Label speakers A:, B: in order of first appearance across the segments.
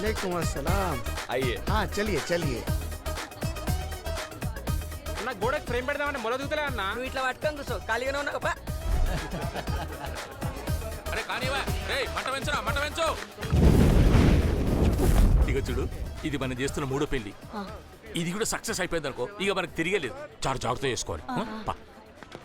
A: वालेकुम अस्सलाम।
B: आइए।
A: हाँ चलिए चलिए।
C: నా గోడకి ఫ్రేమ్ పెడదామని మొల దూతలే అన్న.
D: నువ్వు ఇట్లా పట్టుకొని కూర్చో ఖాళీగానే ఉన్నావు పా.
B: అరే కానివా రేయ్ మంట పెంచురా మంట పెంచు. ఇక చూడు ఇది మనం చేస్తున్న మూడో పెళ్లి. ఇది కూడా సక్సెస్ అయిపోయింది అనుకో ఇక మనకు తిరిగేలేదు. చాలా జాగ్రత్త చేసుకోవాలి.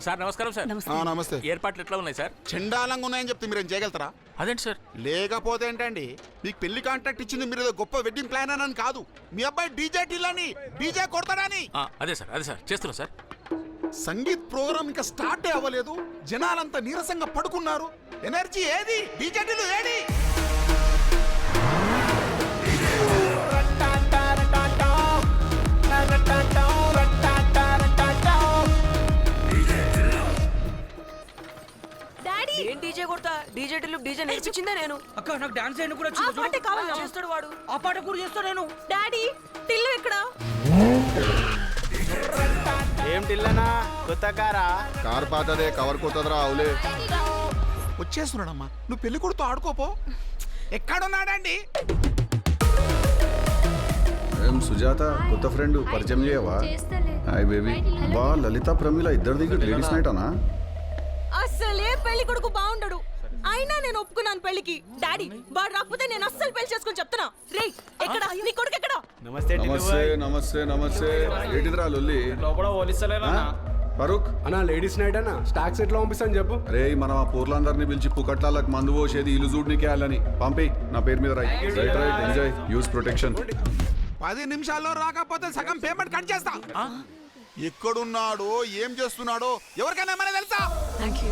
B: సార్ నమస్కారం సార్.
A: నమస్తే.
B: ఏర్పాట్లు ఎట్లా ఉన్నాయి సార్?
A: చండాలంగా ఉన్నాయని చెప్తే మీరు ఏం చేయగలుగుతారా?
B: అదేంటి సార్?
A: లేకపోతే ఏంటండి, మీకు పెళ్లి కాంట్రాక్ట్ ఇచ్చింది మీరు ఏదో గొప్ప వెడ్డింగ్ ప్లాన్ అని కాదు, మీ అబ్బాయి డీజే టిల్లని డీజే కొడతాడని.
B: అదే సార్ చేస్తున్నా సార్.
A: సంగీత్ ప్రోగ్రామ్ ఇంకా స్టార్ట్ అవ్వలేదు, జనాలంతా నీరసంగా పడుకున్నారు. ఎనర్జీ ఏది? డీజే టిల్లు ఏది?
D: ఏం డీజే కొడతా? డీజే టిల్లు డీజే నేర్పించిందే నేను.
E: అక్క నాకు డాన్స్ చేయడం కూడా
D: ఆ పాటే కావాలి చేస్తాడు వాడు.
E: ఆ పాట కూడా చేస్తా నేను.
D: డాడీ టిల్లు ఎక్కడ?
C: ఏం టిల్లనా కొత్త కారా?
F: కార్ పాతదే కవర్ కొత్తదిరా అవులే.
A: వచ్చేస్తున్నాడమ్మా, నువ్వు పెళ్లి కొడుతూ ఆడుకోపో. ఎక్కడున్నాడండి?
F: ఏం సుజాత కొత్త ఫ్రెండ్ పరిచయం చేయవా? Hi baby. బా లలిత ప్రమీల ఇద్దరు దిగి లేడీస్ నైట్ అనా?
G: అస్సలే పెళ్లి కొడుకు బాగుండడు, అయినా నేను ఒప్పుకున్నాను పెళ్లికి. డాడీ వాడు రాకపోతే నేను అస్సలు పెళ్లి చేసుకుని చెప్తున్నా. రేయ్ ఎక్కడ నీ కొడుకు ఎక్కడ?
C: నమస్తే
F: నమస్తే నమస్తే నమస్తే. ఏంటిదిరా లొల్లి?
C: లోపల పోలీసులేనా
F: ఫరూక్
H: అన్నా లేడీస్ నైట్ అన్న స్టాక్స్ ఎట్లా పంపిస్తాను చెప్పు.
F: రే మనం ఆ పూర్లందరినీ పిలిచి పుకట్లాలకు మందు పోసేది ఇల్లు చూడనికే అని పంపి నా పేరు మీద right right enjoy use protection.
A: 10 నిమిషాల్లో రాకపోతే సగం పేమెంట్ కట్ చేస్తా. ఎక్కడున్నాడో ఏం చేస్తున్నాడో ఎవరికైనా ఏమైనా తెలుసా?
G: Thank you.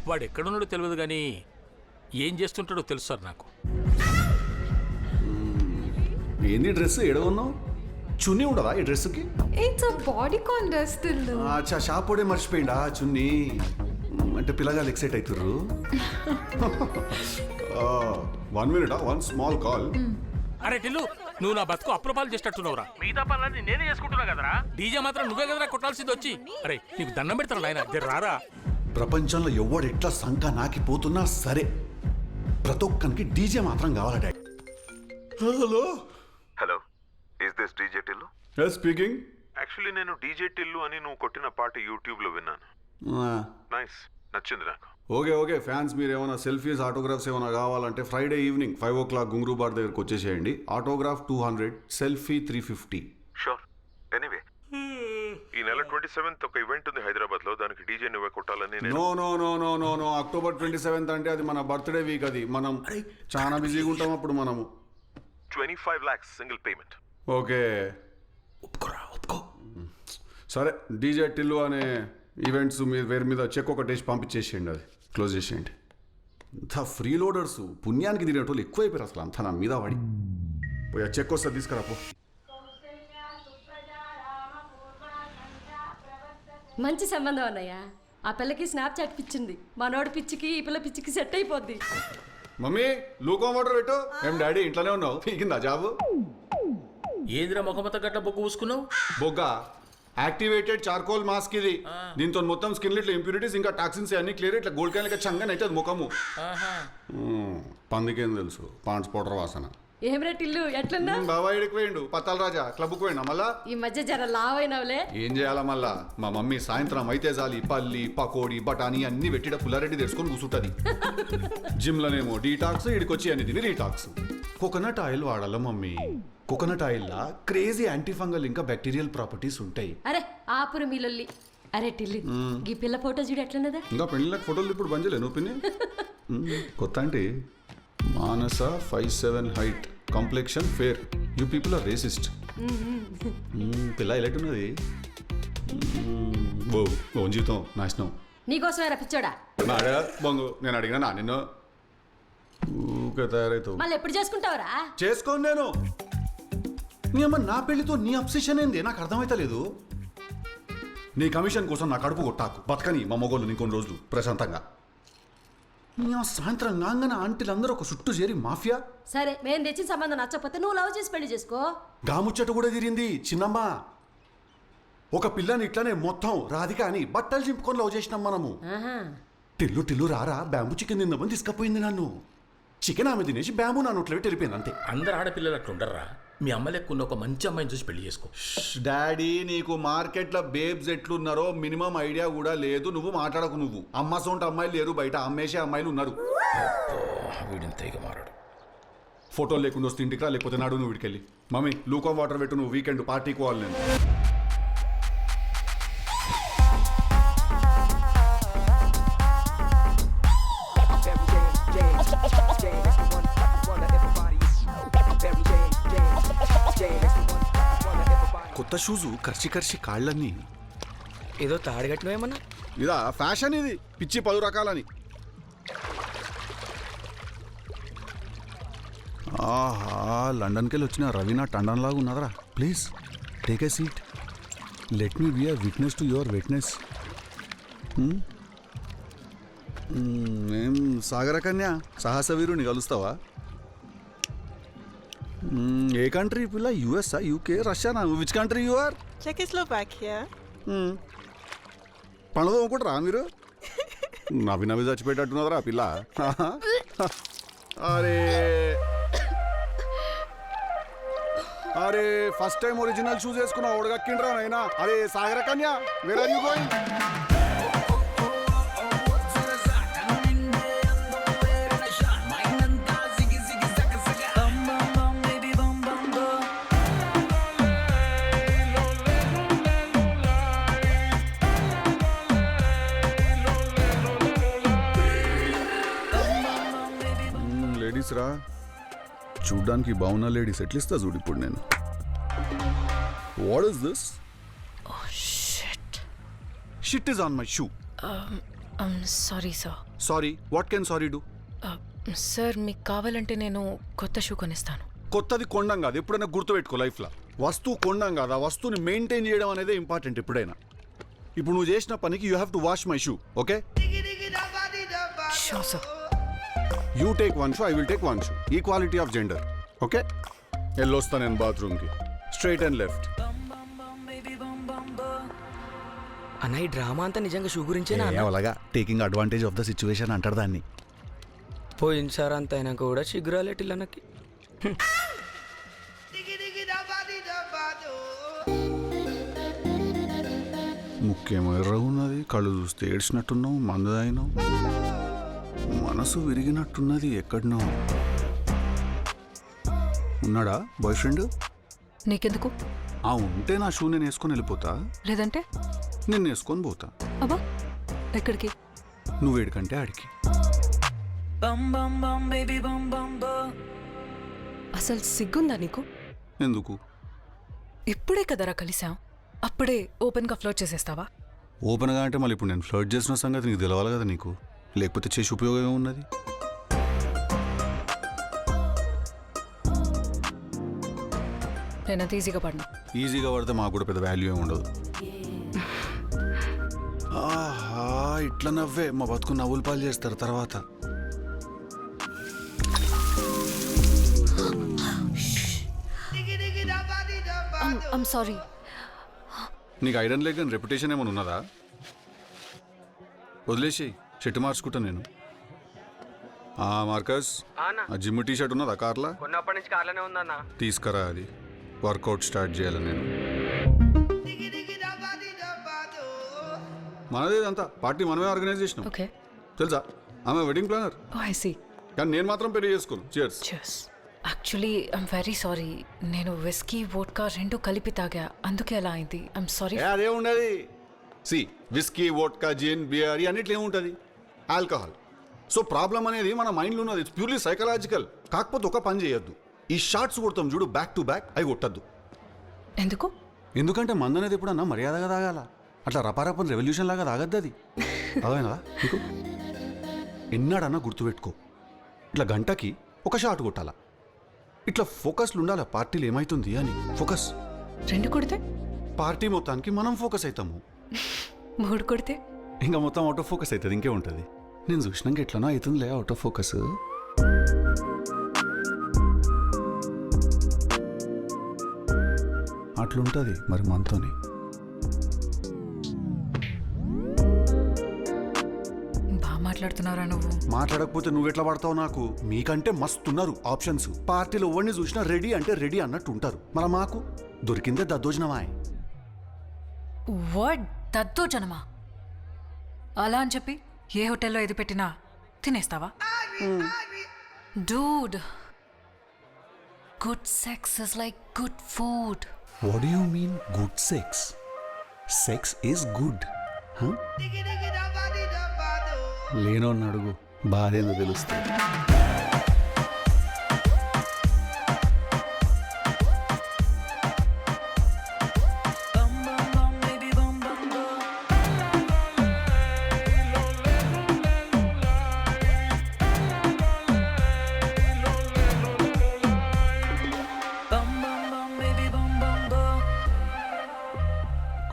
B: వాడు ఎక్కడున్నాడో తెలియదు కానీ ఏం చేస్తుంటాడో తెలుసు సార్ నాకు.
F: ఏంది డ్రెస్ ఎడగొన్నావు? చున్నీ ఉండదా ఈ డ్రెస్కి?
G: It's a bodycon dress Tillu.
F: అచ్చా షాపోడే మర్చిపోయిండా చున్నీ? అంటే పిల్లగాలు ఎక్సైట్ అవుతుర్రు. 1 minute 1 స్మాల్ కాల్.
B: అరే టిల్లు నువ్వు నా బతుకు అప్రపాలు చేసేటట్టున్నావురా. మిగతా పనులన్నీ నేనే చేసుకుంటున్నా కదరా. డీజే మాత్రం నువ్వే కదరా కొట్టాల్సింది వచ్చి. అరే నీకు దండం పెడతాను నాయన రారా.
F: ప్రపంచంలో ఎవడు ఎట్లా సంఖ నాకిపోతున్నా సరే ప్రతి ఒక్కరికి డీజే మాత్రం కావాలా daddy. Hello
I: hello is this DJ Tillu?
F: Yes speaking.
I: Actually నేను డీజే టిల్లు అని నువ్వు కొట్టిన పాట యూట్యూబ్ లో విన్నాను. నైస్, నచ్చింది నాకు.
F: ఓకే ఓకే ఫ్యాన్స్ మీరు ఏమైనా సెల్ఫీస్ ఆటోగ్రాఫ్స్ ఏమైనా కావాలంటే Friday evening 5 o'clock Ghungroo bar దగ్గరకు వచ్చేసేయండి. Autograph 200, selfie 350.
I: షూర్. ఎనీవే ఈ నెల 27th ఒక ఈవెంట్ ఉంది హైదరాబాద్ లో, దానికి డీజే నువ్వే కొట్టాలని నేను.
F: No no no no no no October 27th అంటే అది మన బర్త్డే వీక్. అది మనం చాలా బిజీగా ఉంటాం అప్పుడు. మనము
I: 25 lakhs సింగిల్ పేమెంట్.
F: ఓకే ఒప్పుకో. సరే డీజే టిల్లు అనే ఈవెంట్స్ మీరు వేరే మీద చెక్ ఒకటి వేసి పంపించేసేయండి, అది క్లోజ్ చేసేయండి. అంతా ఫ్రీ లోడర్స్ పుణ్యానికి తినేటోళ్ళు ఎక్కువైపోయారు అసలు. అంతా నా మీద పడి పోయి ఆ చెక్ వస్తే తీసుకురాపో.
G: మంచి సంబంధం అన్నయ్య. ఆ పిల్లకి స్నాప్ చాట్ పిచ్చింది, మనోడి పిచ్చికి ఈ పిల్ల పిచ్చికి సెట్ అయిపోద్ది.
F: మమ్మీ లూకో వాటర్ పెట్టు. ఏం డాడీ ఇంట్లోనే ఉన్నావు? పీకిందా జాబు?
B: ఏందిరా ముఖమత గట్ల బొగ్గు పూసుకున్నావు?
F: బొగ్గా యాక్టివేటెడ్ చార్కోల్ మాస్క్ ఇది. దీంతో మొత్తం స్కిన్ ఇట్లా ఇంప్యూరిటీస్ ఇంకా టాక్సిన్స్ అన్ని క్లియర్. ఇట్లా గోల్డ్ క్యాన్ చంగానే అవుతుంది ముఖము. పందికేం తెలుసు పాండ్స్ పౌడర్ వాసన.
G: ఏమిరా టిల్లు ఎట్లున్నా?
F: బాబా ఎడికి పోయిండు పత్తాల రాజా క్లబ్కు పోయినా. మళ్ళా
G: ఈ మధ్య జర లావైనవులే.
F: ఏం చేయాలా మళ్ళా? మా మమ్మీ సాయంత్రం అయితే చాలి పల్లి పకోడీ బఠానీ అన్ని పెట్టిన పుల్లారెడ్డి తెచ్చుకొని కూర్చుంటది. జిమ్లోనేమో డీటాక్స్, ఇడికొచ్చి అన్ని తిని రీటాక్స్. కోకోనట్ ఆయిల్ వాడాల మమ్మీ. కోకోనట్ ఆయిల్ లా క్రేజీ యాంటీ ఫంగల్ ఇంకా బ్యాక్టీరియల్ ప్రాపర్టీస్ ఉంటాయి.
G: అరే ఆపురు మీలొల్లి. అరే టిల్లు ఈ పిల్ల ఫోటో చూడు ఎట్లున్నదా?
F: ఇంకా పెళ్ళిళ్ళకి ఫోటోలు ఇప్పుడు బంజలే నువ్వు పిన్ని. కొత్త అంటే Manasa 5'7" height, complexion fair. You people are racist. పిల్ల ఎలెక్ట్ ఉన్నది. ఓ జీవితం నాశనం.
G: నీకోసమే రప్పించోడా?
F: బొంగు నేను అడిగినా నిన్ను. ఊకే తయారైతావు.
G: మళ్ళీ ఎప్పుడు చేసుకుంటావురా?
F: చేసుకోను నేను. నీ అమ్మ నా పెళ్లితో నీ అబ్సెషన్ ఏంది నాకు అర్థమైతలేదు. నీ కమిషన్ కోసం నా కడుపు కొట్టాకు. బతకని మా మొగోళ్ళు ఇంకొన్ని రోజులు ప్రశాంతంగా. సాయంత్రం కాగానే ఆంటీలు అందరూ ఒక చుట్టూ చేరి మాఫియా
G: సరే మేము తెచ్చిన సంబంధం నచ్చకపోతే నువ్వు లవ్ చేసి పెళ్లి చేసుకో.
F: గాముచ్చట కూడా తిరిగింది చిన్నమ్మ. ఒక పిల్లని ఇట్లానే మొత్తం రాధిక అని బట్టలు చింపుకొని లవ్ చేసినాం మనము. టిల్లు టిల్లు రారా బ్యాంబు చికెన్ తిందామని తీసుకపోయింది నన్ను. చికెన్ ఆమె తినేసి బ్యాంబు నా నోట్లో పెట్టి వెళ్ళిపోయింది అంతే.
B: అందరు ఆడపిల్లలు అట్లా ఉండర్రా. మీ అమ్మ లెక్కున్న ఒక మంచి అమ్మాయిని చూసి పెళ్లి చేసుకో.
F: డాడీ నీకు మార్కెట్లో బేబ్స్ ఎట్లున్నారో మినిమం ఐడియా కూడా లేదు. నువ్వు మాట్లాడకు. నువ్వు అమ్మ సొంత అమ్మాయిలు లేరు, బయట అమ్మేసే అమ్మాయిలు ఉన్నారు.
B: వీడింత ఇక మారాడు.
F: ఫోటోలు లేకుండా వస్తే ఇంటికి రా, లేకపోతే నాడు నువ్వు వీడికెళ్ళి. మమ్మీ లూకం వాటర్ పెట్టు, నువ్వు వీకెండ్ పార్టీకి పోవాలి నేను. కొత్త షూజు కర్చి కాళ్ళన్నీ.
D: ఏదో తాడిగట్టినవేమన్నా?
F: ఇదా ఫ్యాషన్, ఇది పిచ్చి 10 రకాలని. ఆహా, లండన్కి వెళ్ళి వచ్చిన రవీనా టండన్ లాగా ఉన్నదరా. Please take a seat. Let me be a witness to your witness. ఏం సాగర కన్యా, సాహస వీరుని కలుస్తావా? ఏ కంట్రీ పిల్ల? యుఎస్ఆ, యూకే, రష్యానా? Which country you are?
G: Czechoslovakia.
F: పండుగ అనుకుంటారా మీరు? నవ్వి చచ్చిపెట్టట్టున్నదరా పిల్ల. అరే అరే ఫస్ట్ టైం ఒరిజినల్ షూస్ వేసుకున్నా ఓడగక్కిండ్రా నైనా. అరే సాగర కన్యా, where are you going? Ladies రా, చూడ్డానికి బాగున్నా లేడీస్ ఎట్లిస్తా చూడు ఇప్పుడు నేను. What is this? Shit is on my shoe.
G: Sorry sir.
F: Sorry? What can sorry do?
G: Sir మీకు కావాలంటే నేను కొత్త షూ కొనిస్తాను.
F: కొత్తది కొండం కాదు, ఎప్పుడైనా గుర్తుపెట్టుకో లైఫ్లో. వస్తువు కొండం కాదు, ఆ వస్తువుని మెయింటైన్ చేయడం అనేది ఇంపార్టెంట్ ఎప్పుడైనా. ఇప్పుడు నువ్వు చేసిన పనికి you have to wash my shoe, okay?
G: Sure sir.
F: You take 1 shoe, I will take 1 shoe. Equality of gender, okay? వెళ్ళొస్తా నేను బాత్రూమ్కి. Straight and left.
D: అన్న ఈ డ్రామా అంతా నిజంగా షూ గురించేనా?
F: అలాగా taking advantage of the situation అంటారు దాన్ని.
D: పోయింది సార్ అంత అయినాక కూడా సిగ్గురాలేటిల్లన్నకి.
F: ముఖ్యమో ఎర్ర ఉన్నది, కళ్ళు చూస్తే ఏడ్చినట్టున్నావు, మందు తాగినావు, మనసు విరిగినట్టున్నది ఎక్కడనో. ఉన్నాడా బాయ్ ఫ్రెండ్?
G: నీకెందుకు?
F: ఆ ఉంటే నా షూ నేను వేసుకొని వెళ్ళిపోతా,
G: లేదంటే
F: నేను వేసుకొని పోతా.
G: అబ్బా ఎక్కడికి?
F: నువ్వు ఏడికంటే ఆడికి.
G: అసలు సిగ్గుందా నీకు?
F: ఎందుకు?
G: ఇప్పుడే కదరా కలిసాం, అప్పుడే ఓపెన్గా ఫ్లోట్ చేసేస్తావా?
F: ఓపెన్గా అంటే మళ్ళీ ఇప్పుడు నేను ఫ్లర్ట్ చేసిన సంగతి నీకు తెలవాలి కదా నీకు, లేకపోతే చేసి ఉపయోగం ఏమున్నది?
G: నేను అంత ఈజీగా పడినా.
F: ఈజీగా పడితే మాకు కూడా పెద్ద వాల్యూ ఏమి ఉండదు. ఆహా, ఇట్లా నవ్వే మా బతుకు నవ్వులు పాలు చేస్తారు తర్వాత.
G: I'm sorry.
F: నీకు ఐరన్ లెగ్ అని రెప్యుటేషన్ ఏమైనా ఉన్నదా? వదిలేసి షర్ట్ మార్చుకుంటా నేను. మార్కస్, ఆ జిమ్ టీ షర్ట్ ఉన్నదా కార్లా?
D: కొన్నప్పటి నుంచి కార్లోనే ఉందన్న.
F: తీసుకురా, అది వర్కౌట్ స్టార్ట్ చేయాలి నేను. మనదే అంతా పార్టీ మనమే ఆర్గనైజ్ చేసినాం,
G: ఓకే
F: తెలుసా? ఆమె wedding planner,
G: oh I see.
F: కానీ నేను మాత్రం పెళ్లి చేసుకోను. Cheers.
G: Cheers. Actually I'm very sorry. నేను విస్కీ వోడ్కా రెండు కలిపి తాగా, అందుకే అలా అయింది. I'm sorry.
F: అదే ఉండదు. See whisky, vodka, gin, beer అన్నిట్లో ఏముంటుంది? ఆల్కహాల్. సో ప్రాబ్లం అనేది మన మైండ్లో ఉన్నది. It's purely psychological. కాకపోతే ఒక పని చేయొద్దు, ఈ షార్ట్స్ కొడతాం చూడు బ్యాక్ టు బ్యాక్, అవి కొట్టద్దు.
G: ఎందుకు?
F: ఎందుకంటే మందు అనేది ఎప్పుడన్నా మర్యాదగా తాగాల, అట్లా రపారపని రెవల్యూషన్ లాగా తాగద్దు అది. అదేనా నీకు? ఎన్నాడన్నా గుర్తుపెట్టుకో, ఇట్లా గంటకి ఒక షాట్ కొట్టాలా, ఇట్లా ఫోకస్లు ఉండాలా పార్టీలు ఏమవుతుంది అని. ఫోకస్.
G: రెండు కొడితే
F: పార్టీ మొత్తానికి మనం ఫోకస్ అవుతాము,
G: 3 కొడితే
F: ఇంకా మొత్తం అవుట్ ఆఫ్ ఫోకస్ అవుతుంది. ఇంకే ఉంటుంది. నేను చూసినాక ఎట్లనో అవుతుందిలే అవుట్ ఆఫ్ ఫోకస్. అట్లుంటుంది మరి మనతోని.
J: బాగా మాట్లాడుతున్నారా నువ్వు?
F: మాట్లాడకపోతే నువ్వెట్లా పడతావు నాకు? మీకంటే మస్తున్నారు ఆప్షన్స్. పార్టీలో ఎవరిని చూసినా రెడీ అంటే రెడీ అన్నట్టు ఉంటారు. మరి మాకు దొరికిందే దద్దోజనమా.
J: వర్డ్ దద్దోజనమా? అలా అని చెప్పి ఏ హోటల్లో ఏది పెట్టినా తినేస్తావా? Dude, good sex is like good food.
F: What you mean good sex? Sex is good. లేనోని అడుగు, బాధ ఏందో తెలుస్తుంది.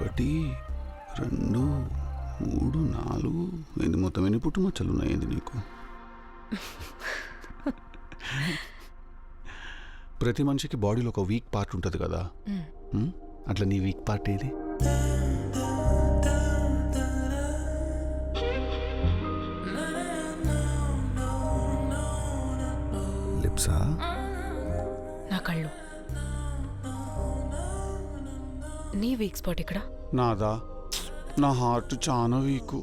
F: ఒకటి, 2, 3, 4 ఏంది మొత్తం ఎన్ని పుట్టుమచ్చలు ఉన్నాయండి నీకు? ప్రతి మనిషికి బాడీలో ఒక వీక్ పార్ట్ ఉంటుంది కదా, అట్లా నీ వీక్ పార్ట్ ఏది? లిప్సా?
J: నా కళ్ళు. నీ వీక్ స్పాట్ ఇక్కడ.
F: నాదా? నా హార్ట్ చాలా వీకు.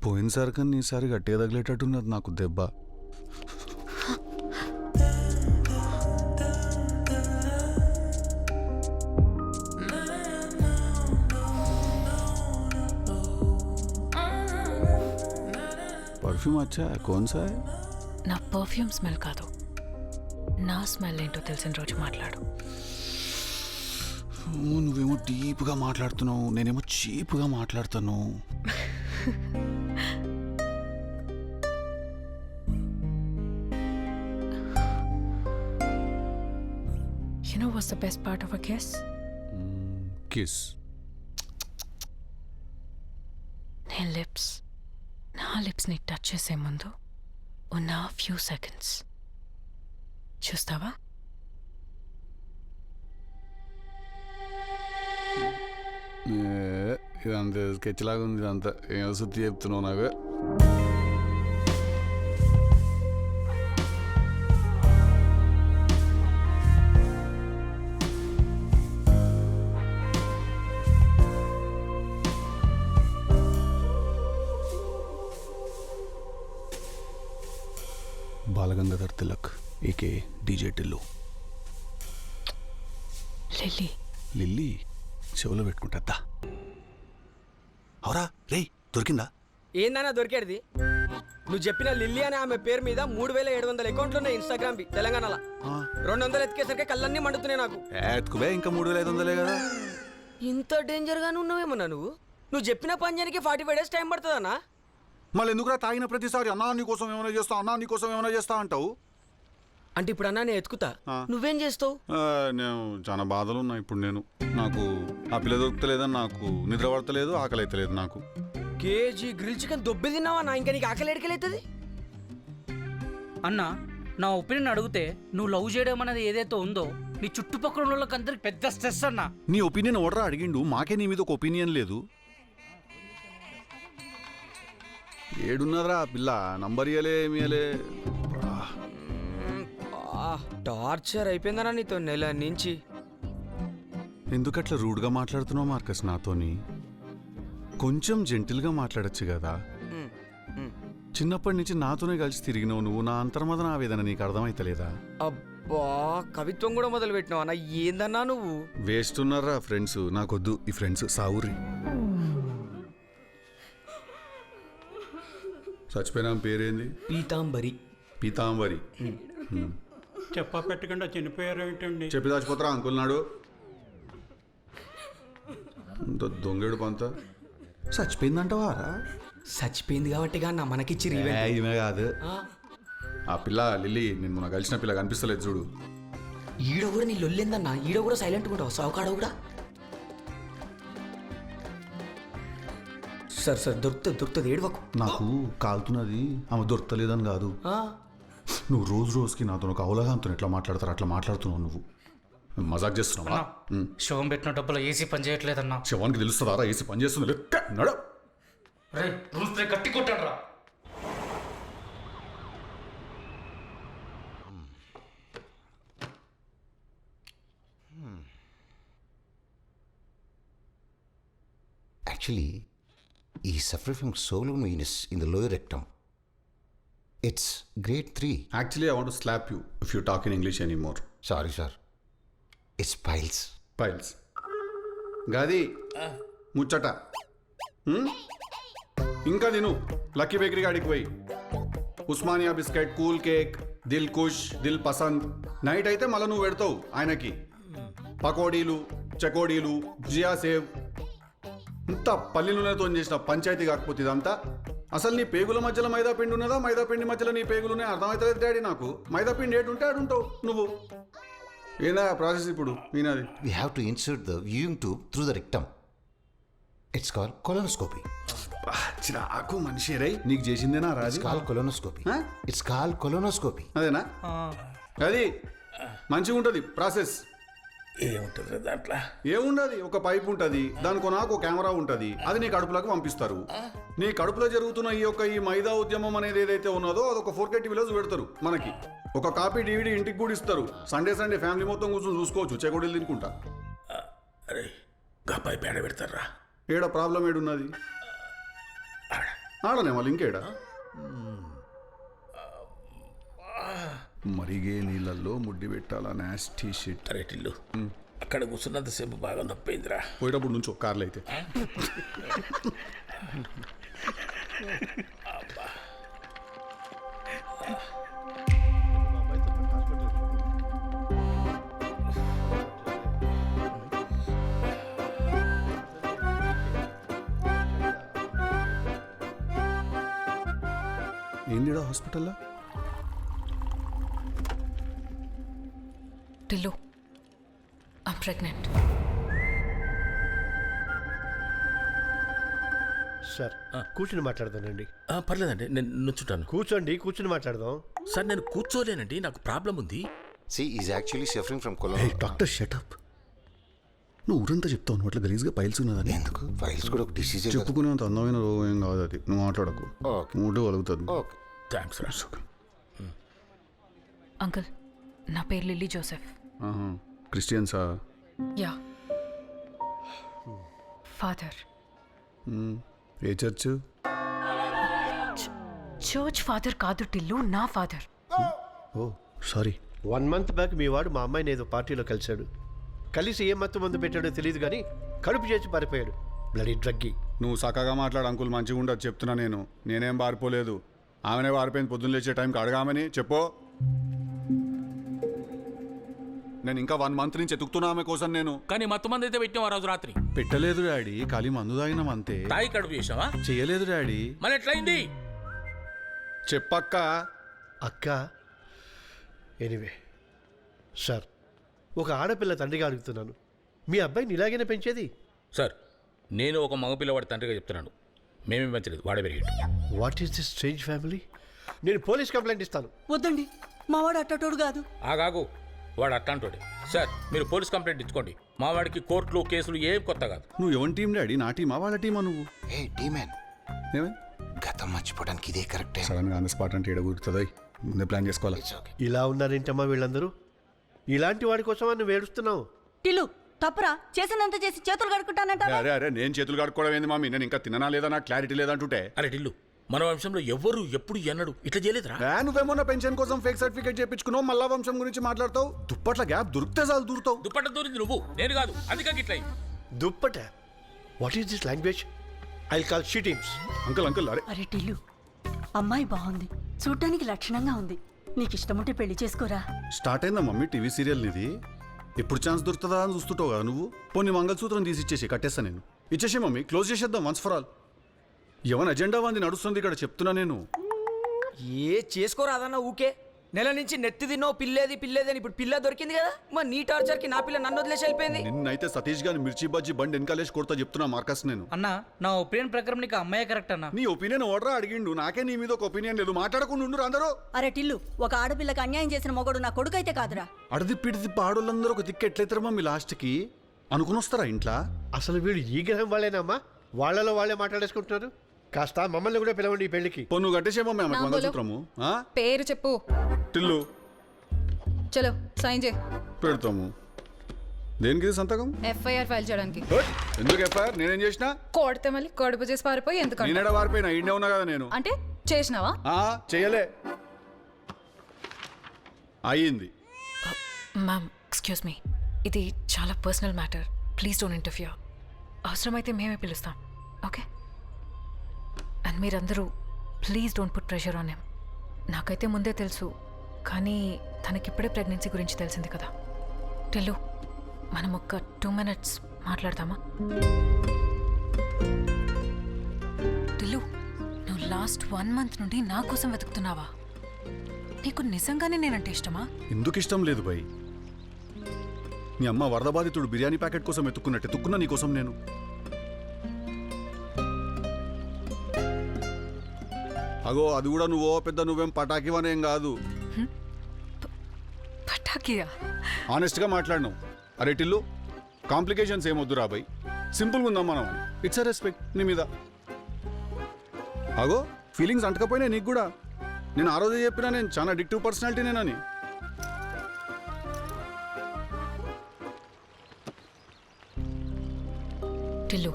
F: పోయినసారి కన్నా ఈసారి గట్టిగా తగిలేటట్టున్నది నాకు దెబ్బ. పర్ఫ్యూమ్ అచ్చా కౌన్ సా హై?
J: నా పర్ఫ్యూమ్ స్మెల్ కాదు, నా స్మెల్ ఏంటో తెలిసిన రోజు మాట్లాడు.
F: నువ్వేమో డీప్గా మాట్లాడుతున్నావు, నేనేమో చీప్గా మాట్లాడుతాను.
J: You know what's the best part of a kiss?
F: Kiss.
J: నా లిప్స్ని టచ్ చేసే ముందు ఉన్న ఫ్యూ సెకండ్స్ చూస్తావా?
F: ఇదంతా స్కెచ్ లాగా ఉంది. ఇదంతా ఏం సుత్తి చెప్తున్నావు నాకు? Balagangadhar Tilak aka DJ Tillu.
J: Lily.
F: Lily చెవులో పెట్టుకుంటా. అవురా రే, దొరికిందా?
D: ఏందన్నా దొరికేది? నువ్వు చెప్పిన లిల్లీ అనే ఆమె పేరు మీద 3700 అకౌంట్లు ఉన్నాయి ఇన్స్టాగ్రామ్ తెలంగాణలో. 200 ఎత్తికేసరికి కళ్ళన్నీ మండుతున్నాయి నాకు.
F: ఎత్తుకువే, ఇంకా 3500 కదా.
D: ఇంత డేంజర్ గానే ఉన్నావేమన్నా నువ్వు చెప్పిన పని చేయడానికి 45 days టైం పడుతుందన్నా.
F: మళ్ళీ ఎందుకురా తాగిన ప్రతిసారి అన్నా నీ కోసం ఏమైనా చేస్తా, అన్నా నీ కోసం ఏమైనా చేస్తా అంటావు?
D: అంటే ఇప్పుడు అన్నా నేను ఎత్తుకుతా, నువ్వేం చేస్తావు?
F: నేను చాలా బాధలు ఉన్నా ఇప్పుడు. నాకు ఆ పిల్ల దొరుకుతలేదని నాకు నిద్ర పడతలేదు, ఆకలి అవుతలేదు నాకు.
D: కేజీ గ్రిల్ చికెన్ దొబ్బి తిన్నావా నా? ఇంకా నీకు ఆకలి ఎడకలవుతుంది
E: అన్న. నా ఒపీనియన్ అడిగితే నువ్వు లవ్ చేయడం అనేది ఏదైతే ఉందో నీ చుట్టుపక్కల వాళ్ళకి అందరికి పెద్ద స్ట్రెస్ అన్న.
F: నీ ఒపీనియన్ ఎవడరా అడిగిండు? మాకే నీ మీద ఒక ఒపీనియన్ లేదు. ఏడున్నదరా ఆ పిల్ల? నంబర్ ఇయలే ఏమియలే.
D: టార్చర్ అయిపోయిందన్నా నీతో నెల నుంచి.
F: ఎందుకట్లా రూడ్గా మాట్లాడుతున్నావు మార్కస్ నాతోని? కొంచెం జెంటిల్గా మాట్లాడచ్చు కదా. చిన్నప్పటి నుంచి నాతోనే కలిసి తిరిగినావు నువ్వు. నా అంతర్మదన ఆవేదన నీకు అర్థమైతలేదా?
D: అబ్బా, కవిత్వం కూడా మొదలు పెట్టినావు అన్న. ఏందన్నా నువ్వు?
F: వేస్ట్ ఉన్నారా ఫ్రెండ్స్? నాకొద్దు ఈ ఫ్రెండ్స్, సావుర్రి. చచ్చిపోయినా పేరేంది?
D: పీతాంబరి.
F: పీతాంబరి.
C: చెప్పా పెట్టకుండా చనిపోయారు ఏంటండి?
F: చెప్పి చచ్చిపోతారా అంకుల్ నాడు? దొంగేడు పంత చచ్చిపోయిందంటవా?
D: చచ్చిపోయింది కాబట్టి నా మనకిచ్చి
F: ఈమె కాదు ఆ పిల్ల లిల్లీ. నేను నాకు కలిసిన పిల్ల కనిపిస్తలేదు చూడు.
D: ఈడ కూడా నీ లొల్లిందన్నా. ఈడ కూడా సైలెంట్ ఉంటావు, సావుకాడ కూడా. సార్ సార్ దొరుకుతుంది ఏడవకు.
F: నాకు కాలుతున్నది ఆమె దొరకలేదని కాదు. నువ్వు రోజు రోజుకి నాతో ఒక అవలగాంతో ఎట్లా మాట్లాడతారు అట్లా మాట్లాడుతున్నావు నువ్వు. మజాక్ చేస్తున్నావా?
E: శవం పెట్టిన డబ్బులో ఏసీ పని చేయట్లేదన్నా.
F: శవానికి తెలుస్తుందా ఏసీ పని చేస్తుంది లెక్క నడ.
E: రే రూల్స్ బ్రేక్ గట్టి కొట్టాడు రా.
K: Actually, he suffered from swollen venous in the lower rectum. It's grade 3.
F: Actually I want to slap you if you talk in English any more.
K: Sorry, sir. It's piles.
F: Piles గది ముచ్చట. ఇంకా నేను lucky bakery గాడికి పోయి Osmania biscuit, cool cake, Dil Khush, Dil Pasand. Night అయితే మళ్ళీ నువ్వు పెడతావు ఆయనకి పకోడీలు, చకోడీలు, జియా సేవ్. ఇంత పల్లి నూనెతో చేసిన పంచాయతీ కాకపోతే ఇదంతా. అసలు నీ పేగుల మధ్యలో మైదా పిండి ఉన్నదా, మైదా పిండి మధ్యలో నీ పేగులునే అర్థమవుతుంది డాడీ నాకు. మైదా పిండి ఏడు ఉంటే ఆడుంటావు నువ్వు. ఏందా ప్రాసెస్ ఇప్పుడు ఈయనది?
K: We have to insert the viewing tube through the rectum. It's called colonoscopy.
F: చిరాకు మనిషి రై. నీకు చేసిందేనా
K: It's
F: Raju?
K: called colonoscopy.
F: Huh?
K: It's called colonoscopy.
F: అదేనా? అది మంచిగా ఉంటుంది ప్రాసెస్.
B: ఏముంటుంది దాంట్లో?
F: ఏముండదు, ఒక పైప్ ఉంటుంది, దానికి నాకు కెమెరా ఉంటుంది, అది నీ కడుపులోకి పంపిస్తారు. నీ కడుపులో జరుగుతున్న ఈ మైదా ఉద్యమం అనేది ఏదైతే ఉన్నదో అదొక 4K టీవీలో పెడతారు మనకి. ఒక కాపీ DVD ఇంటికి కూడా ఇస్తారు. సండే ఫ్యామిలీ మొత్తం కూర్చొని చూసుకోవచ్చు చెకోడీలు తినుకుంటా.
B: అరే గప్పాయి పేడ పెడతారా?
F: ఏడ ప్రాబ్లం ఏడున్నది? ఆడనే మళ్ళీ ఇంకేడా? మరిగే నీళ్ళల్లో ముడ్డి పెట్టాలా నాస్టీ షిట్.
B: అరే టిల్లు, అక్కడ కూర్చున్నంత సేపు బాగా నొప్పిందిరా.
F: పోయేటప్పుడు నుంచో కార్లు అయితే. ఏందిడా హాస్పిటల్లో?
J: Tillu, I'm pregnant.
L: సార్ కూర్చుని మాట్లాడదానండి.
B: పర్లేదండి, నేను నుంచుంటాను.
L: కూర్చుని మాట్లాడదాం.
B: సార్ నేను కూర్చోలేనండి, నాకు ప్రాబ్లం ఉంది.
K: See, he's actually suffering from colonoscopy.
F: Doctor shut up. నువ్వు ఊరంతా చెప్తావు నువ్వు అట్లా గలీజ్గా పైల్స్ ఉన్నదని.
K: ఎందుకు? ఫైల్స్ కూడా ఒక డిసీజ్.
F: చెప్పుకునేంత అందమైన రోగం ఏం కాదు అది. నువ్వు మాట్లాడకు, మూడు కలుగుతుంది.
K: ఓకే,
B: థ్యాంక్స్ రా.
J: అంకుల్, నా పేరు లిల్లీ జోసెఫ్.
F: క్రిస్టియన్సా?
J: యా. ఫాదర్.
F: ఏ చర్చ్?
J: చర్చ్ ఫాదర్ కాదు టిల్లు, నా ఫాదర్.
F: ఓ సారీ.
L: 1 month బ్యాక్ మీ వాడు మా అమ్మాయిని ఏదో పార్టీలో కలిశాడు. కలిసి ఏ మత్తు మందు పెట్టాడో తెలియదు కానీ కడుపు చేసి పారిపోయాడు. బ్లడీ డ్రగ్గి.
F: నువ్వు చక్కగా మాట్లాడు అంకుల్, మంచిగా ఉండదు చెప్తున్నా. నేనేం పారిపోలేదు. ఆమెనే పారిపోయింది. పొద్దున్న లేచే టైంకి అడగామని చెప్పు. నేను ఇంకా 1 month నుంచి ఎతుకుతున్నా ఆమె కోసం. నేను
B: కానీ మత్తు మంది అయితే పెట్టాం ఆ రోజు రాత్రి.
F: పెట్టలేదు డాడీ, ఖాళీ మందు తాగినాం అంతే.
B: తాయి కడుపు చేసావా?
F: చేయలేదు డాడీ.
B: మళ్ళీ ఎట్లయింది?
F: చెప్పక్క.
L: అక్క ఎనీవే సార్, ఒక ఆడపిల్ల తండ్రిగా అడుగుతున్నాను, మీ అబ్బాయిని ఇలాగైనా పెంచేది?
B: సార్, నేను ఒక మగపిల్లవాడి తండ్రిగా చెప్తున్నాను, మేమేం పెంచలేదు, వాడే పెరిగాడు.
L: What is this strange family? నేను పోలీస్ కంప్లైంట్ ఇస్తాను.
G: వద్దండి, మావాడు అట్టటోడు కాదు.
B: ఆగాగు, వాడు అట్లాంటోడే. సార్, మీరు పోలీస్ కంప్లైంట్ ఇచ్చుకోండి. మా వాడికి కోర్టులు కేసులు ఏం కొత్త కాదు.
F: నువ్వు ఎవరి టీం డాడీ? నా టీమా వాళ్ళ టీమా నువ్వు?
K: హే టీమన్,
F: ఏమే
K: గతం మర్చిపోవడానికి ఇదే కరెక్ట్.
F: సడన్ గా ఆన్ ద స్పాట్ అంటే ఎడగురుతుందా? ముందే ప్లాన్ చేసుకోవాలి.
L: ఇలా ఉన్నారేంటమ్మా వీళ్ళందరూ? ఇలాంటి వాడి కోసం నువ్వు ఏడుస్తున్నావు?
G: టిల్లు, తప్పురా, చేసినంత చేసి చేతులు కడుక్కుంటానంట.
F: అరే నేను చేతులు కడుక్కోవడం ఏంది మమ్మీ? నేను ఇంకా తిననా లేదా, నాకు క్లారిటీ లేదంటుంటే.
B: అరే టిల్లు, మన వంశంలో ఎవ్వరు ఎప్పుడు ఎన్నడు ఇట్లా చేయలేదురా.
F: నువ్వేమన్నా పెన్షన్ కోసం ఫేక్ సర్టిఫికేట్ చేయించుకున్నావు, మళ్ళా వంశం గురించి మాట్లాడతావు. దుప్పట్ల గ్యాప్ దొరికితే చాలు దూరుతావు.
B: దుప్పట్ట దూరింది నువ్వు, నేను కాదు. అందుకే ఇట్లా
L: dupatta? What is this language? I call sheetings.
F: Uncle అరే.
G: అరే టిల్లు, అమ్మాయి బాగుంది, చూడ్డానికి లక్షణంగా ఉంది. నీకు ఇష్టముంటే పెళ్లి చేసుకోరా.
F: స్టార్ట్ అయిందా మమ్మీ టీవీ సీరియల్ ఇది? ఎప్పుడు ఛాన్స్ దొరుకుతుందా అని చూస్తుంటావు కదా నువ్వు. పోనీ మంగళసూత్రం తీసి ఇచ్చేసి కట్టేస్తా నేను. ఇచ్చేసి మమ్మీ, క్లోజ్ చేసేద్దాం వన్స్ ఫర్ ఆల్. ఎవరి అజెండా వంది నడుస్తుంది ఇక్కడ చెప్తున్నా నేను.
D: ఏ చేసుకోరాదన్న ఊకే. నెల నుంచి నెత్తి తిన్నో పిల్లేది అని ఇప్పుడు పిల్ల దొరికింది కదా మరి నీ టార్చర్ కి నా పిల్ల నన్ను వదిలేసి వెళ్ళిపోయింది.
F: నిన్నైతే సతీష్ గాని మిర్చి బజ్జి బండి వెనకాలేసి కొడతా చెప్తున్నా మార్కస్ నేను.
E: అన్న నా ఒపీనియన్ ప్రకారం నీకు అమ్మాయి కరెక్ట్ అన్న.
F: నీ ఒపీనియన్ ఓడరా అడిగిండు, నాకే నీ మీద ఒక ఒపీనియన్ లేదు. మాట్లాడకుండా ఉండు అందరూ.
G: అరే టిల్లు, ఒక ఆడపిల్లకి అన్యాయం చేసిన మొగడు నా కొడుకు అయితే కాదురా.
F: అడదిప్పిడిది పాడోళ్ళందరూ ఒక దిక్కు ఎట్లయితారు మమ్మీ లాస్ట్కి అనుకుని వస్తారా ఇంట్లో?
L: అసలు వీడు ఈ గ్రహం వాళ్ళేనమ్మా, వాళ్ళలో వాళ్ళే మాట్లాడేసుకుంటున్నారు. కాస్త మమ్మల్ని కూడా పిలవండి ఈ పెళ్లికి.
F: పొన్ను కట్టేసేమో మేము మంగళసూత్రము
J: పేరు చెప్పు.
F: టిల్లు
J: చలో సైన్ చే.
F: పెడతాము. దేనికి ఇది సంతకం?
J: ఎఫ్ఐఆర్ ఫైల్ చేయడానికి.
F: ఎందుకు ఎఫ్ఐఆర్? నేనేం చేసినా?
J: కొడితే మళ్ళీ కడుపు చేసి పారిపోయి ఎందుకంటే
F: నేనేడా వారిపోయినా ఇండే ఉన్నా కదా నేను.
J: అంటే చేసినావా?
F: చెయ్యలే. అయ్యింది.
J: మ్యామ్ ఎక్స్క్యూజ్ మీ, ఇది చాలా personal matter. Please don't interfere. అవసరమైతే మేమే పిలుస్తాం, ఓకే? అండ్ మీరందరూ please don't put pressure on him. నాకైతే ముందే తెలుసు, కానీ తనకిప్పుడే ప్రెగ్నెన్సీ గురించి తెలిసింది కదా. టెల్లు, మనం ఒక్క 2 minutes మాట్లాడతామా? టెల్లు, నువ్వు లాస్ట్ 1 month నుండి నా కోసం వెతుకుతున్నావా? నీకు నిజంగానే నేనంటే ఇష్టమా?
F: ఎందుకు ఇష్టం లేదు భయ్? నీ అమ్మ వరద బాధితుడు బిర్యానీ ప్యాకెట్ కోసం ఎత్తుకున్నట్టు ఎత్తుకున్నా నీ కోసం నేను. అగో అది కూడా నువ్వో పెద్ద నువ్వేం పటాకివనేం కాదు.
J: పటాకియా?
F: ఆనెస్ట్గా మాట్లాడినావు. అరే టిల్లు, కాంప్లికేషన్స్ ఏమొద్దు రా భయ్, సింపుల్గా ఉందాం మనం. ఇట్స్ అ రెస్పెక్ట్ నీ మీద. అగో ఫీలింగ్స్ అంటకపోయినా నీకు కూడా. నేను ఆ రోజే చెప్పినా నేను చాలా అడిక్టివ్ పర్సనాలిటీ నేనని.
J: టిల్లు,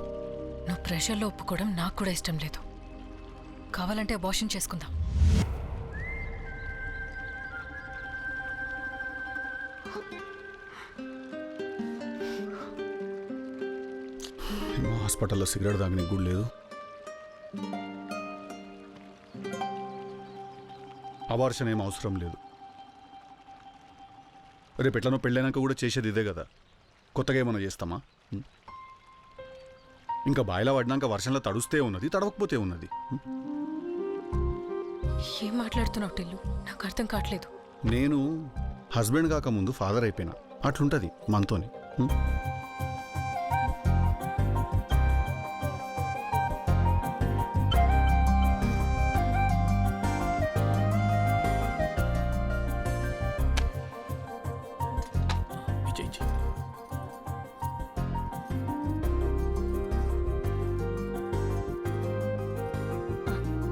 J: నువ్వు ప్రెషర్లో ఒప్పుకోవడం నాకు కూడా ఇష్టం లేదు. కావాలంటే అబార్షన్ చేసుకుందాం.
F: హాస్పిటల్లో సిగరెట్ తాగనికి కూడా లేదు. అబార్షన్ ఏం అవసరం లేదు. రేపు ఎట్లనో పెళ్ళైనాక కూడా చేసేది ఇదే కదా, కొత్తగా ఏమన్నా చేస్తామా? ఇంకా బాయిలా పడినాక వర్షంలో తడుస్తే ఉన్నది, తడవకపోతే ఉన్నది.
J: ఏం మాట్లాడుతున్నావు టిల్లు? నాకు అర్థం కావట్లేదు.
F: నేను హస్బెండ్ కాకముందు ఫాదర్ అయిపోయినా, అట్లుంటుంది మనతోని.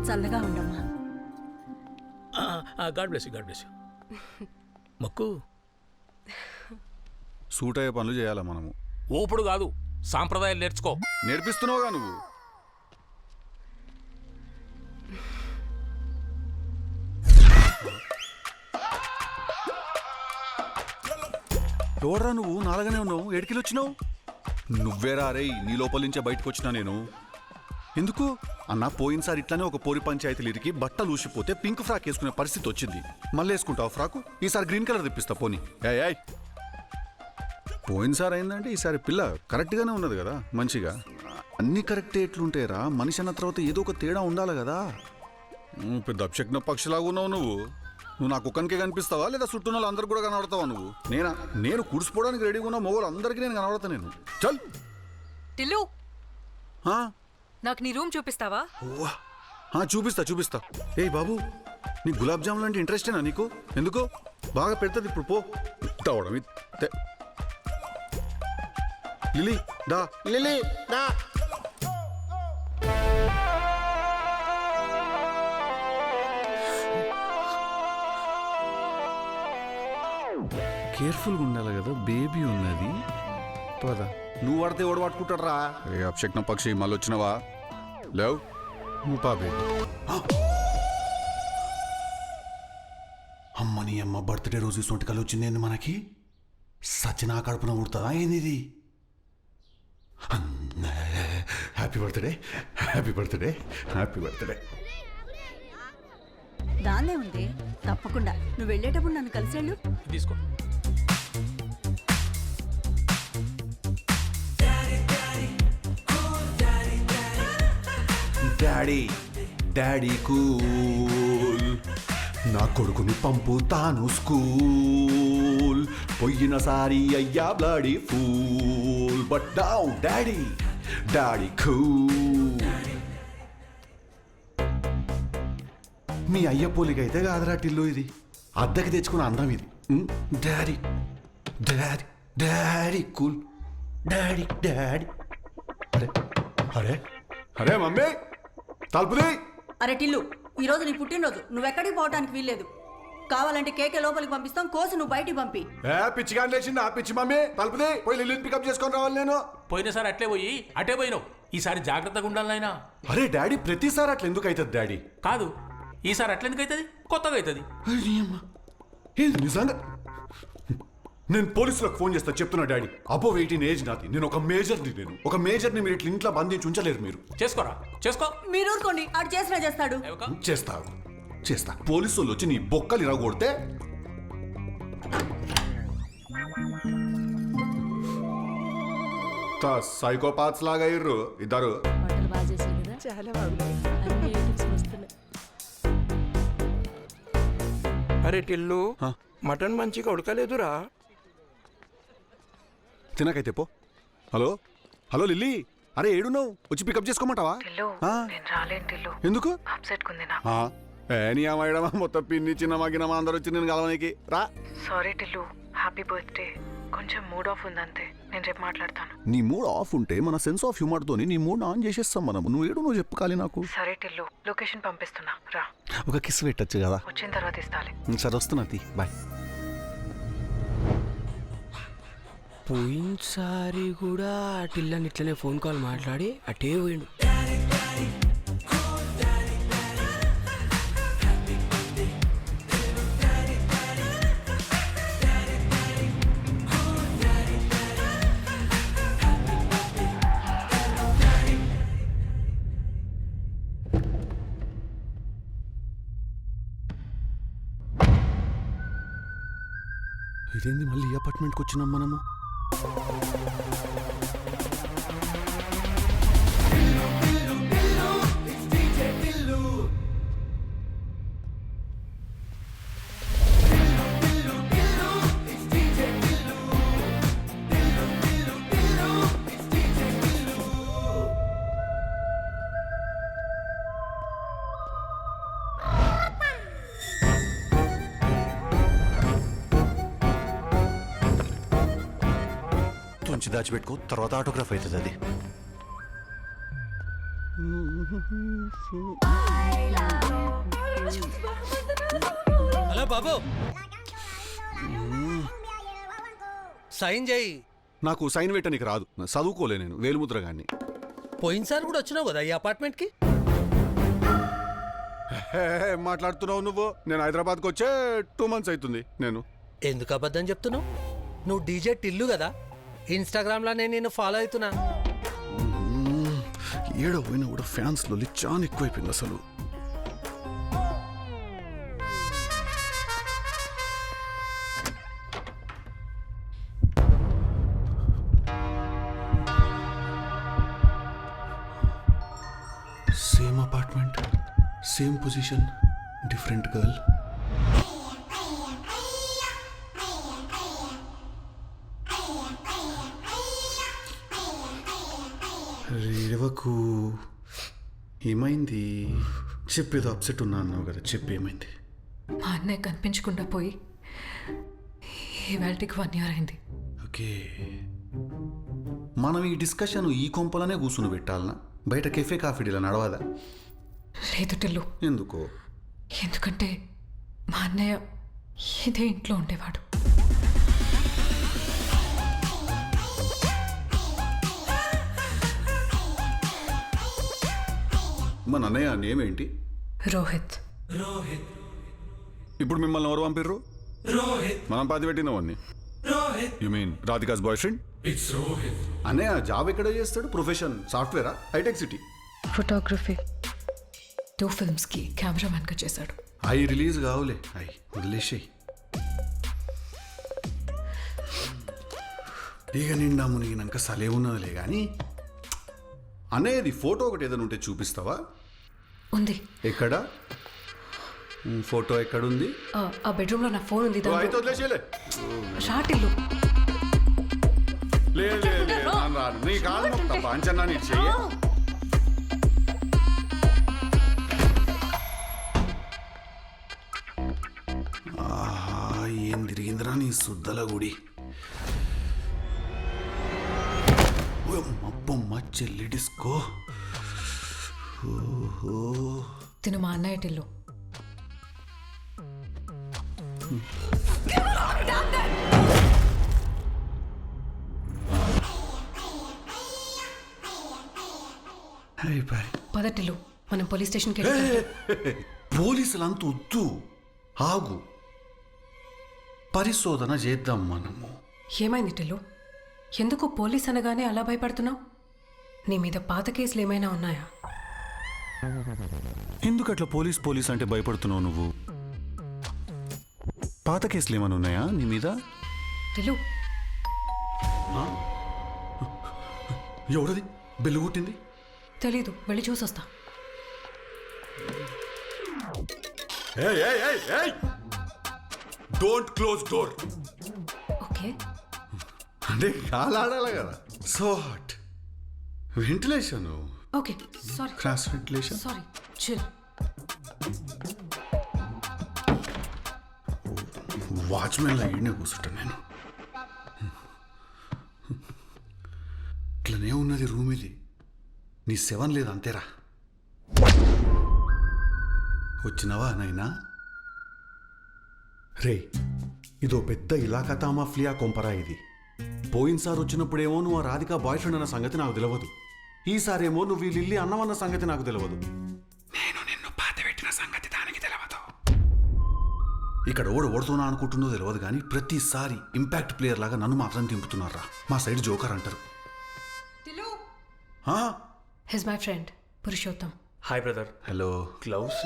G: చల్లగా ఉండమ్మా.
B: God bless you, God bless you. మొక్కు
F: సూట్ అయ్యే పనులు చేయాలా మనము.
B: ఓపుడు కాదు, సాంప్రదాయాలు నేర్చుకో.
F: నేర్పిస్తున్నావుగా నువ్వు. ఎవడ్రా నువ్వు? నాలుగనే ఉన్నావు, ఏడికెళ్ళి వచ్చినావు? నువ్వేరా రే, నీ లోపల నుంచే బయటకు వచ్చినా నేను. ఎందుకు అన్న? పోయినసారి ఇట్లానే ఒక పోరి పంచాయతీలు ఇరికి బట్టలు ఊసిపోతే పింక్ ఫ్రాక్ వేసుకునే పరిస్థితి వచ్చింది. మళ్ళీ వేసుకుంటావు ఫ్రాకు? ఈసారి గ్రీన్ కలర్ తెప్పిస్తా పోనీ. ఏయ్, పోయినసారి అయిందంటే ఈసారి పిల్ల కరెక్ట్గానే ఉన్నది కదా, మంచిగా. అన్నీ కరెక్టే ఎట్లుంటాయిరా? మనిషి అన్న తర్వాత ఏదో ఒక తేడా ఉండాలి కదా. పెద్ద అభిషేక్న పక్షిలాగా ఉన్నావు నువ్వు. నువ్వు నా కుక్కనికే కనిపిస్తావా లేదా చుట్టూ వాళ్ళు అందరికి కూడా కనబడతావా నువ్వు? నేను కుడిసిపోవడానికి రెడీగా ఉన్న మొగలు అందరికీ నేను కనబడతా. నేను చల్
J: టిల్లు, నాకు నీ రూమ్ చూపిస్తావా?
F: చూపిస్తా. ఏయ్ బాబు, నీ గులాబ్ జామున్ అంటే ఇంట్రెస్టేనా నీకు? ఎందుకు? బాగా పెడుతుంది ఇప్పుడు. పో తవడం. లిలీ దా. కేర్ఫుల్గా ఉండాలి కదా, బేబీ ఉన్నది. పదా, నువ్వు పడితే ఎవడు పట్టుకుంటాడు రా? ఏ అభిషేక్న పక్షి, మళ్ళీ వచ్చినవా? లేవు నువ్వు పా బేబీ. అమ్మ నీ అమ్మ బర్త్డే రోజు సొంటికలు వచ్చింది మనకి. సచిన కడుపున ఉడుతుందా ఏంది? Happy birthday, happy birthday, happy birthday.
G: దాన్నే ఉంది, తప్పకుండా. నువ్వు వెళ్ళేటప్పుడు నన్ను కలిసేళ్ళు.
B: తీసుకో.
F: Daddy, daddy cool. నా కొడుకుని పంపుతాను స్కూల్ పోయినసారి అయ్యా bloody fool but now daddy daddy cool. మీ అయ్య పోలికైతే కాదురా టిల్లు ఇది, అద్దెకి తెచ్చుకున్న అందం ఇది. Daddy daddy daddy cool daddy daddy. అరే అరే అరే మమ్మీ తలుపుది.
G: అరే టిల్లు, ఈ రోజు నీ పుట్టినరోజు, నువ్వెక్కడికి పోవడానికి వీల్లేదు. కావాలంటే కేకే లోపలికి పంపిస్తాం, కోసి నువ్వు బయటికి పంపి.
F: పిచ్చిగా లేచింది ఆ పిచ్చి మమ్మీ తలుపుది. పోయి లిల్లీని పికప్ చేసుకొని రావాలి నేను.
B: పోయినసారి అట్లే పోయి అటే పోయినావు, ఈసారి జాగ్రత్తగా ఉండాలి నాయనా.
F: అరే డాడీ ప్రతిసారి అట్లా ఎందుకు అవుతుంది డాడీ?
B: కాదు, ఈసారి అట్లా ఎందుకు అవుతుంది, కొత్తగా అవుతుంది.
F: ఏంది నిజంగా? నేను పోలీసులకు ఫోన్ చేస్తా, చెప్తున్నా డాడీ. అబోవ్ 18 ఏజ్ నాది, నేను ఒక మేజర్ని మీరు ఇట్లా ఇంట్లో బంధించి ఉంచలేరు మీరు.
B: చేసుకోరా, చేసుకో.
G: మీరు ఊరుకోండి, ఆడు చేసినా చేస్తాడు.
F: చేస్తా పోలీసు వాళ్ళు వచ్చి నీ బొక్కలు ఇరగొడితే సైకోపాత్స్ లాగా అయ్యారు ఇద్దరు.
H: అరే టిల్లు, మటన్ మంచిగా ఉడకలేదురా.
F: తినకైతే పో. హలో హలో లిల్లీ, అరే ఏడున్నావు? వచ్చి పికప్ చేసుకోమంటావా? ఎందుకు? నీ అమ్మాయిడమా మొత్తం పిన్ని చిన్నమా గిన్నమా అందరూ వచ్చి నేను కలవనికి రా.
J: Sorry Tillu, happy birthday. కొంచెం మూడ్ ఆఫ్ ఉందంతే, నేను రేపు మాట్లాడతాను.
F: నీ మూడ్ ఆఫ్ ఉంటే మన సెన్స్ ఆఫ్ హ్యూమర్ తోని నీ మూడ్ ఆన్ చేసేస్తాం మనం. నువ్వు చెప్పుకోవాలి నాకు.
J: సరే టిల్లు, లొకేషన్ పంపిస్తున్నా, రా.
F: ఒక కిస్ పెట్టచ్చు కదా?
J: వచ్చిన తర్వాత ఇస్తాలే.
F: సరే వస్తున్నా, బాయ్.
D: పోయినసారి కూడా టిల్లని ఇట్లనే ఫోన్ కాల్ మాట్లాడి అటే పోయిండు.
F: ఇదేంది మళ్ళీ ఈ అపార్ట్మెంట్కి వచ్చినాం మనము? తుంచి దాచిపెట్టుకో, తర్వాత ఆటోగ్రాఫ్ అవుతుంది అది.
D: హలో బాబు, సైన్ చేయి.
F: నాకు సైన్ పెట్టడానికి రాదు, చదువుకోలే నేను, వేలుముద్ర గాన్ని.
D: పోయినసారి కూడా వచ్చినావు కదా ఈ అపార్ట్మెంట్కి.
F: మాట్లాడుతున్నావు నువ్వు? నేను హైదరాబాద్కి వచ్చే 2 months అవుతుంది. నేను
D: ఎందుకు అబద్ధం చెప్తున్నావు? నువ్వు డీజే టిల్లు కదా, ఇన్స్టాగ్రామ్లో నేను ఫాలో అవుతున్నా.
F: ఏడో పోయినా కూడా ఫ్యాన్స్లో చాలా ఎక్కువైపోయింది అసలు. Same apartment, same position, different girl. రేవకు ఏమైంది? చెప్పేదో అప్సెట్ ఉన్నా అన్నావు కదా, చెప్పి ఏమైంది?
J: మా అన్నయ్య కనిపించకుండా పోయి ఇవాళకి 1 year అయింది.
F: ఓకే, మనం ఈ డిస్కషన్ ఈ కొంపలనే కూర్చుని పెట్టాలనా? బయట కెఫే కాఫీ డీలా నడవదా?
J: లేదు టిల్లు.
F: ఎందుకో?
J: ఎందుకంటే మా అన్నయ్య ఇదే ఇంట్లో ఉండేవాడు.
F: మన అన్నయ్య నేమేంటి?
J: రోహిత్.
F: ఇప్పుడు మిమ్మల్ని ఎవరు పంపిర్రు? మనం పాతి పెట్టినవన్నీ. You mean Radhika's boyfriend? అన్నయ్య జాబ్ ఎక్కడ చేస్తాడు? ప్రొఫెషన్ సాఫ్ట్వేరా? హైటెక్ సిటీ.
J: ఫోటోగ్రఫీ 2 filmsకి కెమెరామెన్గా చేశాడు.
F: అవి రిలీజ్ కావులే, అవి వదిలేసాయి. ఇక నిండా మునిగినాక సలే ఉన్నదిలే కానీ, అనేది ఫోటో ఒకటి ఏదైనా ఉంటే చూపిస్తావా?
J: ఉంది.
F: ఎక్కడ? ఫోటో ఎక్కడుంది?
J: ఆ బెడ్రూమ్ లో నా ఫోన్ ఉంది.
F: ఓ, అయితే వదిలేసేలే.
J: షార్ట్ ఇల్లు.
F: లేదు లేదు లేదు, నేను రాను. నీ కాలు మొక్తా పాంచన్నా నీ చెయ్యి. ఏం తిరిగిందిరా నీ శుద్ధల గుడి. అబ్బమ్మ చెల్లి డిస్కో.
J: తిను మా అన్నయ్య ఇల్లు. పదటిల్లు. మనం పోలీస్ స్టేషన్కి వెళ్ళి
F: పోలీసులంతా వద్దు, ఆగు, పరిశోధన చేద్దాం మనము.
J: ఏమైంది టిల్లు? ఎందుకు పోలీస్ అనగానే అలా భయపడుతున్నావు? నీ మీద పాత కేసులు ఏమైనా ఉన్నాయా?
F: ఎందుకు అట్లా పోలీస్ పోలీస్ అంటే భయపడుతున్నావు నువ్వు? పాత కేసులు ఏమైనా ఉన్నాయా నీ మీద?
J: టిల్లు,
F: ఎవడది బెల్లు కొట్టింది?
J: తెలీదు, వెళ్ళి చూసొస్తా.
F: Don't close door.
J: ఓకే.
F: అంటే కాలాడాలి కదా. So hot. Ventilation.
J: Okay, sorry.
F: Cross ventilation.
J: Sorry, chill.
F: Watchman లైన్నే కూర్చుంటా నేను. ఇట్లనే ఉన్నది రూమ్ ఇది. నీ సెవెన్ లేదు అంతేరా. వచ్చినవా నైనా? రే, ఇదో పెద్ద ఇలాకా మాఫియా కొంపరా ఇది. పోయినసారి వచ్చినప్పుడేమో నువ్వు ఆ రాధిక బాయ్ ఫ్రెండ్ అన్న సంగతి నాకు తెలియదు. ఈసారేమో నువ్వు ఈ లిల్లీ అన్నమన్న సంగతి నాకు తెలియదు. నేను నిన్ను పాత పెట్టిన సంగతి దానికి తెలియదు. ఇక్కడ ఓడుతున్నా అనుకుంటుందో తెలియదు కానీ ప్రతిసారి ఇంపాక్ట్ ప్లేయర్ లాగా నన్ను మాత్రం దింపుతున్నారా. మా సైడ్ జోకర్ అంటారు.
J: His my friend Purushottam.
B: Hi brother.
F: Hello.
B: Gloves.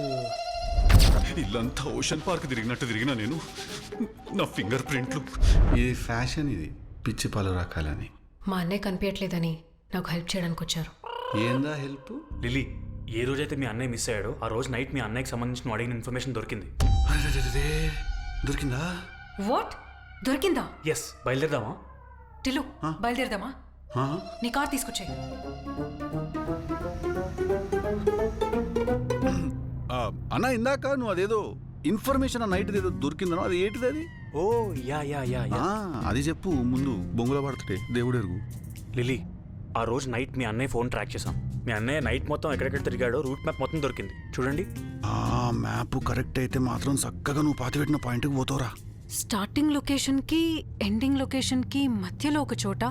F: ఇల్లంతా ఓషన్ పార్క్ తిరిగినట్టు తిరిగినా నేను. నా ఫింగర్ ప్రింట్లు. ఇది ఫ్యాషన్, ఇది పిచ్చి పలు రకాలని.
J: మా అన్నయ్య కనిపించట్లేదని నాకు హెల్ప్ చేయడానికి వచ్చారు.
F: ఏందా హెల్ప్?
B: లిల్లీ, ఏ రోజైతే మీ అన్నయ్య మిస్ అయ్యాడో ఆ రోజు నైట్ మీ అన్నయ్యకి సంబంధించిన అడిగిన ఇన్ఫర్మేషన్ దొరికింది.
F: దొరికిందా?
J: వాట్? దొరికిందా?
B: ఎస్. బయలుదేరదామా?
J: టిల్లు, బయలుదేరదామా? నీ కార్ తీసుకొచ్చాయి.
F: అన్న, ఇందాక నువ్వు అదేదో ఇన్ఫర్మేషన్ నైట్ ఏదో దొరికిందనో, అది ఏంటిది అది?
B: ఓ యా యా యా యా.
F: అది చెప్పు ముందు. బొంగుల పడుతుంటే దేవుడు ఎరుగు.
B: లిల్లీ, ఆ రోజు నైట్ మీ అన్నయ్య ఫోన్ ట్రాక్ చేసాం. మీ అన్నయ్య నైట్ మొత్తం ఎక్కడెక్కడ తిరిగాడో రూట్ మ్యాప్ మొత్తం దొరికింది. చూడండి.
F: ఆ మ్యాప్ కరెక్ట్ అయితే మాత్రం చక్కగా నువ్వు పాతి పెట్టిన పాయింట్కి పోతావురా.
J: స్టార్టింగ్ లొకేషన్ కి ఎండింగ్ లొకేషన్ కి మధ్యలో ఒక చోట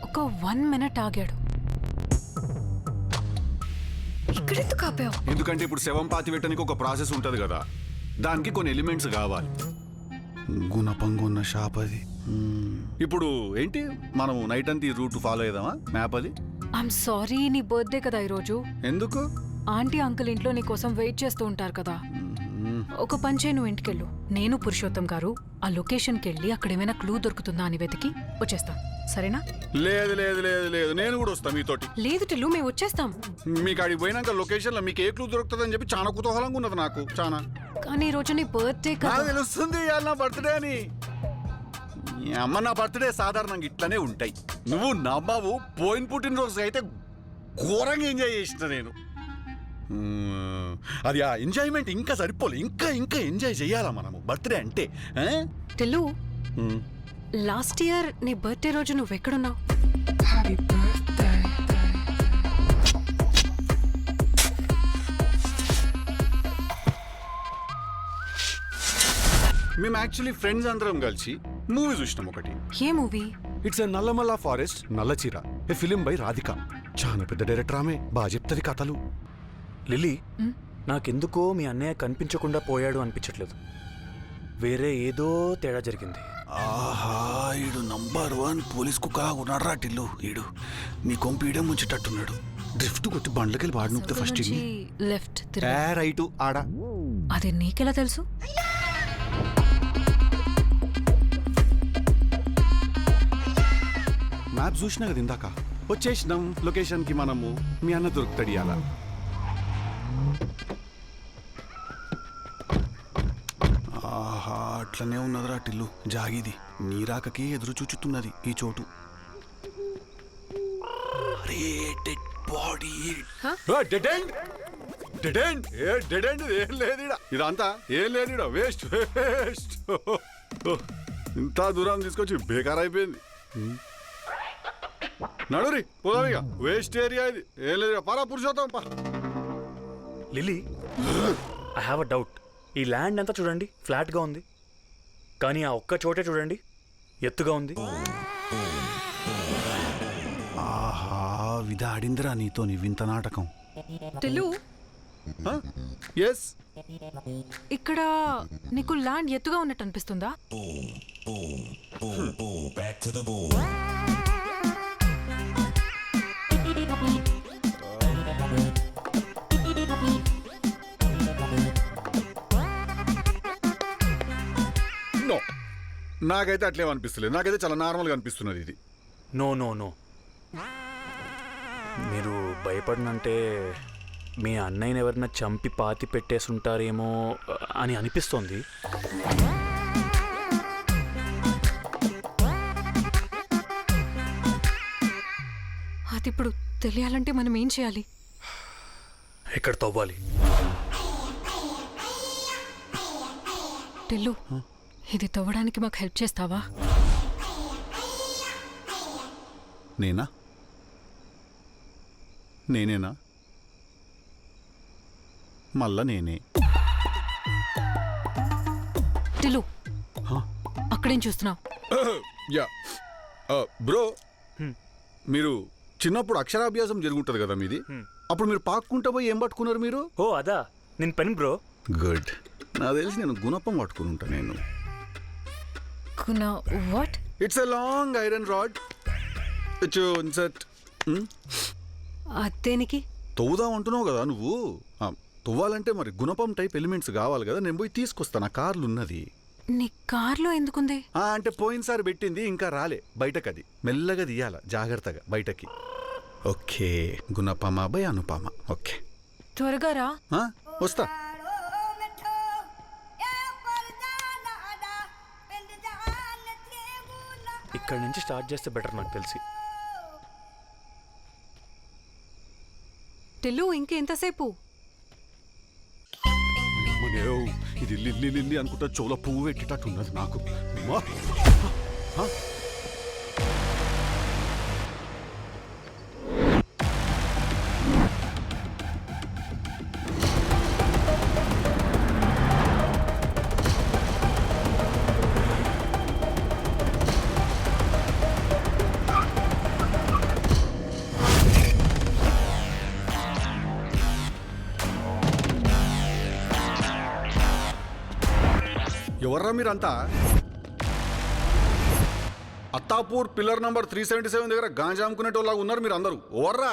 J: ఒక 1 minute ఆగాడు. ఇక్కడెందుకు ఆపావు?
F: ఎందుకంటే ఇప్పుడు శవం పాతి పెట్టడానికి ఒక ప్రాసెస్ ఉంటుంది కదా, దానికి కొన్ని ఎలిమెంట్స్ కావాలి. గుణపంగున్న షాప్ అది. ఇప్పుడు ఏంటి, మనం నైట్ అంతా ఈ రూట్ ఫాలో అయ్యామా? మ్యాప్ అది.
J: ఐఎమ్ సారీ, నీ బర్త్డే కదా ఈరోజు.
F: ఎందుకు?
J: ఆంటీ అంకుల్ ఇంట్లో నీ కోసం వెయిట్ చేస్తూ ఉంటారు కదా. ఒక పంచే, నువ్వు ఇంటికెళ్ళు. నేను పురుషోత్తం గారు ఆ లొకేషన్కి వెళ్ళి అక్కడ ఏమైనా క్లూ దొరుకుతుందా అని వెతికి వచ్చేస్తాం. సరేనా?
F: లేదు లేదు లేదు లేదు, నేను కూడా వస్తాను మీతోటి.
J: లేదు టిల్లు, మేము వచ్చేస్తాం.
F: మీకు అడిగి పోయినాక లొకేషన్లో మీకు ఏ క్లూ దొరుకుతుందని చెప్పి చాలా కుతూహలంగా ఉన్నది నాకు. చాలా.
J: కానీ ఈ రోజు నీ బర్త్డే కదా.
F: తెలుస్తుంది ఇవాళ నా బర్త్డే అని. అమ్మ, నా బర్త్డే సాధారణంగా ఇట్లానే ఉంటాయి. నువ్వు నమ్మవు, పోయిన పుట్టినరోజు అయితే ఘోరంగా ఎంజాయ్ చేసిన నేను. అది ఆ ఎంజాయ్మెంట్ ఇంకా సరిపోలే. ఇంకా ఇంకా ఎంజాయ్ చేయాలా మనము బర్త్డే అంటే.
J: టిల్లు, లాస్ట్ ఇయర్ నీ బర్త్డే రోజు నువ్వెక్కడున్నావు?
F: మేము యాక్చువల్లీ ఫ్రెండ్స్ అందరం కలిసి మూవీ చూసినాం ఒకటి.
J: ఏ movie?
F: It's a Nallamala forest Nallacheera, a film by Radhika. చాలా పెద్ద డైరెక్టర్ ఆమె, బాగా చెప్తుంది కథలు.
B: లిల్లీ, నాకెందుకో మీ అన్నయ్య కనిపించకుండా పోయాడు అనిపించట్లేదు. వేరే ఏదో తేడా జరిగింది.
F: ఆహా, ఈడు నంబర్ 1 పోలీస్ కుక్క ఉన్నాడు టిల్లు. ఈడు నీ కొంపీడే ముంచేటట్టున్నాడు. డ్రిఫ్ట్ కొట్టి బండ్లకెళ్ళి బాడి నొక్కితే ఫస్ట్
J: లెఫ్ట్
F: రైట్ ఆడ.
J: అది నీకెలా తెలుసు?
F: మ్యాప్ చూసినా కదా ఇందాక. వచ్చేసినాం లొకేషన్కి మనము. మీ అన్న దొరుకుతాడు అలా.
A: అట్లనే ఉన్నదిరా టిల్లు జాగిది నీ రాకకే ఎదురు చూచుతున్నది ఈ చోటు. అరే డెడ్ బాడీ.
F: ఏం లేదు ఇదంతా ఏం లేదు వేస్ట్ వేస్ట్. ఇంత దూరం తీసుకొచ్చి బేకార్ అయిపోయింది. నడురి పోదాం ఇక, వేస్ట్ ఏరియా ఇది. ఏం లేదు పరా పురుషోత్తం పా.
M: Lily, I have a doubt. ఈ ల్యాండ్ అంతా చూడండి ఫ్లాట్గా ఉంది, కానీ ఆ ఒక్క చోటే చూడండి ఎత్తుగా ఉంది.
A: ఆహా విధ ఆడిందిరా నీతో నీ వింత నాటకం.
J: టిల్లు,
F: ఎస్,
J: ఇక్కడ నీకు ల్యాండ్ ఎత్తుగా ఉన్నట్టు అనిపిస్తుందా?
F: నో, నాకైతే అట్లేమనిపిస్తలేదు. నాకైతే చాలా నార్మల్గా అనిపిస్తున్నది ఇది.
M: నో నో నో, మీరు భయపడినంటే మీ అన్నయ్యని ఎవరైనా చంపి పాతి పెట్టేసుంటారేమో అని అనిపిస్తోంది.
J: అది ఇప్పుడు తెలియాలంటే మనం ఏం చేయాలి?
M: ఎక్కడ తవ్వాలి?
J: టిల్లు, ఇది తవ్వడానికి మాకు హెల్ప్ చేస్తావా?
F: నేనేనా మళ్ళా నేనే.
J: టిల్లు, అక్కడేం చూస్తున్నావు?
F: యా బ్రో, మీరు చిన్నప్పుడు అక్షరాభ్యాసం జరుగుంటది కదా మీది, అప్పుడు మీరు పాక్కుంటా పోయి ఏం పట్టుకున్నారు మీరు?
M: ఓ అదా, నేను పెన్ బ్రో.
F: గుడ్, నాకు తెలిసి నేను గుణపం పట్టుకుని ఉంటా. నేను
J: what?
F: It's a long iron rod.
J: అదేనికి
F: తవ్వుదాం అంటున్నావు కదా నువ్వు. తవ్వాలంటే మరి గుణపం టైప్ ఎలిమెంట్స్ కావాలి కదా. నేను పోయి తీసుకొస్తా, నా కార్లు ఉన్నది.
J: నీ కార్లో ఎందుకుంది?
F: అంటే పోయినసారి పెట్టింది ఇంకా రాలే బయటకు, అది మెల్లగా తీయాల జాగ్రత్తగా బయటకి. ఓకే, గుణపమా బై అనుపమ. ఓకే,
J: త్వరగా రా.
F: వస్తా.
M: ఇక్కడ నుంచి స్టార్ట్ చేస్తే బెటర్ నాకు తెలిసి.
J: టిల్లు, ఇంకెంతసేపు?
F: ఇది లిల్లీ లిల్లీ అనుకుంటా చోల పువ్వు పెట్టేటట్టున్నది నాకు. ఎవర్రా మీరంతా? అత్తాపూర్ పిల్లర్ నంబర్ 377 దగ్గర గాంజా అమ్ముకునేటోళ్ళగా ఉన్నారు మీరు అందరూ. ఎవర్రా?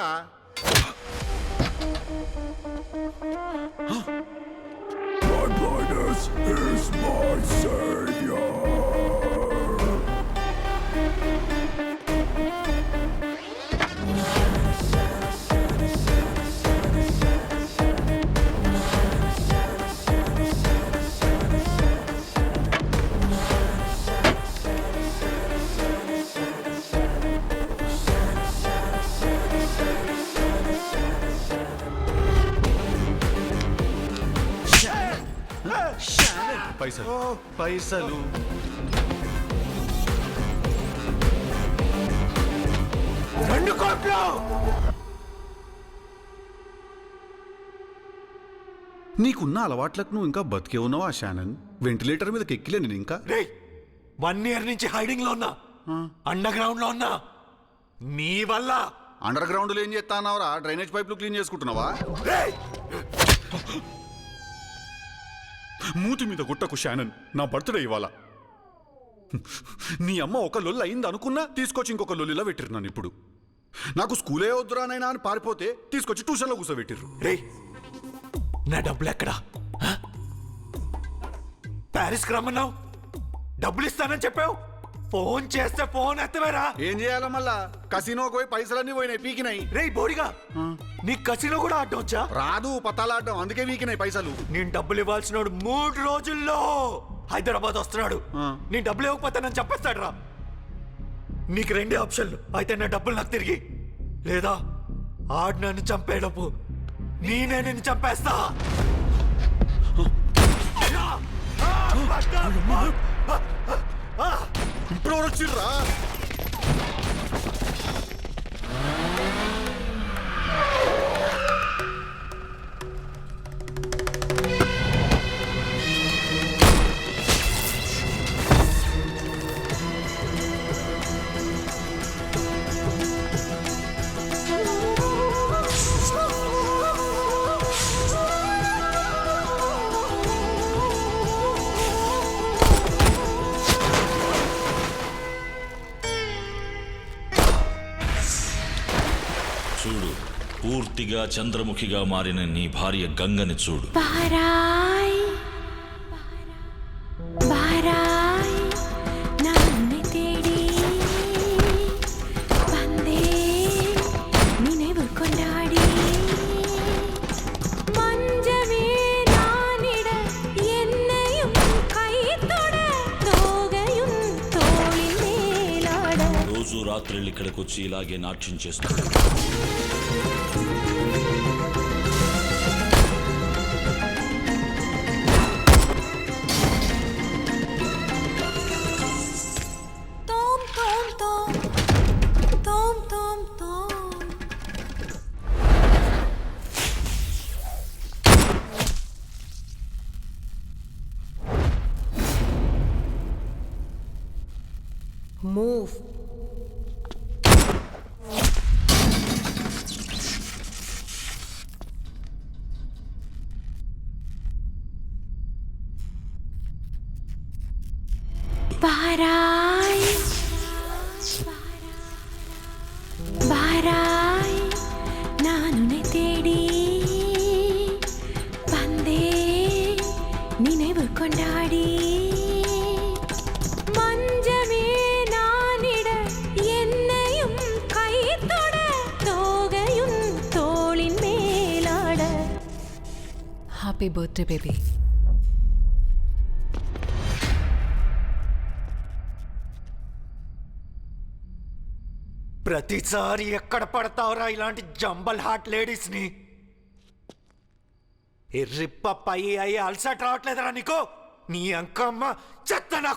F: పైసలు పైసలు నీకున్న అలవాట్లకు నువ్వు ఇంకా బతికే ఉన్నావా షానన్? వెంటిలేటర్ మీదకి ఎక్కిలే నేను ఇంకా.
H: 1 year నుంచి హైడింగ్ లో ఉన్నా, అండర్ గ్రౌండ్ లో ఉన్నా. నీ వల్ల.
F: అండర్ గ్రౌండ్ లో ఏం చేస్తానవరా? డ్రైనేజ్ పైపులు క్లీన్ చేసుకుంటున్నావా? మూతి మీద గుట్టకు షానన్, నా బర్త్డే ఇవాళ. నీ అమ్మ ఒక లొల్లి అయింది అనుకున్నా తీసుకొచ్చి ఇంకొక లొల్లిలా పెట్టిరు నన్ను. ఇప్పుడు నాకు స్కూలే వద్దురానైనా అని పారిపోతే తీసుకొచ్చి ట్యూషన్లో కూర్చోబెట్టిర్రు.
H: నా డబ్బులు ఎక్కడా? ప్యారిస్కి రమ్మన్నావు, డబ్బులు ఇస్తానని చెప్పావు. ఫోన్ చేస్తే ఫోన్ ఎత్తవేరా?
F: ఏం చేయాలా మళ్ళా? కసినోకి పోయి పైసలన్నీ పోయినాయి, పీకినాయి.
H: రేయ్ బోడిగా, నీ కసినో కూడా ఆడటం వచ్చా?
F: రాదు, పతాలాడడం, అందుకే వీకినాయి పైసలు.
H: నేను డబ్బులు ఇవ్వాల్సిన 3 రోజుల్లో హైదరాబాద్ వస్తున్నాడు. నీ డబ్బులు ఇవ్వకపోతే నన్ను చంపేస్తాడు రా. నీకు రెండే ఆప్షన్లు, అయితే నా డబ్బులు నాకు తిరిగి, లేదా ఆడు నన్ను చంపేటప్పు నేనే నిన్ను చంపేస్తా.
F: ఇప్పుడు ఎవరు వచ్చిర్రా?
N: చూడు, పూర్తిగా చంద్రముఖిగా మారిన నీ భార్య గంగని చూడు. రోజు రాత్రులు ఇక్కడికి వచ్చి ఇలాగే నాట్యం చేస్తాడు.
G: Move.
O: ನಾನು ತೇಡಿ ಬಂದೆ ನಿனைவு கொண்டாடி மஞ்சமே நானிட என்னையும் கை தொட தோகையும் தோளின் மேலாட.
J: Happy birthday baby.
H: ప్రతిసారి ఎక్కడ పడతావురా ఇలాంటి జంబల్ హార్ట్ లేడీస్ ని? ఎర్రిప్ప పై అయ్యి అలసట రావట్లేదురా నీకు? నీ అంకమ్మ చెత్తనా.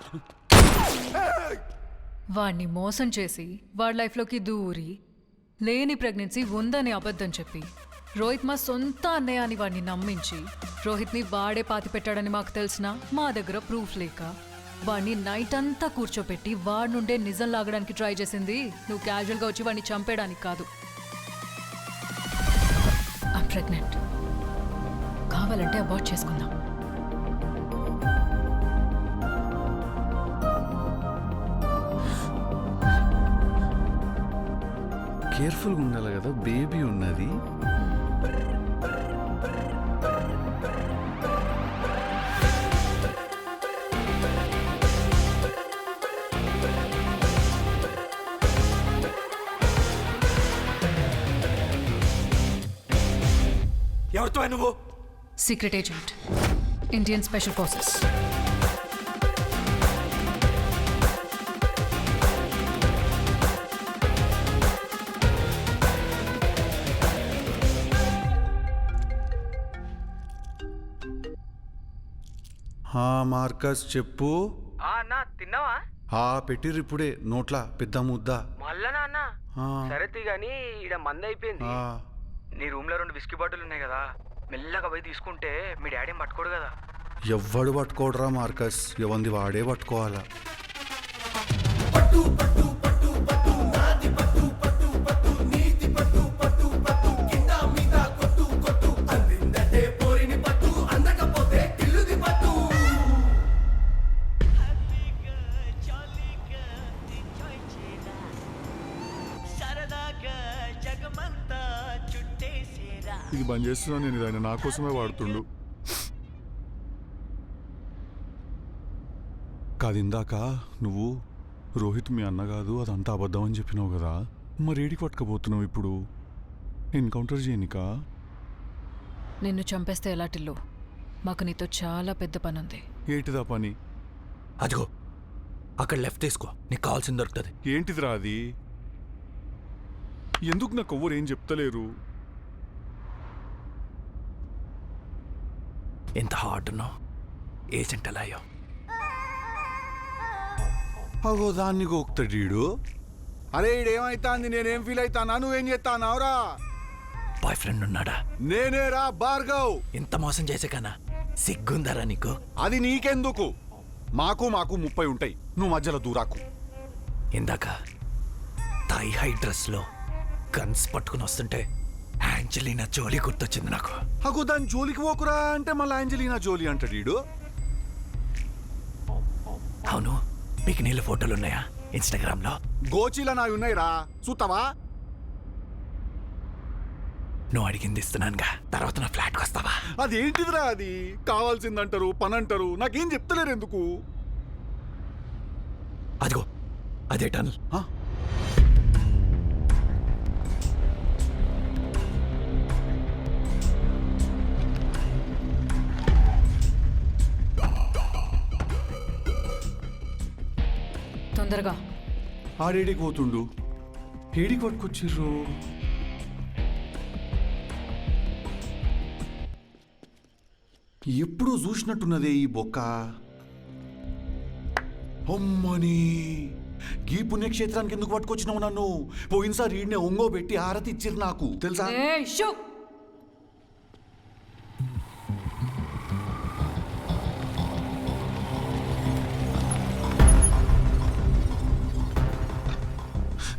J: వాడిని మోసం చేసి వాడి లైఫ్లోకి దూరి లేని ప్రెగ్నెన్సీ ఉందని అబద్ధం చెప్పి రోహిత్ మా సొంత అన్నయ్య అని వాడిని నమ్మించి రోహిత్ని వాడే పాతి పెట్టాడని మాకు తెలిసినా మా దగ్గర ప్రూఫ్ లేక వాడిని నైట్ అంతా కూర్చోపెట్టి వాడి నుండే నిజం లాగడానికి ట్రై చేసింది నువ్వు క్యాజువల్గా వచ్చి వాడిని చంపేయడానికి కాదు. I'm pregnant. కావాలంటే అబార్ట్ చేసుకుందాం.
F: కేర్ఫుల్గా ఉండాలి కదా, బేబీ ఉన్నది.
H: ఎవరితో నువ్వు?
J: Secret agent, Indian special forces.
F: Marcus చెప్పు.
D: అన్నా తిన్నావా?
F: పెట్టిర్రు ఇప్పుడే నోట్లా పెద్ద ముద్ద.
D: మళ్ళనా అన్న? సరే గానీ ఈడ మంది అయిపోయింది. నీ రూమ్ లో 2 విస్కీ బాటిల్ ఉన్నాయి కదా, మెల్లగా పోయి తీసుకుంటే మీ డాడీ పట్టుకోడు కదా.
F: ఎవ్వడు పట్టుకోడరా మార్కస్, ఎవంది వాడే పట్టుకోవాలా.
A: ఇది బంద్ చేస్తున్నా నేను, ఇది ఆయన నా కోసమే వాడుతుండు. కాదు ఇందాక నువ్వు రోహిత్ మీ అన్న కాదు అదంతా అబద్ధం అని చెప్పినావు కదా, మరి ఏడికి పట్టుకపోతున్నావు ఇప్పుడు? ఎన్కౌంటర్ చేయనికా?
J: నిన్ను చంపేస్తే ఎలా టిల్లు? మాకు నీతో చాలా పెద్ద పని ఉంది.
A: ఏటిదా పని?
H: అదిగో అక్కడ లెఫ్ట్ తీసుకో, నీకు కావాల్సింది దొరుకుతుంది.
A: ఏంటిదిరా అది? ఎందుకు నాకు ఎవ్వరు ఏం చెప్తలేరు?
H: ఎంత హార్ట్ ఉన్నావు, ఏజెంట్ ఎలా అయ్యో.
A: అగో దాన్ని గోక్తాడు ఈడు. అరే ఈడేమైతాంది, నేనేం ఫీల్ అవుతానా, నువ్వేం చేస్తానావురా?
H: బాయ్ ఫ్రెండ్ ఉన్నాడా?
A: నేనేరా భార్గవ్.
H: ఇంత మోసం చేసే కన్నా సిగ్గుందరా నీకు?
A: అది నీకెందుకు, మాకు 30 ఉంటాయి, నువ్వు మధ్యలో దూరాకు.
H: ఇందాక థై హై డ్రెస్ లో గన్స్ పట్టుకుని వస్తుంటే యాంజలీనా జోలీ గుర్తొచ్చింది నాకు.
A: అగో దాని జోలికి పోకురా అంటే మళ్ళీ యాంజలీనా జోలీ అంటాడు ఈడు.
H: అవును, మీకు నీళ్ళ ఫోటోలు ఉన్నాయా ఇన్స్టాగ్రామ్ లో?
A: గోచీలా నావి ఉన్నాయిరా, చూస్తావా?
H: నువ్వు అడిగింది ఇస్తున్నానుగా, తర్వాత నా ఫ్లాట్కి వస్తావా?
A: అదేంటిదిరా అది? కావాల్సిందంటారు, పని అంటారు, నాకేం చెప్తలేరు ఎందుకు?
H: అదిగో అదే టనల్.
J: తొందరగా.
A: ఆడేడికి పోతుండు, ఏడికి పట్టుకొచ్చిర్రు? ఎప్పుడూ చూసినట్టున్నదే ఈ బొక్క. అమ్మని ఈ పుణ్యక్షేత్రానికి ఎందుకు పట్టుకొచ్చినావు నన్ను? పోయినసారి ఈడనే ఒంగో పెట్టి హారతి ఇచ్చిర్రు నాకు, తెలుసా?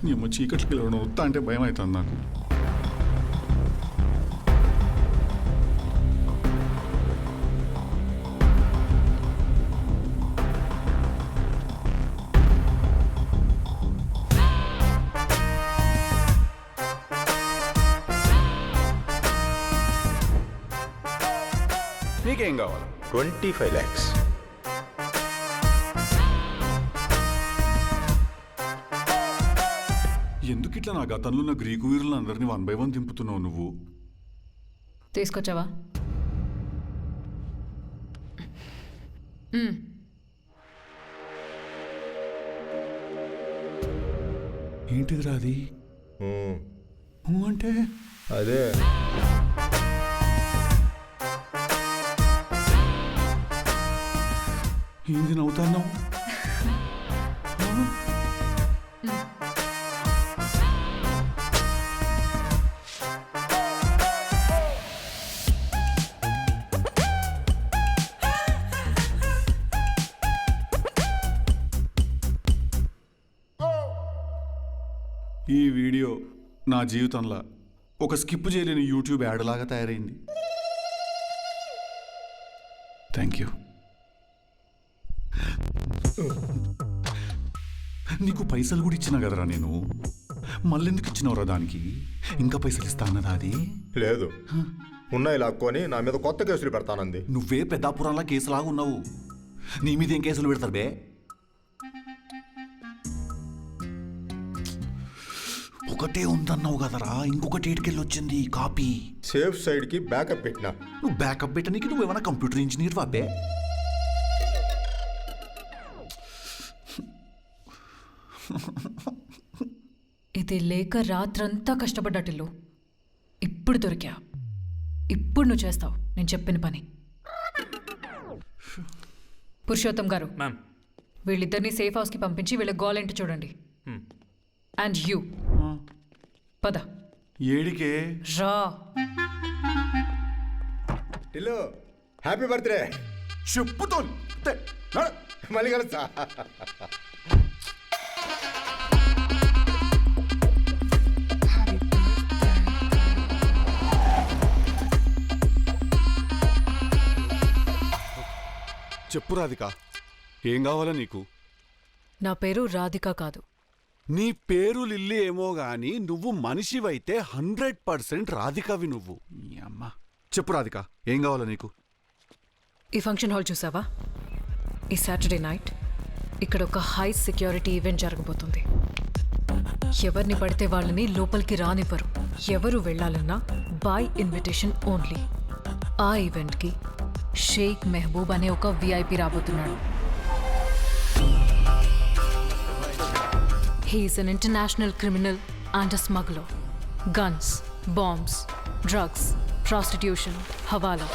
A: నీ అమ్మ చీకట్లకి వెళ్ళడం వస్తా అంటే భయం అవుతుంది నాకు. నీకేం కావాలి?
I: 25 lakhs.
A: ఎందుకు ఇట్లా నా గతంలో ఉన్న గ్రీకు వీరులను అందరినీ 1 by 1 దింపుతున్నావు నువ్వు?
J: తీసుకొచ్చావా?
A: ఏంటిదిరా అది? అంటే
I: అదే
A: ఏంది నవ్వుతాన్నావు? ఈ వీడియో నా జీవితంలో ఒక స్కిప్ చేయలేని యూట్యూబ్ యాడ్ లాగా తయారైంది. Thank you. నీకు పైసలు కూడా ఇచ్చినా కదరా నేను, మళ్ళెందుకు ఇచ్చినవరా దానికి? ఇంకా పైసలు ఇస్తా అన్నదా అది?
I: లేదు, ఉన్నాయి లాక్కొని నా మీద కొత్త కేసులు పెడతానంది.
A: నువ్వే పెద్దాపురంలో కేసులాగా ఉన్నావు, నీ మీద ఏం కేసులు పెడతారు బే? ఒకటే ఉందన్నావు కదరా, ఇంకొకటి ఏటికెళ్ళి వచ్చింది కాపీ.
I: సేఫ్ సైడ్ కి బ్యాకప్ పెట్టినా.
A: నువ్వు బ్యాకప్ పెట్టడానికి నువ్వేమైనా కంప్యూటర్ ఇంజనీర్ వాబే?
J: ఇది లేక రాత్రంతా కష్టపడ్డటిల్లు, ఇప్పుడు దొరికా. ఇప్పుడు నువ్వు చేస్తావు నేను చెప్పిన పని. పురుషోత్తం గారు, వీళ్ళిద్దరిని సేఫ్ హౌస్కి పంపించి వీళ్ళ గోల్ ఏంటి చూడండి. అండ్ యూ పద.
A: ఏడికే?
J: రా.
I: Tillu, happy birthday.
A: చెప్పుతో
I: మళ్ళీ కలుస్తా.
A: చెప్పు రాధిక, ఏం కావాలా నీకు?
J: నా పేరు రాధిక కాదు.
A: నీ పేరు లిల్లీ ఏమో గాని నువ్వు మనిషివైతే 100% రాధికవి నువ్వు. అమ్మా చెప్పు రాధిక, ఏం కావాలా నీకు?
J: ఈ ఫంక్షన్ హాల్ చూసావా? ఈ సాటర్డే నైట్ ఇక్కడ ఒక హై సెక్యూరిటీ ఈవెంట్ జరగబోతుంది. ఎవరిని పడితే వాళ్ళని లోపలికి రానివ్వరు. ఎవరు వెళ్ళాలన్నా బై ఇన్విటేషన్ ఓన్లీ. ఆ ఈవెంట్కి షేక్ మెహబూబ్ అనే ఒక విఐపి రాబోతున్నాడు. He's an international criminal and a smuggler. Guns, bombs, drugs, prostitution, hawala.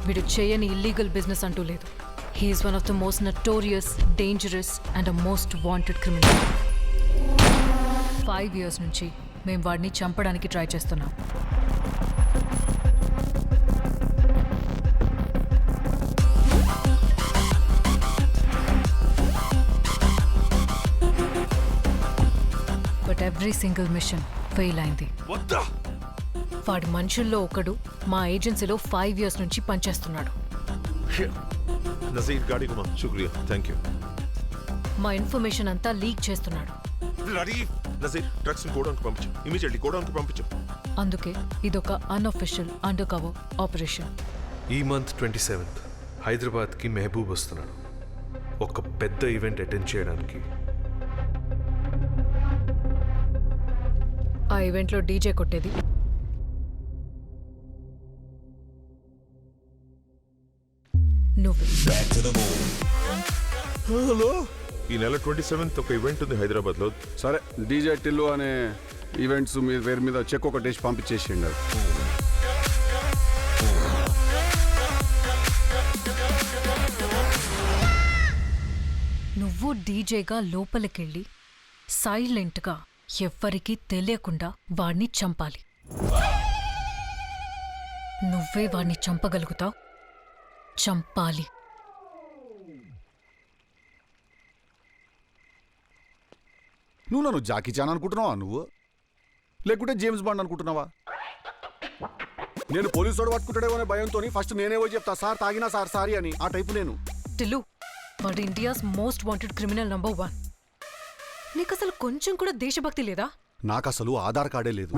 J: వీడు చేయని ఇల్లీగల్ బిజినెస్ అంటూ లేదు. He's one of the most notorious, dangerous and a most wanted criminal. 5 years నుంచి మేము వాడిని చంపడానికి ట్రై చేస్తున్నాం. But every single mission fail అయింది. వాడి మనుషుల్లో ఒకడు మా ఏజెన్సీలో 5 years నుంచి పనిచేస్తున్నాడు.
I: నజీర్ గాడి కుమా శుక్రియా, థ్యాంక్ యూ.
J: మా ఇన్ఫర్మేషన్ అంతా లీక్ చేస్తున్నాడు.
I: నజీర్ డ్రగ్స్ గోడౌన్కి పంపించు, ఇమీడియట్లీ గోడౌన్కి పంపించు.
J: అందుకే ఇదొక అన్అఫిషియల్ అండర్ కవర్ ఆపరేషన్.
P: ఈ మంత్ 27th హైదరాబాద్కి మెహబూబ్ వస్తున్నాడు ఒక పెద్ద ఈవెంట్ అటెండ్ చేయడానికి.
J: ఆ ఈవెంట్లో డీజే కొట్టేది నువ్వు.
I: హలో, ఈ నెల 27th ఒక ఈవెంట్ ఉంది హైదరాబాద్లో.
F: సరే, డీజే టిల్లు అనే ఈవెంట్స్ మీ పేరు మీద చెక్ ఒకటేసి పంపించేసిండు.
J: నువ్వు డీజేగా లోపలికెళ్ళి సైలెంట్గా ఎవ్వరికీ తెలియకుండా వాణ్ణి చంపాలి. నువ్వే వాణ్ణి చంపగలుగుతావు. చంపాలి.
F: నువ్వు నన్ను జాకీ చాన్ అనుకుంటున్నావా నువ్వు, లేకుంటే జేమ్స్ బాండ్ అనుకుంటున్నావా? నేను పోలీసు వాడు పట్టుకుంటాడేమో అనే భయంతో ఫస్ట్ నేనే పోయి చెప్తా, సార్ తాగినా సార్ సారీ అని. ఆ టైపు నేను.
J: టిల్లు, వాడు India's most wanted criminal number 1. నీకు అసలు కొంచెం కూడా దేశభక్తి లేదా?
F: నాకు అసలు ఆధార్ కార్డే లేదు.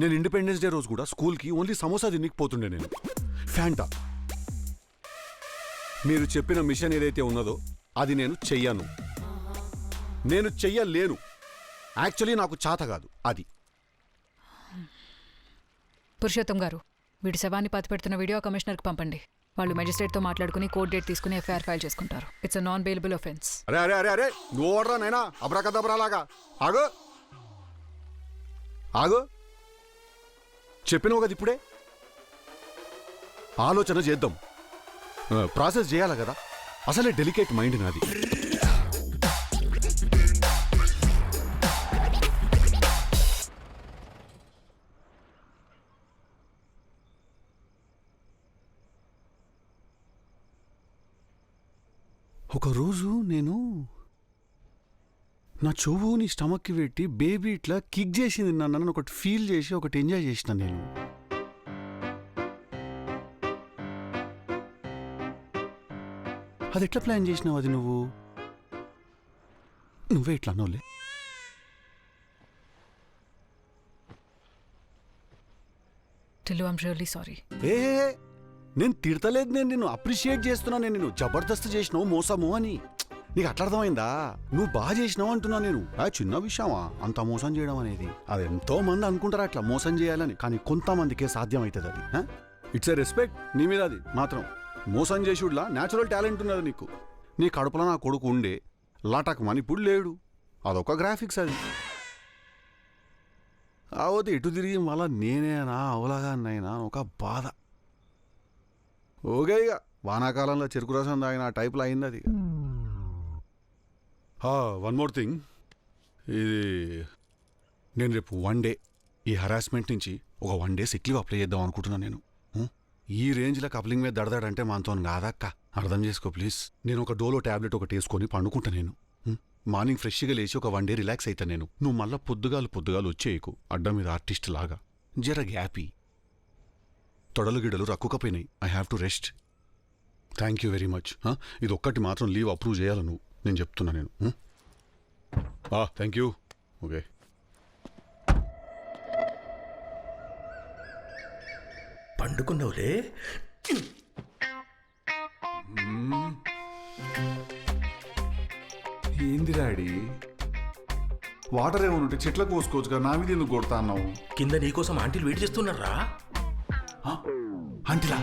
F: నేను ఇండిపెండెన్స్ డే రోజు కూడా స్కూల్కి ఓన్లీ సమోసా తినకపోతుండే నేను. ఫ్యాంటా. మీరు చెప్పిన మిషన్ ఏదైతే ఉన్నదో అది నేను చెయ్యను. నేను చెయ్యలేను. యాక్చువల్లీ నాకు చేత కాదు అది.
J: పురుషోత్తం గారు, వీడి శవాన్ని పాతిపెడుతున్న వీడియో కమిషనర్కి పంపండి. వాళ్ళు మెజిస్ట్రేట్తో మాట్లాడుకుని కోర్ట్ డేట్ తీసుకుని ఎఫ్ఐఆర్ ఫైల్ చేసుకుంటారు. It's a non bailable offence.
F: అరే అరే అరే అరే, నువ్వు ఓడరా నైనా అబ్రాకదబ్రాలాగా. ఆగు ఆగు, చెప్పినావు కదా ఇప్పుడే. ఆలోచన చేద్దాం, ప్రాసెస్ చేయాలి కదా. అసలే డెలికేట్ మైండ్ నాది. ఒకరోజు నేను నా చెవు నీ స్టమక్కి పెట్టి బేబీ ఇట్లా కిక్ చేసింది నన్ను ఒకటి ఫీల్ చేసి ఒకటి ఎంజాయ్ చేసిన నేను. అది ఎట్లా ప్లాన్ చేసినావు? అది నువ్వే ఇట్లా అన్నోలే.
J: Tillu, I'm really sorry.
F: ఏ నేను తిడతలేదు, నేను నిన్ను అప్రిషియేట్ చేస్తున్నా. నేను నిన్ను జబర్దస్త్ చేసినావు మోసము అని. నీకు అట్లా అర్థమైందా? నువ్వు బాగా చేసినావు అంటున్నా నేను. చిన్న విషయమా అంత మోసం చేయడం అనేది? అది ఎంతో మంది అనుకుంటారు అట్లా మోసం చేయాలని, కానీ కొంతమందికే సాధ్యం అవుతుంది అది. ఇట్స్ ఎ రెస్పెక్ట్ నీ మీద. అది మాత్రం మోసం చేసుడులా న్యాచురల్ టాలెంట్ ఉన్నది నీకు. నీ కడుపులో నా కొడుకు ఉండే లాటక్ మని ఇప్పుడు లేడు. అదొక గ్రాఫిక్స్ అది. అవతే ఎటు తిరిగి మళ్ళా నేనేనా అవలాగానైనా ఒక బాధ. ఓకే, ఇక వానాకాలంలో చెరుకు రసం తాగిన ఆ టైప్లో అయింది అది. వన్ మోర్ థింగ్, ఇది నేను రేపు 1 day ఈ హరాస్మెంట్ నుంచి ఒక 1 day సిక్ లీవ్ అప్లై చేద్దాం అనుకుంటున్నాను నేను. ఈ రేంజ్లో కప్లింగ్ మీద దడదాడంటే మనతో కాదక్క, అర్థం చేసుకో ప్లీజ్. నేను ఒక డోలో ట్యాబ్లెట్ ఒకటి వేసుకొని పండుకుంటా నేను. మార్నింగ్ ఫ్రెష్గా లేచి ఒక 1 day రిలాక్స్ అవుతా నేను. నువ్వు మళ్ళీ పొద్దుగాలు వచ్చేయకు అడ్డం మీద ఆర్టిస్ట్ లాగా. జర గ్యాపీ. తొడలు గిడలు రక్కుకపోయినాయి. I have to rest. Thank you very much. ఇది ఒక్కటి మాత్రం లీవ్ అప్రూవ్ చేయాలి నువ్వు, నేను చెప్తున్నా నేను. Thank you. ఓకే.
H: పండుకున్నావులే.
F: ఏంది డాడీ? వాటర్ ఏమైనా ఉంటే చెట్లకు పోసుకోవచ్చు కదా, నా మీద ఎందుకు కొడతా అన్నావు?
B: కింద నీకోసం ఆంటీలు వెయిట్ చేస్తున్నారా?
F: ఆంటీలా?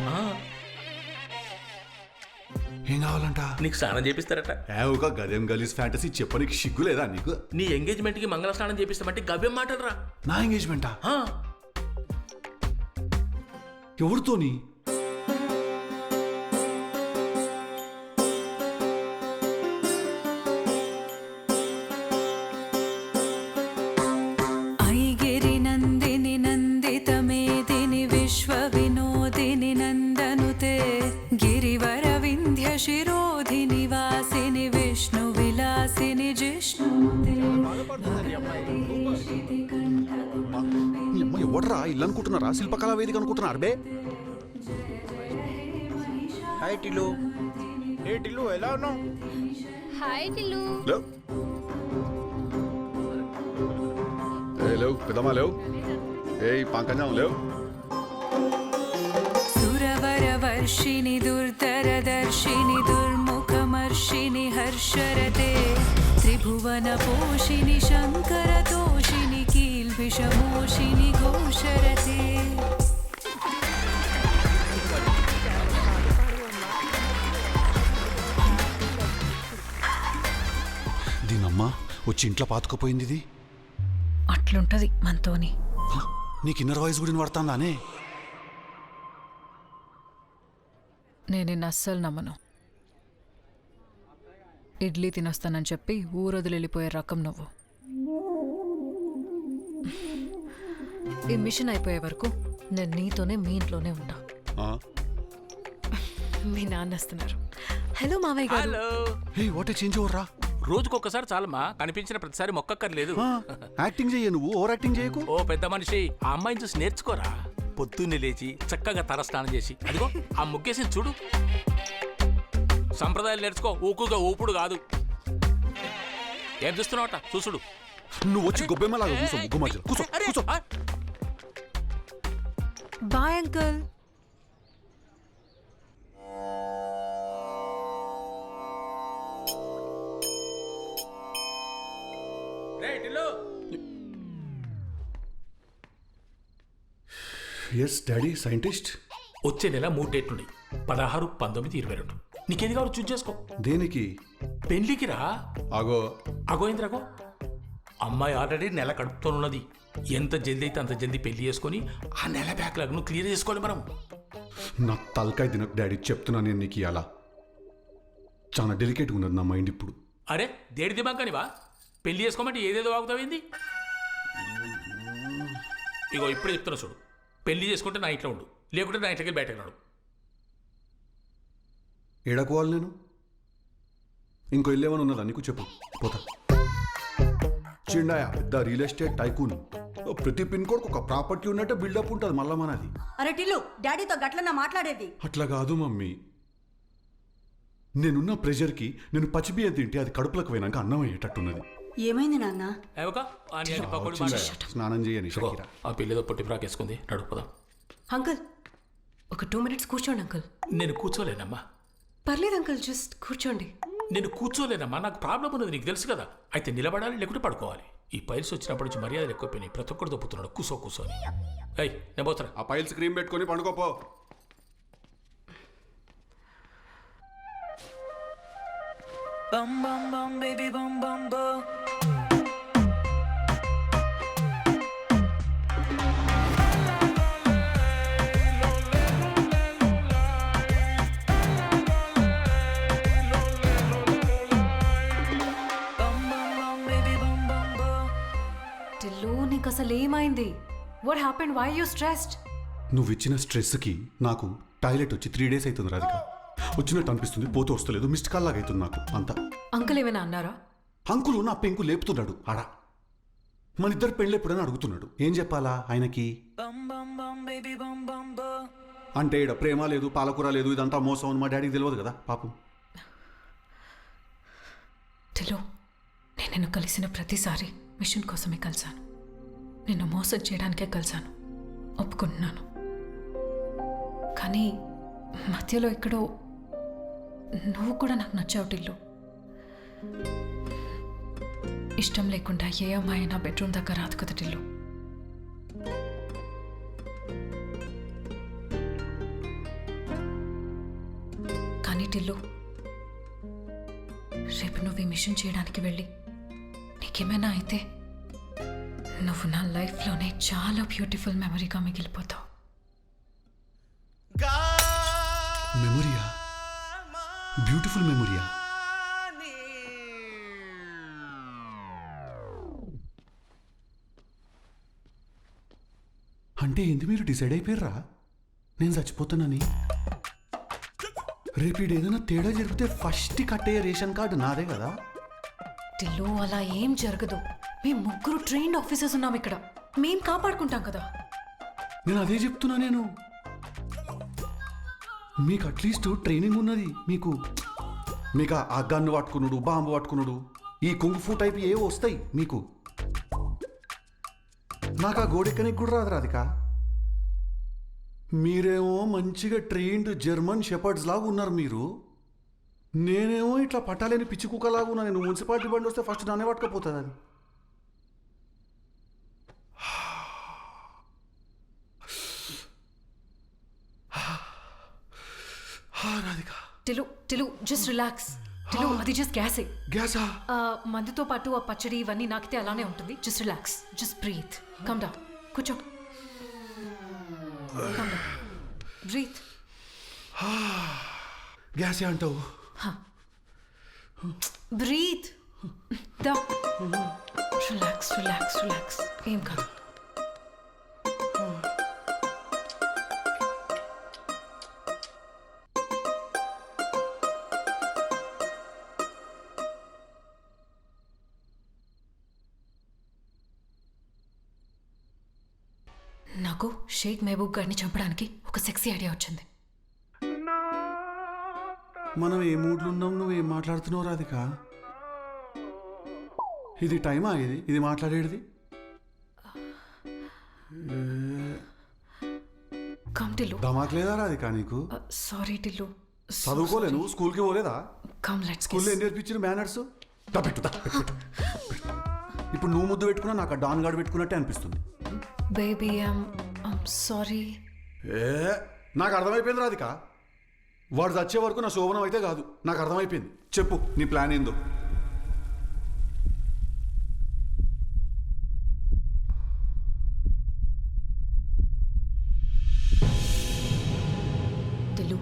A: ఏం కావాలంట?
B: నీకు స్నానం చేపిస్తారట.
F: ఒక గదేం గలీస్ ఫ్యాంటసీ చెప్పనికి సిగ్గు లేదా నీకు?
B: నీ ఎంగేజ్మెంట్ కి మంగళ స్నానం చేపిస్తామంటే గవ్యం మాటలరా.
A: నా ఎంగేజ్మెంటా? ఎవరితోని?
O: ఐగిరి నందిని నందిత మేదిని విశ్వ వినోదిని నందనుతే గిరివర వింధ్య శిరోధిని వాసిని విష్ణు విలాసిని జిష్ణుతే.
F: ఎవడరా ఇల్లు అనుకుంటున్నారా? శిల్పకళా వేదిక అనుకుంటున్నారు బే.
L: హాయ్ టిల్లు. ఏ టిల్లు ఎలా ఉన్నావు?
O: హాయ్ టిల్లు.
F: లేవు పెద్దమ్మా లేవు. ఏయ్ పంకజం లేవు.
O: సురవర వర్షిణి దుర్ధర దర్శిని దుర్ముఖమర్షిని హర్షరతే త్రిభువన పోషిని శంకర తోషిని కీల్భిషమోషిని ఘోషరతే.
A: దీనమ్మా వచ్చి ఇంట్లో పాతుకుపోయింది ఇది.
J: అట్లుంటది మనతోని.
A: నీకు ఇన్నర్ వాయిస్ కూడా వినపడుతుందానే?
J: నేను నిన్ను అస్సలు నమ్మను. ఇడ్లీ తినొస్తానని చెప్పి ఊరొదిలి వెళ్ళిపోయే రకం నువ్వు. ఈ మిషన్ అయిపోయే వరకు నేను నీతోనే మీ ఇంట్లోనే ఉంటా. మీ నాన్న వస్తున్నారు. హలో మావయ్య గారు.
B: Hello.
A: Hey what a change over రా.
B: రోజుకొకసారి చాలమ్మా, కనిపించిన ప్రతిసారి మొక్కక్కర్లేదు.
A: యాక్టింగ్ చెయ్య నువ్వు, ఓవర్ యాక్టింగ్ చేయకు.
B: ఓ పెద్ద మనిషి, ఆ అమ్మాయిని చూసి నేర్చుకోరా. పొద్దున్నే లేచి చక్కగా తల స్నానం చేసి అదిగో ఆ ముగ్గేసి చూడు. సంప్రదాయాలు నేర్చుకో, ఊకుగా ఊపుడు కాదు. ఏం చూస్తున్నావట చూసుడు.
A: నువ్వు వచ్చి గొబ్బెమ్మలాగా కూర్చో, ముగ్గు మధ్యలో కూర్చో కూర్చో.
J: Bye uncle.
A: Yes daddy scientist.
B: వచ్చే నెల 3 డేట్లున్నాయి, 16, 19, 22. నీకేది కావాలో చూస్ చేసుకో.
A: దేనికి?
B: పెళ్లికి రా.
F: అగో
B: అగోయింద్రగో, అమ్మాయి ఆల్రెడీ నెల కడుపుతోనున్నది. ఎంత జల్దీ అయితే అంత జల్దీ పెళ్లి చేసుకొని ఆ నెల బ్యాక్లాగ్ ను క్లియర్ చేసుకోవాలి మనం.
A: నా తలకాయ తినకు డాడీ, చెప్తున్నా నేను నీకు అలా. చాలా డెలికేట్గా ఉన్నది నా మైండ్ ఇప్పుడు.
B: అరే దేడి దిమాకనివా? పెళ్లి చేసుకోమంటే ఏదేదో వాగుతావేంది? ఇగో ఇప్పుడే చెప్తున్నా చూడు, పెళ్లి చేసుకుంటే నా ఇంట్లో ఉండు, లేకుంటే నా ఇంట్లోకి బయటకు రాడు.
A: ఏడకోవాలి నేను? ఇంకో ఇల్లు ఏమైనా ఉన్నదా నీకు? చెప్పు పోతా. చిండాయా పెద్ద రియల్ ఎస్టేట్ టైకూన్. ప్రతి పిన్ కోడ్కి ఒక ప్రాపర్టీ ఉన్నట్టే బిల్డప్ ఉంటుంది మళ్ళా మనది.
G: అరే టిల్లు, డాడీతో గట్లన్నా మాట్లాడేది.
A: అట్లా కాదు మమ్మీ, నేనున్న ప్రెషర్కి నేను పచ్చిబియ్యం తింటే అది కడుపులకు పోయినాక అన్నం అయ్యేటట్టున్నది.
G: ఏమైంది నాన్న?
A: స్నానం చేయని
B: ఆ పిల్లేదో పొట్టి ఫ్రాక్ వేసుకుంది, నడుపుదాం.
G: అంకుల్ ఒక 2 minutes కూర్చోండి అంకుల్.
B: నేను కూర్చోలేనమ్మా.
G: పర్లేదు అంకుల్, జస్ట్ కూర్చోండి.
B: నేను కూర్చోలేనమ్మా, నాకు ప్రాబ్లం ఉన్నది నీకు తెలుసు కదా. అయితే నిలబడాలి లేకుంటే పడుకోవాలి. ఈ పైల్స్ వచ్చినప్పటి నుంచి మర్యాదలు ఎక్కువైపోయినాయి, ప్రతి ఒక్కరు దొప్పుతున్నాడు కూర్చోని. అయ్యి నేను పోతున్నా.
F: ఆ పైల్స్ క్రీమ్ పెట్టుకొని పండుకోపో.
O: Bum bum bum baby bum bum bum.
J: Tillu, నీకు అసలు ఏమైంది? What happened? Why you stressed?
A: నువ్వు ఇచ్చిన స్ట్రెస్కి నాకు టాయిలెట్ వచ్చి 3 days అవుతుంది రాధిక. వచ్చినట్టు అనిపిస్తుంది, పోతే వస్తలేదు, మిస్డ్ కాల్ లాగా అవుతుంది నాకు అంతా.
J: అంకుల్ ఏమైనా అన్నారా?
A: అంకులు నా పెంకు లేపుతున్నాడు ఆడా. మన ఇద్దరు పెళ్ళి ఎప్పుడైనా అడుగుతున్నాడు. ఏం చెప్పాలా ఆయనకి? అంటే ఈడ ప్రేమ లేదు, పాలకూర లేదు, ఇదంతా మోసం అని మా డాడీకి తెలియదు కదా పాపం.
J: టిల్లు, నేను నిన్ను కలిసిన ప్రతిసారి మిషన్ కోసమే కలిశాను. నిన్ను మోసం చేయడానికే కలిశాను, ఒప్పుకుంటున్నాను. కానీ మధ్యలో ఎక్కడో నువ్వు కూడా నాకు నచ్చావు టిల్లు. ఇష్టం లేకుండా ఏ అమ్మాయి నా బెడ్రూమ్ దగ్గర రాదు కదా టిల్లు. కానీ టిల్లు, ఇప్పుడు నువ్వు ఈ మిషన్ చేయడానికి వెళ్ళి నీకేమైనా అయితే నువ్వు నా లైఫ్లోనే చాలా బ్యూటిఫుల్ మెమరీగా మిగిలిపోతావు.
A: మెమొరియా? బ్యూటిఫుల్ మెమొరియా? అంటే ఏంది, మీరు డిసైడ్ అయిపోయారా నేను చచ్చిపోతానని? రేపు ఏదైనా తేడా జరిగితే ఫస్ట్ కట్టయ్యే రేషన్ కార్డు నాదే కదా?
J: టిల్లు, అలా ఏం జరగదు. మేము ముగ్గురు ట్రైన్డ్ ఆఫీసర్స్ ఉన్నాం ఇక్కడ. మేం కాపాడుకుంటాం కదా.
A: నేను అదే చెప్తున్నా. నేను మీకు అట్లీస్ట్ ట్రైనింగ్ ఉన్నది. మీకు ఆ గన్ను పట్టుకున్నాడు, బాంబు పట్టుకున్నాడు, ఈ కుంగ్-ఫూ టైప్ ఏవో వస్తాయి మీకు. నాకు ఆ గోడెక్కనికి కూడా రాదు రాధిక. మీరేమో మంచిగా ట్రైన్డ్ జర్మన్ షెపర్డ్స్ లాగా ఉన్నారు మీరు. నేనేమో ఇట్లా పట్టాలేని పిచ్చి కుక్కలాగా ఉన్నా. నేను మున్సిపాలిటీ బండి వస్తే ఫస్ట్ నన్నే పట్టుకపోతుంది అది. Radhika,
J: Tillu just relax. టిల్లు, అది జస్ట్ గ్యాసే.
A: గ్యాసా?
J: మందుతో పాటు ఆ పచ్చడి ఇవన్నీ నాకితే అలానే ఉంటుంది. Just relax, just breathe. Come down, కూర్చో. Come down, breathe.
A: గ్యాసే అంటావు?
J: బ్రీత్. దా, రిలాక్స్ రిలాక్స్ రిలాక్స్. ఏం కాదు. నాకు షేక్ మహబూబ్ గారిని చంపడానికి ఒక సెక్సీ ఐడియా వచ్చింది.
A: మనం ఏ మూడ్లో ఉన్నాం? నువ్వు ఏం మాట్లాడుతున్నావు రాధిక? ఇది టైమా? ఇది మాట్లాడేది?
J: కమ్ టిల్లు.
A: ధమాక్ లేదా రాధిక నీకు?
J: సారీ టిల్లు.
A: చదువుకోలే నువ్వు? స్కూల్కి పోలేదా?
J: కమ్ లెట్స్
A: స్కూల్లో ఏం నేర్పించిన మేనర్స్? ఇప్పుడు నువ్వు ముద్దు పెట్టుకున్నా నాకు ఆ డాన్ గార్డ్ పెట్టుకున్నట్టే అనిపిస్తుంది.
J: Baby I'm sorry.
A: నాకు అర్థమైపోయింది రాధిక. వాడు చచ్చే వరకు నా శోభనం అయితే కాదు. నాకు అర్థమైపోయింది. చెప్పు నీ ప్లాన్ ఏందో.
J: టిల్లు,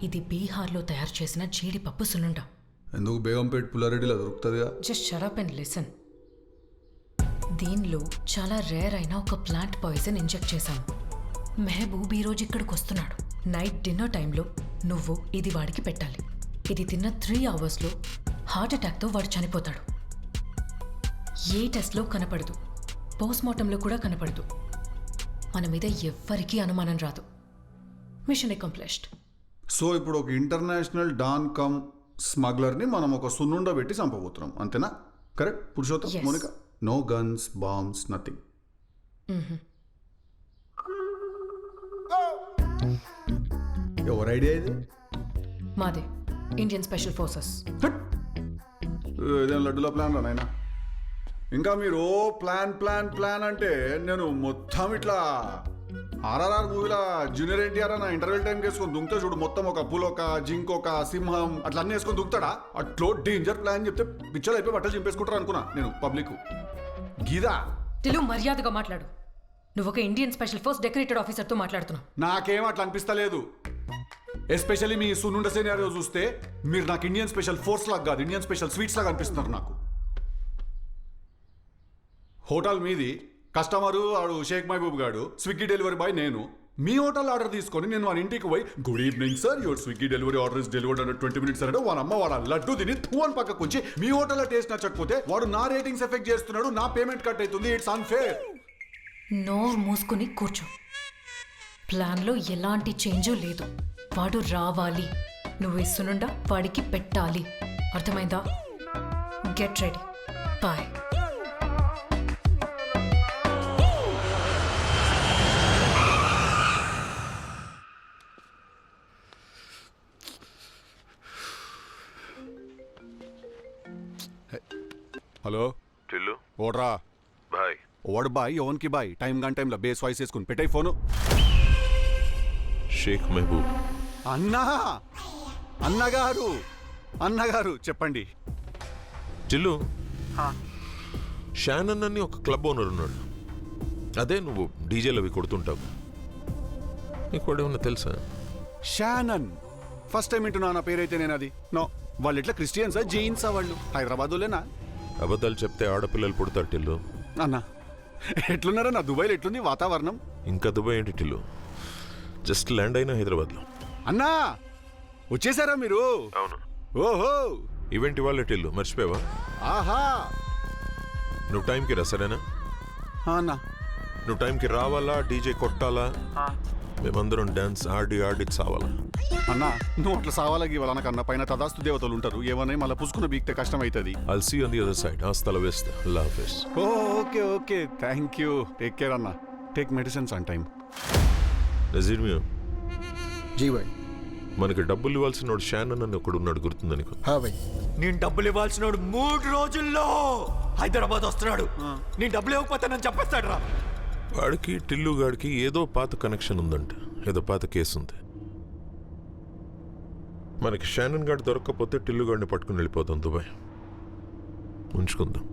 J: ఇది బీహార్లో తయారు చేసిన జీడిపప్పు సున్నుండ.
F: ఎందుకు బేగంపేట పుల్లారెడ్డిలో దొరుకుతుందిగా?
J: Just shut up and listen. దీనిలో చాలా రేర్ అయిన ఒక ప్లాంట్ పాయిజన్ ఇంజెక్ట్ చేశాము. మెహబూబ్ ఈరోజు ఇక్కడికి వస్తున్నాడు. నైట్ డిన్నర్ టైంలో నువ్వు ఇది వాడికి పెట్టాలి. ఇది తిన్న 3 అవర్స్లో హార్ట్ అటాక్తో వాడు చనిపోతాడు. ఏ టెస్ట్లో కనపడదు, పోస్ట్మార్టంలో కూడా కనపడదు. మన మీద ఎవ్వరికీ అనుమానం రాదు. Machine accomplished.
F: సో ఇప్పుడు ఒక ఇంటర్నేషనల్ డాన్ కమ్ స్మగ్లర్ని మనం ఒక సున్నుండ పెట్టి చంపబోతున్నాం, అంతేనా? Correct Purushottam?
J: Yes.
F: Monica, no guns, bombs, nothing. ఎవరి ఐడియా ఇది?
J: మాదే, ఇండియన్ స్పెషల్ ఫోర్సెస్.
F: ఇదేం లడ్డుల ప్లాన్ రా నాయనా. ఇంకా మీరు ప్లాన్ ప్లాన్ ప్లాన్ అంటే నేను మొత్తం ఇట్లా RRR మూవీలో జూనియర్ ఎన్టీఆర్ నా ఇంటర్వెల్ టైంకి వేసుకొని దుంకుతా చూడు. మొత్తం ఒక పులొక, జింకొక, సింహం అట్లా అన్నీ వేసుకొని దుంకుతాడా? అట్లో డేంజర్ ప్లాన్ చెప్తే పిచ్చలు అయిపోయి బట్టలు చింపేసుకుంటారు అనుకున్నా నేను. పబ్లిక్ గీదా.
J: తెలుగు మర్యాదగా మాట్లాడు. నువ్వు ఒక ఇండియన్ స్పెషల్ ఫోర్స్ డెకరేటెడ్ ఆఫీసర్తో మాట్లాడుతున్నావు.
F: నాకేం అట్లా అనిపిస్తలేదు. ఎస్పెషల్లీ మీ సున్నుండ సినారియో చూస్తే మీరు నాకు ఇండియన్ స్పెషల్ ఫోర్స్ లాగా కాదు, ఇండియన్ స్పెషల్ స్వీట్స్ లాగా అనిపిస్తున్నారు నాకు. హోటల్ మీది, కస్టమరు ఆడు షేక్ మహబూబ్ గాడు, స్విగ్గీ డెలివరీ బాయ్ నేను. మీ హోటల్ ఆర్డర్ తీసుకొని నేను వాని ఇంటికి పోయి good evening sir, your Swiggy delivery order is delivered under 20 minutes అంటే వాని అమ్మ వాడు లడ్డు తిని అని పక్కకు వచ్చి మీ హోటల్లో టేస్ట్ నచ్చకపోతే వాడు నా రేటింగ్స్ ఎఫెక్ట్ చేస్తున్నాడు, నా పేమెంట్ కట్ అవుతుంది. It's unfair.
J: నోరు మూసుకుని కూర్చో. ప్లాన్లో ఎలాంటి చేంజు లేదు. వాడు రావాలి, నువ్వు ఇస్తునుండా వాడికి పెట్టాలి. అర్థమైందా? Get ready. Bye.
A: Hello
I: Tillu
A: ఓడ్రా
I: బాయ్.
A: ఓడు బాయ్, ఎవరికి బాయ్? టైం గన్ టైంలో బేస్ వాయిస్ వేసుకుని పెట్టాయి ఫోను.
I: షేక్ మహబూబ్.
A: అన్నా, అన్నగారు చెప్పండి.
I: చిల్లు, షానన్ అని ఒక క్లబ్ ఓనర్ ఉన్నాడు. అదే నువ్వు డీజేలు అవి కొడుతుంటావు. నీకు వాడు ఏమన్నా తెలుసా?
F: షానన్ ఫస్ట్ టైం వింటున్నా నా పేరైతే నేను అది నో. వాళ్ళు ఎట్లా క్రిస్టియన్సా జైన్సా? వాళ్ళు హైదరాబాదులేనా?
I: అబద్ధాలు చెప్తే ఆడపిల్లలు పుడతారు టిల్లు.
F: అన్న ఎట్లున్నారా నా దుబాయ్లో ఎట్లుంది వాతావరణం?
I: ఇంకా దుబాయ్ ఏంటి టిల్లు, జస్ట్ ల్యాండ్ అయినా హైదరాబాద్లో.
F: అన్నా వచ్చేసారా మీరు?
I: అవును.
F: ఓహో
I: ఈవెంట్ ఇవాళ టిల్లు, మర్చిపోయావా?
F: ఆహా
I: నువ్వు టైంకి రా, సరేనా?
F: అన్నా
I: నువ్వు టైంకి రావాలా, డీజే కొట్టాలా, మేమందరం డాన్స్ ఆడి సావాలా?
F: అన్నా నువ్వు అట్లా సావాలకి వాళ్ళకన్నా పైన తదాస్తు దేవతలు ఉంటారు. ఏమన్నా మళ్ళీ పుసుకున్న బీక్తే కష్టం అవుతుంది.
I: I'll see you on the other side. ఆస్తల వేస్తా. అల్లా హాఫిజ్.
F: Okay okay thank you. Take care అన్నా. Take medicines on time.
I: Nazir Miya,
L: జీ భాయ్.
I: మనకి డబ్బులు ఇవ్వాల్సిన వాడు షానన్ అని ఒకడు ఉన్నాడు, గుర్తుందా నీకు?
H: నేను డబ్బులు ఇవ్వాల్సిన 3 రోజుల్లో హైదరాబాద్ వస్తున్నాడు. నేను డబ్బులు ఇవ్వకపోతే నన్ను చెప్పేస్తాడు రా.
I: వాడికి టిల్లు గాడికి ఏదో పాత కనెక్షన్ ఉందంట, ఏదో పాత కేసు ఉంది. మనకి షానన్ గాడు దొరకకపోతే టిల్లు గాడిని పట్టుకుని వెళ్ళిపోతాం దుబాయ్, ఉంచుకుందాం.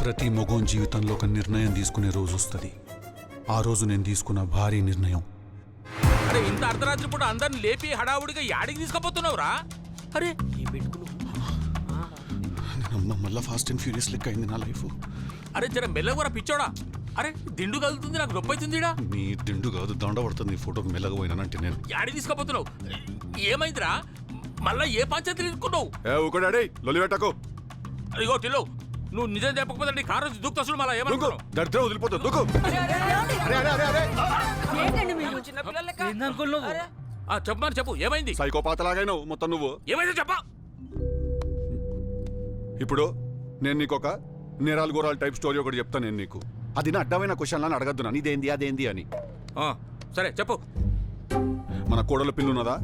A: ప్రతి మొగోన్ జీవితంలో ఒక నిర్ణయం తీసుకునే రోజు వస్తుంది. ఆ రోజు నేను తీసుకున్న భారీ నిర్ణయం.
B: అరే ఇంత అర్ధరాత్రి పూట అందరిని లేపి హడావుడిగా యాడికి తీసుకుపోతున్నావురా? అరే
A: మళ్ళా ఫాస్ట్ అండ్ ఫ్యూరియస్ లెక్క అయింది నా లైఫ్.
B: అరే జర మెల్లగూర పిచ్చోడా. అరే దిండు కలుగుతుంది, నాకు నొప్పి అవుతుందిడా.
A: నీ తిండు కాదు దండ పడుతుంది. నీ ఫోటోకి మెల్లగా పోయినానంటే నేను
B: యాడికి తీసుకుపోతున్నావు? ఏమైందిరా? మళ్ళా ఏ పంచాయతీ తీసుకున్నావు?
F: ఒకడాడే లొలి పెట్టకు.
B: అదిగో టిల్లు, నువ్వు నిజం చెప్పకపోతే నీ కారు దుఃఖసుడు మళ్ళీ ఏమనుకున్నావు?
F: దరిద్రం వదిలిపోతుంది.
B: చెప్పమని చెప్పు, ఏమైంది?
F: సైకోపాతలాగాను మొత్తం నువ్వు.
B: ఏమైంది చెప్పా.
F: ఇప్పుడు నేను నీకు ఒక నేరాలు గోరాలు టైప్ స్టోరీ ఒకటి చెప్తాను. నేను నీకు అది నా అడ్డమైన క్వశ్చన్లను అడగద్దు నన్ను, ఇదేంది అదేంది అని.
B: సరే చెప్పు.
F: మన కోడల పిల్లున్నదా?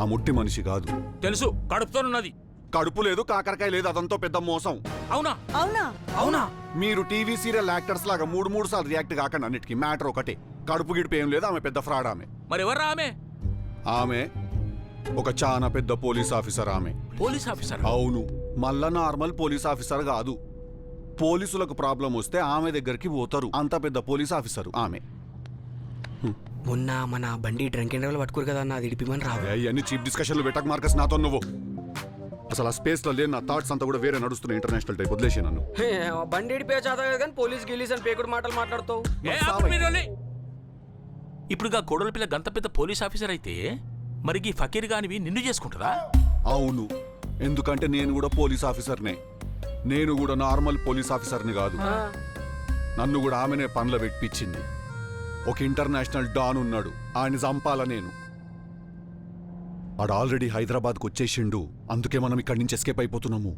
F: ఆ ముట్టి మనిషి కాదు.
B: తెలుసు, కడుపుతోనున్నది.
F: కడుపు లేదు, కాకరకాయ లేదు, అదంతా పెద్ద మోసం.
B: అవునా?
G: అవునా?
B: అవునా?
F: మీరు టీవీ సీరియల్ యాక్టర్స్ లాగా 3 సార్లు రియాక్ట్ కాకండి. అన్నిటికీ మ్యాటర్ ఒకటే, కడుపు గిడుపు ఏం లేదు. ఆమె పెద్ద ఫ్రాడ్. ఆమె
B: మరి ఎవర్రా ఆమె?
F: ఆమె ఒక చాలా పెద్ద పోలీస్ ఆఫీసర్. ఆమె
B: పోలీస్ ఆఫీసర్?
F: అవును, మళ్ళా నార్మల్ పోలీస్ ఆఫీసర్ కాదు. పోలీసులకు ప్రాబ్లం వస్తే ఆమె దగ్గరికి పోతారు. అంత పెద్ద పోలీస్ ఆఫీసర్ ఆమె.
D: మొన్న మన బండి డ్రంక్ అండ్ డ్రైవ్ పట్టుకోరు కదా అన్న, అది ఇడిపిమని రావు.
F: అవన్నీ చీప్ డిస్కషన్లు పెట్టక మార్కస్ నాతో. నువ్వు అసలు ఆ స్పేస్ లో లేని నా థాట్స్ అంతా కూడా వేరే నడుస్తున్నాయి. ఇంటర్నేషనల్ టైప్ వదిలేసి నన్ను.
D: బండి ఇడిపే చేత కానీ పోలీస్ గిలీస్ అని పేకుడు మాటలు మాట్లాడుతావు.
B: ఇప్పుడుగా కోడల పిల్ల గంత పెద్ద పోలీస్ ఆఫీసర్ అయితే మరి ఈ ఫకీర్ గానివి నిన్ను చేసుకుంటుందా?
F: అవును, ఎందుకంటే నేను కూడా పోలీస్ ఆఫీసర్నే. నేను కూడా నార్మల్ పోలీస్ ఆఫీసర్ని కాదు. నన్ను కూడా ఆమెనే పనులు పెట్టించింది. ఒక ఇంటర్నేషనల్ డాన్ ఉన్నాడు, ఆయన చంపాల నేను. ఆడు ఆల్రెడీ హైదరాబాద్కు వచ్చేసిండు, అందుకే మనం ఇక్కడి నుంచి ఎస్కేప్ అయిపోతున్నాము.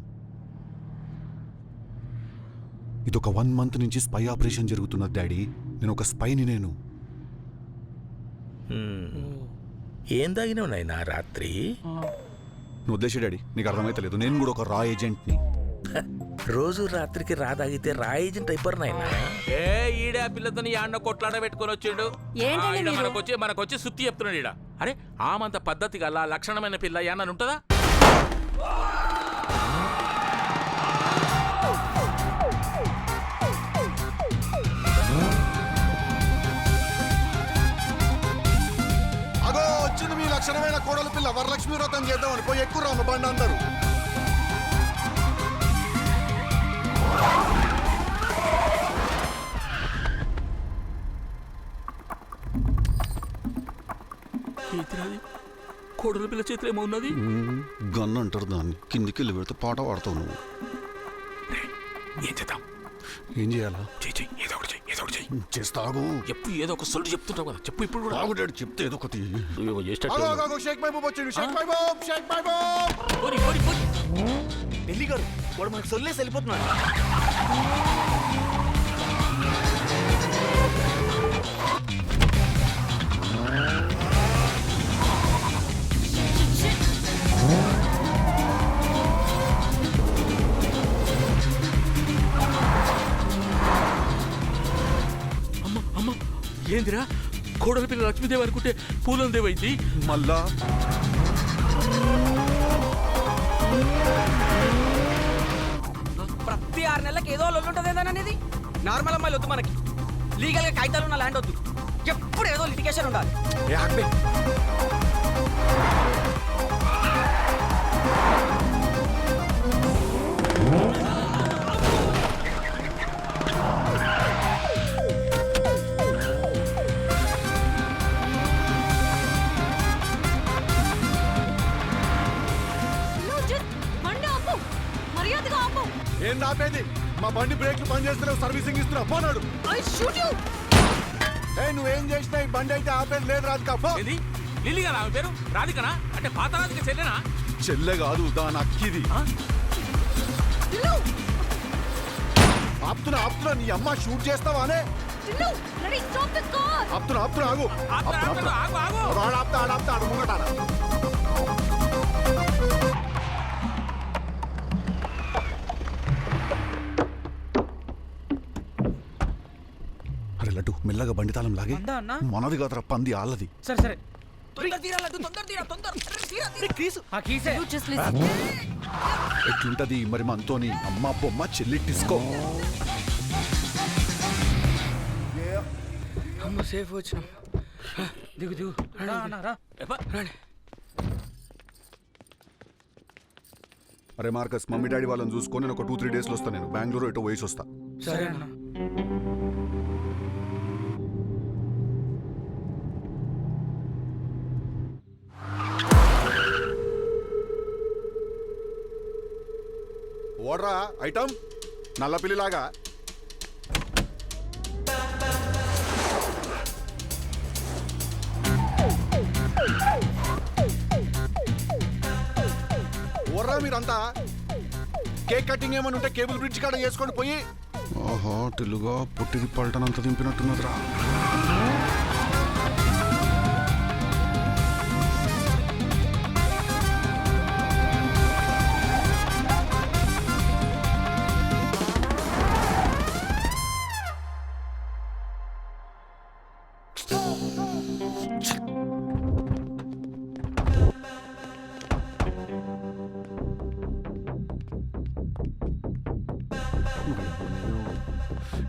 F: ఇదొక 1 మంత్ నుంచి స్పై ఆపరేషన్ జరుగుతున్నది డాడీ. నేను ఒక స్పైని. నేను
B: ఏం తాగినావు నాయనా రాత్రి?
F: నువ్వు వదిలేసి డాడీ, నీకు అర్థమైతలేదు. నేను కూడా ఒక రా ఏజెంట్ని.
B: రోజు రాత్రికి రా తాగితే రా ఏజెంట్ అయిపోరు నాయనా. ఈడే ఆ పిల్లతో యాన్న కొట్లాడ పెట్టుకొని వచ్చిండు. మనకొచ్చి సుత్తి చెప్తున్నాడు ఈడ. అరే ఆమంత పద్ధతి గల లక్షణమైన పిల్ల యాన్న ఉంటుందా?
F: అగో వచ్చింది మీ లక్షణమైన కోడల పిల్ల. వరలక్ష్మి వ్రతం చేద్దామని పోయి ఎక్కువ రామ బండి అందరు.
B: కోడల పిల్ల చేతిలో ఏమో ఉన్నది.
A: గన్ అంటారు దాన్ని. కిందికి వెళ్ళి పెడితే పాట పాడతావు నువ్వు.
B: ఏం చేద్దాం?
A: ఏం చేయాలా?
B: ఏదో ఒకటి
A: చేస్తాగు.
B: ఎప్పుడు ఏదో ఒక సొల్లు చెప్తుంటావు కదా, చెప్పు. ఇప్పుడు కూడా
A: ఆగుడాడు, చెప్తే ఏదో ఒకటి.
F: షేక్ మహబూబ్ వచ్చిండు. షేక్ మహబూబ్, షేక్ మహబూబ్.
H: ఢిల్లీ గారు వాడు మనకు సొల్లేసి వెళ్ళిపోతున్నాడు.
B: ఏందిరా కోడల పిల్ల లక్ష్మీదేవి అనుకుంటే పూలం దేవైంది
A: మళ్ళా
D: ప్రతి 6 నెలలకు ఏదో లొల్లు ఉంటుంది అనేది నార్మల్ అమ్మాయిలు వద్దు మనకి లీగల్ గా కాగితాలు ఉన్న ల్యాండ్ వద్దు ఎప్పుడు ఏదో లిటిగేషన్ ఉండాలి.
G: మర్యాదగా ఆపు.
F: ఏం ఆపేది? మా బండి బ్రేక్లు పని చేస్తున్నావు, సర్వీసింగ్ ఇస్తున్నావు, పోనాడు.
G: I shoot you.
F: నువ్వేం చేసినా ఈ బండి అయితే ఆపేది లేదు రాధిక.
B: ఏది లిల్లీ కదా ఆమె పేరు రాధికనా అంటే పాత రాధిక చెల్లెనా?
F: చెల్లె కాదు దాని అక్కిది. ఆపుతున్నా ఆపుతున్నా, నీ అమ్మ షూట్ చేస్తావానే?
G: Dillu, ready, stop the car.
F: ఆపుతున్నా ఆపుతున్నా, ఆగు. వాడు ఆపుతాడు ముంగటాడా. అరే లడ్డు మెల్లగా బండి తాళం లాగే. మనది కాదురా, పంది ఆళ్ళది.
E: సరే సరే
F: ఎట్లుంటది మరి మనతోని? అమ్మ బొమ్మ చెల్లి టిస్కో.
D: అమ్మ సేఫ్ వచ్చినాం.
E: దిగు దిగు
F: అరే మార్కస్, మమ్మీ డాడీ వాళ్ళని చూసుకొని నేను ఒక 2-3 డేస్లో వస్తాను. నేను బెంగళూరు ఎటో పోయేసి వస్తా.
D: సరే అన్న.
F: ఓడ్రా ఐటమ్ నల్లపిల్లిలాగా. ఓర్రా మీరంతా. కేక్ కటింగ్ ఏమని ఉంటే కేబుల్ బ్రిడ్జ్ కాడ చేసుకొని పోయి. ఓహో తెలుగా పుట్టిది పల్టనంత దింపినట్టున్నదిరా.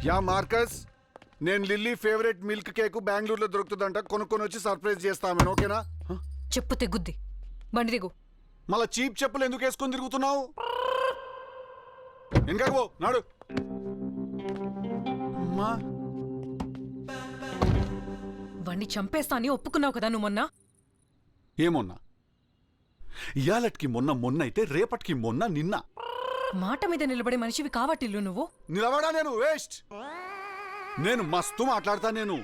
F: యా మార్కస్, నేను లిల్లీ ఫేవరెట్ మిల్క్ కేక్ బెంగళూరులో దొరుకుతుందంట, కొనుక్కొని వచ్చి సర్ప్రైజ్ చేస్తామని. ఓకేనా?
J: చెప్పు తెగుద్ది, బండి దిగు.
F: మళ్ళా చీప్ చెప్పులు ఎందుకు వేసుకొని తిరుగుతున్నావు? ఇంకా పో నాడు.
J: బండి చంపేస్తా అని ఒప్పుకున్నావు కదా నువ్వు మొన్న.
F: ఏమొన్నా? ఇయాలటికి మొన్న అయితే రేపటికి నిన్న.
J: మాట మీద నిలబడే మనిషివి కావట్టిల్లు నువ్వు.
F: నిలబడా నేను వేస్ట్. నేను మస్తు మాట్లాడతా. నేను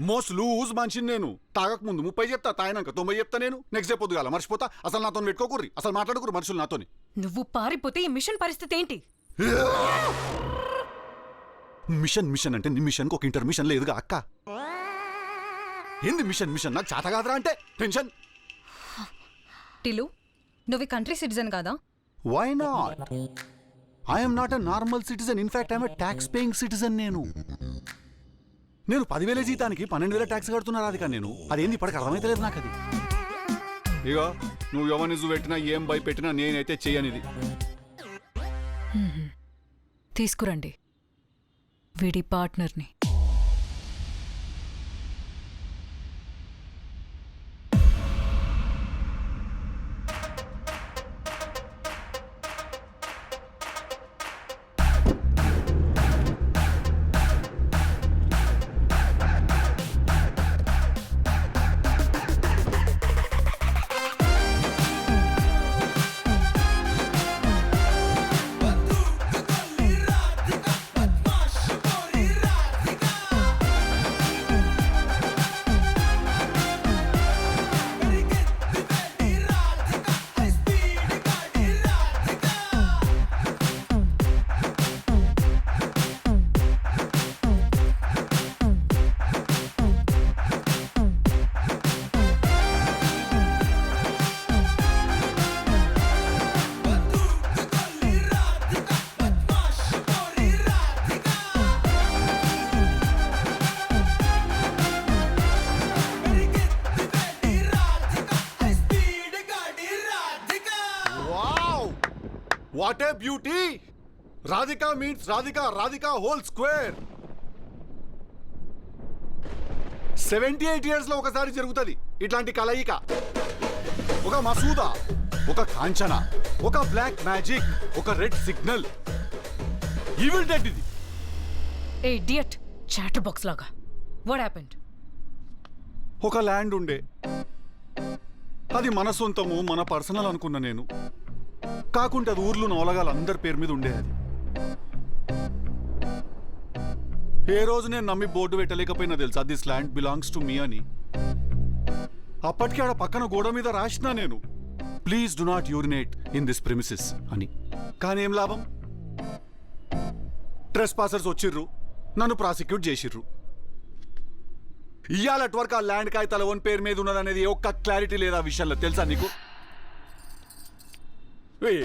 F: మోస్ట్ లూజ్ మనిషిని. నేను తాగక ముందు 30 చెప్తా, తాగినాక 90 చెప్తా. నేను నెక్స్ట్ డే పొద్దుగాల మర్చిపోతా. అసలు నాతో పెట్టుకోకూరి, అసలు మాట్లాడుకురు మనుషులు నాతోని.
J: నువ్వు పారిపోతే ఈ మిషన్ పరిస్థితి ఏంటి?
F: మిషన్ అంటే నీ మిషన్కి ఒక ఇంటర్మిషన్ లేదుగా అక్క. ఏంది మిషన్? నాకు చేత కాదురా అంటే టెన్షన్.
J: టిలు, నువ్వు కంట్రీ సిటిజన్ కాదా?
F: Why not? I'm not a normal citizen. In fact I'm a tax paying citizen. నేను 10,000 జీతానికి 12,000 ట్యాక్స్ కడుతున్నా రాధిక. నేను అదేంది ఇప్పటికి అర్థమైతే లేదు నాకు. అది ఇగో నువ్వు ఎవరిని పెట్టినా ఏం భయపెట్టినా నేనైతే చెయ్యనిది.
J: తీసుకురండి వీడి పార్ట్నర్ని.
F: What a beauty! Radhika means Radhika whole square. 78 years లో ఒకసారి జరుగుతుంది ఇట్లాంటి కలయిక. ఒక మసూదా, ఒక కాంచన, ఒక బ్లాక్ మ్యాజిక్, ఒక రెడ్ సిగ్నల్. ఈవిల్ డెడ్ ఇది.
J: ఏ ఇడియట్, చాటర్ బాక్స్ లాగా. What happened?
F: ఒక ల్యాండ్ ఉండే, అది మన సొంతము, మన పర్సనల్ అనుకున్నా నేను. కాకుంటే అది ఊర్లో నవలగాల అందరి పేరు మీద ఉండే. అది ఏ రోజు నేను నమ్మి బోర్డు పెట్టలేకపోయినా తెలుసా, this land belongs to me అని. అప్పటికి ఆడ పక్కన గోడ మీద రాసినా నేను, please do not urinate in this premises అని. కానీ ఏం లాభం? ట్రెస్ పాసర్స్ వచ్చిర్రు, నన్ను ప్రాసిక్యూట్ చేసిర్రు. ఇయ్యాలటి వరకు ఆ ల్యాండ్ కాగితాల ఓన్ పేరు మీద ఉన్నదనేది ఒక్క క్లారిటీ లేదా ఆ విషయంలో తెలుసా నీకు?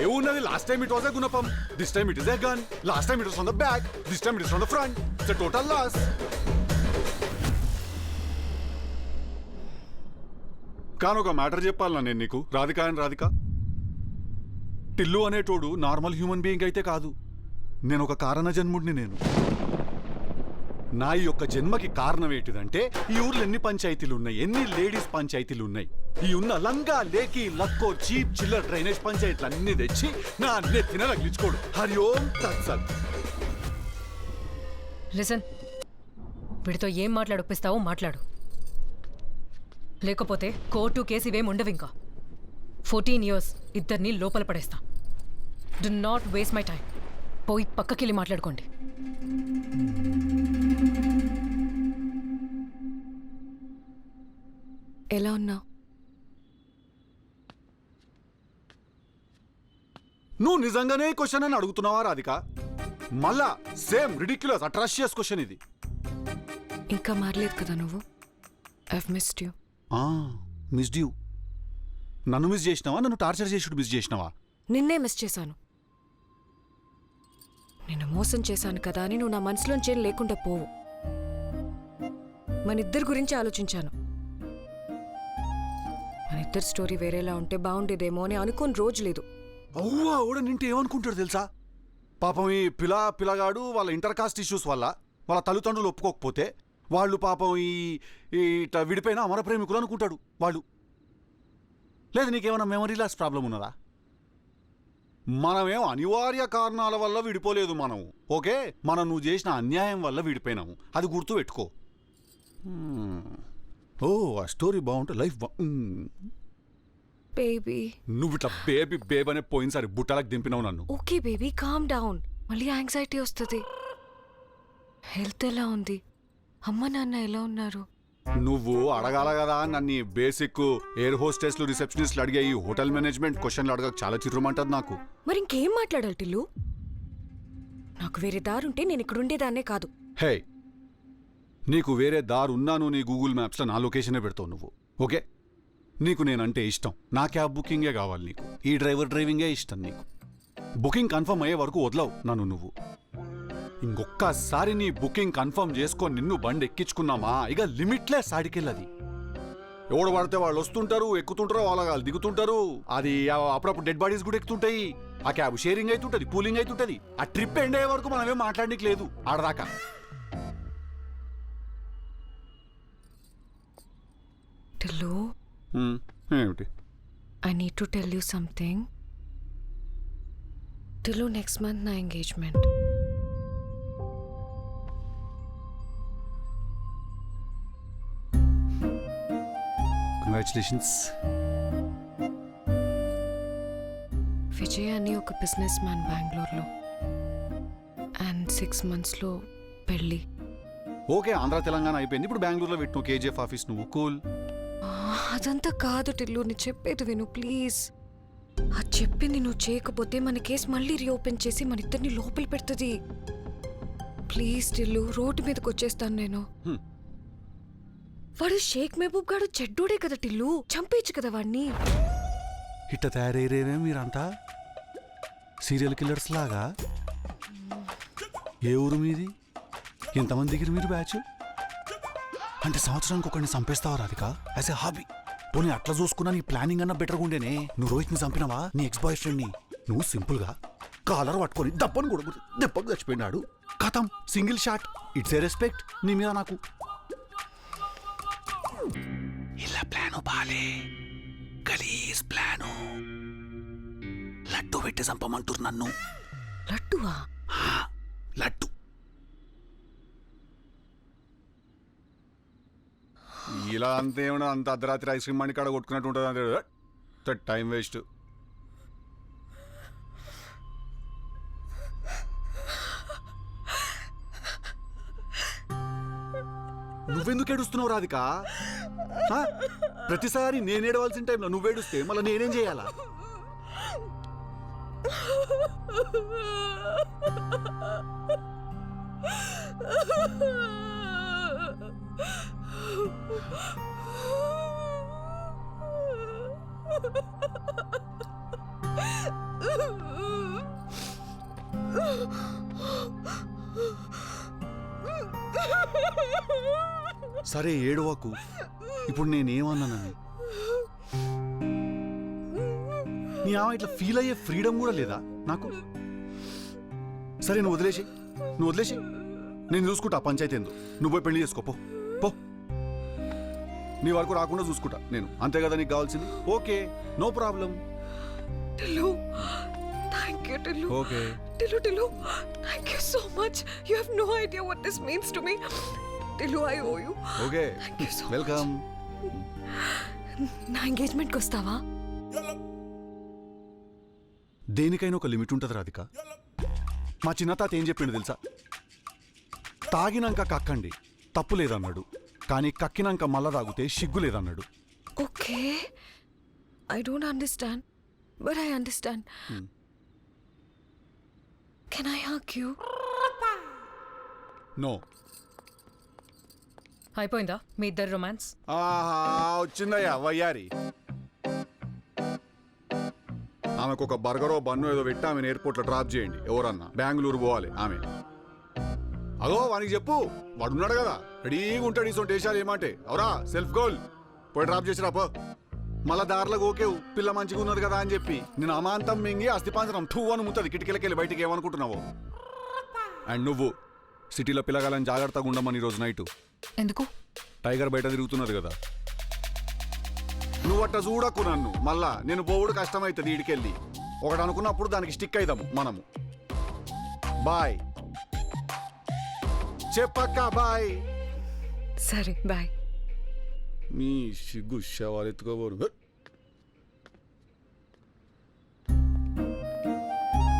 F: ఏమున్నది? Last time it was a గుణపం, this time it is a gun. Last time it was from the back, this time it is from the front. It's a total loss. కానీ ఒక మ్యాటర్ చెప్పాలన్నా నేను నీకు, రాధిక టిల్లు అనేటోడు నార్మల్ హ్యూమన్ బీయింగ్ అయితే కాదు. నేను ఒక కారణ జన్ముడిని. నేను నా ఈ యొక్క జన్మకి కారణం ఏంటిదంటే, ఈ ఊర్లో ఎన్ని పంచాయతీలు ఉన్నాయి, ఎన్ని లేడీస్ పంచాయతీలు ఉన్నాయి. ఈ ఉన్న లంగా లేకి లక్కో చీప్ చిల్లర్ డ్రైనేజ్ పంచాయతీలు అన్ని తెచ్చి నా నెత్తిన రగిలించుకోడు. హరి ఓం తత్సత్.
J: లిసన్, వీడితో ఏం మాట్లాడొప్పిస్తావో మాట్లాడు, లేకపోతే కోర్టు కేసు ఇవేం ఉండవు. ఇంకా 14 years ఇద్దరిని లోపల పడేస్తా. Do not waste my time. పోయి పక్కకెళ్ళి మాట్లాడుకోండి.
G: ఎలా ఉన్నావు?
F: నువ్వు నిజంగానే క్వశ్చన్ అని అడుగుతున్నావా రాధిక? మళ్ళా సేమ్ రిడిక్యులస్ అట్రాషియస్ క్వశ్చన్ ఇది.
G: ఇంకా మారలేదు కదా నువ్వు. I've missed you.
F: Missed you? నన్ను మిస్ చేసినావా, నన్ను టార్చర్ చేసుడు మిస్ చేసినావా?
G: నిన్నే మిస్ చేశాను. నిన్ను మోసం చేశాను కదా అని నువ్వు నా మనసులోంచి ఏం లేకుండా పోవు. మన ఇద్దరి గురించి ఆలోచించాను. మన ఇద్దరి స్టోరీ వేరేలా ఉంటే బాగుండేదేమో అని అనుకోని రోజు లేదు.
F: అవ్వా కూడా నింటే ఏమనుకుంటాడు తెలుసా? పాపం ఈ పిల్లగాడు వాళ్ళ ఇంటర్ కాస్ట్ ఇష్యూస్ వల్ల వాళ్ళ తల్లిదండ్రులు ఒప్పుకోకపోతే వాళ్ళు పాపం ఇట్లా విడిపోయిన అమర ప్రేమికులు అనుకుంటాడు వాళ్ళు. లేదు నీకేమైనా మెమరీ లాస్ ప్రాబ్లం ఉన్నదా? మనమేం అనివార్య కారణాల వల్ల విడిపోలేదు మనం. ఓకే, మనం నువ్వు చేసిన అన్యాయం వల్ల విడిపోయినాము, అది గుర్తు పెట్టుకో. ఓ ఆ స్టోరీ బాగుంటే లైఫ్
G: బేబీ.
F: నువ్వు ఇట్లా బేబీ అనే పోయినసారి బుట్టలకు దింపినావు నన్ను.
G: Okay baby, calm down. మళ్ళీ యాంగ్జైటీ వస్తుంది. హెల్త్ ఎలా ఉంది? అమ్మ నాన్న ఎలా ఉన్నారు?
F: నువ్వు అడగాల కదా నన్ను బేసిక్ ఎయిర్ హోస్టెస్లు రిసెప్షనిస్ట్లు అడిగే ఈ హోటల్ మేనేజ్మెంట్ క్వశ్చన్లు అడగక చాలా చిరుమంటది నాకు.
G: మరి ఇంకేం మాట్లాడాలి టిల్లు? నాకు వేరే దారుంటే నేను ఇక్కడ ఉండేదాన్నే కాదు.
F: హే, నీకు వేరే దారి ఉన్నాను నీ గూగుల్ మ్యాప్స్లో నా లొకేషనే పెడతావు నువ్వు. ఓకే, నీకు నేనంటే ఇష్టం, నా క్యాబ్ బుకింగే కావాలి నీకు, ఈ డ్రైవింగే ఇష్టం నీకు. బుకింగ్ కన్ఫర్మ్ అయ్యే వరకు వదలవు నన్ను నువ్వు. ఇంకొక్కసారి నీ బుకింగ్ కన్ఫర్మ్ చేసుకొని నిన్ను బండి ఎక్కించుకున్నామా ఇక లిమిట్లెస్ ఆడికెళ్ళది. ఎవడు పడితే వాళ్ళు వస్తుంటారు, ఎక్కుతుంటారు, వాళ్ళ దిగుతుంటారు. అది అప్పుడప్పుడు డెడ్ బాడీస్ కూడా ఎక్కుతుంటాయి. ఆ క్యాబ్ షేరింగ్ అవుతుంటది, పూలింగ్ అవుతుంటది. ఆ ట్రిప్ ఎండ్ అయ్యే వరకు మనమేం మాట్లాడడానికి లేదు ఆడదాకా.
G: టిల్లు,
F: ఏమిటి?
G: I need to tell you something. Tillu, next month నా ఎంగేజ్మెంట్.
F: కంగ్రాచులేషన్స్.
G: విజయ్ అని ఒక బిజినెస్ మ్యాన్ బెంగళూరులో, అండ్ 6 monthsలో పెళ్ళి.
F: ఓకే, ఆంధ్ర తెలంగాణ అయిపోయింది, ఇప్పుడు బెంగళూరులో పెట్టు కేజీఎఫ్ ఆఫీస్. నువ్వు కూల్.
G: అదంతా కాదు టిల్లు, నేను చెప్పేది విను ప్లీజ్. అది చెప్పింది నువ్వు చేయకపోతే మన కేసు మళ్ళీ రీఓపెన్ చేసి మన ఇద్దరిని లోపల పెడుతుంది. ప్లీజ్ టిల్లు, రోడ్డు మీదకి వచ్చేస్తాను నేను. వాడు షేక్ మహబూబ్ గాడు చెడ్డోడే కదా టిల్లు, చంపేయచ్చు కదా వాడిని.
F: ఇట్ట తయారయ్యేవే మీరంతా సీరియల్ కిల్లర్స్ లాగా. ఏ ఊరు మీది? ఎంతమంది దగ్గర మీరు బ్యాచ్? అంటే సంవత్సరానికి ఒకరిని చంపేస్తావా రాధిక యాజ్ ఏ హాబీ? పోనీ అట్లా చూసుకున్నా నీ ప్లానింగ్ అన్నా బెటర్గా ఉండేనే. నువ్వు రోహిత్ని చంపినావా, నీ ఎక్స్ బాయ్ ఫ్రెండ్ని? నువ్వు సింపుల్గా కాలర్ పట్టుకొని దప్పని కూడా దెబ్బకు చచ్చిపోయినాడు. కథం single shot. It's a respect నీ మీద నాకు. ఇలా ప్లాను బాలే, గలీజ్ ప్లాను. లడ్డు పెట్టి చంపమంటారు నన్ను.
G: లడ్డువా?
F: లడ్డు. ఇలా అంతేమన్నా అంత అర్ధరాత్రి ఐస్ క్రీమ్ మణి కాడ కొట్టుకున్నట్టు ఉంటుంది అంతే. Time waste. నువ్వెందుకు ఏడుస్తున్నావు రాధిక? ప్రతిసారి నేను ఏడవలసిన టైంలో నువ్వేడుస్తే మళ్ళీ నేనేం చేయాలా? సరే ఏడవకు. ఇప్పుడు నేనేమన్నానని నీ ఆమె ఇట్లా ఫీల్ అయ్యే ఫ్రీడమ్ కూడా లేదా నాకు? సరే నువ్వు వదిలేసి నేను చూసుకుంటా పంచాయతీ ఏందో. నువ్వు పోయి పెళ్లి చేసుకో పో. నీ వరకు రాకుండా చూసుకుంటా నేను, అంతే కదా నీకు కావాల్సింది? Okay, no problem.
G: Thank you, Tillu.
F: Okay.
G: Tillu, thank you so much. You have no idea what this means to me. Tillu, I owe you.
F: Okay.
G: Thank you so
F: Welcome.
G: నా ఎంగేజ్మెంట్కి వస్తావా?
F: దేనికైనా ఒక లిమిట్ ఉంటుంది రాధిక. మా చిన్న తాత ఏం చెప్పిండు తెలుసా? తాగినాక కక్కండి, తప్పు లేదన్నాడు. కానీ కక్కినాక మళ్ళా తాగితే సిగ్గు లేదన్నాడు.
G: Okay, I don't understand, but I understand. Can I hug you?
F: No.
J: అయిపోయిందా మీ ఇద్దరు రొమాన్స్?
F: వచ్చిందయ్యా వయ్యారి. ఆమెకు ఒక బర్గరో బన్ను ఏదో పెట్టి ఆమెను ఎయిర్పోర్ట్లో డ్రాప్ చేయండి. ఎవరన్నా బెంగళూరు పోవాలి ఆమె. అగో వానికి చెప్పు, వాడున్నాడు కదా రెడీగా ఉంటాడు. ఇసొంటి దేశాలు ఏమంటే అవరా సెల్ఫ్ గోల్ పోయి డ్రాప్ చేసిరా పో. మళ్ళా దారిలో ఓకేవు పిల్ల మంచిగా ఉన్నది కదా అని చెప్పి నేను అమాంతం మింగి అస్థిపాంచడం టూ అని ముతుంది. కిటికీలకెళ్ళి బయటికి ఏమనుకుంటున్నావు? అండ్ నువ్వు సిటీలో పిల్లగాలని జాగ్రత్తగా ఉండమని ఈరోజు నైటు.
J: ఎందుకు?
F: టైగర్ బయట తిరుగుతున్నది కదా. నువ్వు అట్ట చూడకు నన్ను. మళ్ళా నేను పోవుడు కష్టమవుతుంది. ఈడికెళ్ళి ఒకటి అనుకున్నప్పుడు దానికి స్టిక్ అయిదాము మనము. బాయ్ చెప్పక్క, బాయ్.
G: సరే బాయ్.
F: నీ సిగ్గు శవాలు ఎత్తుకోబోరు.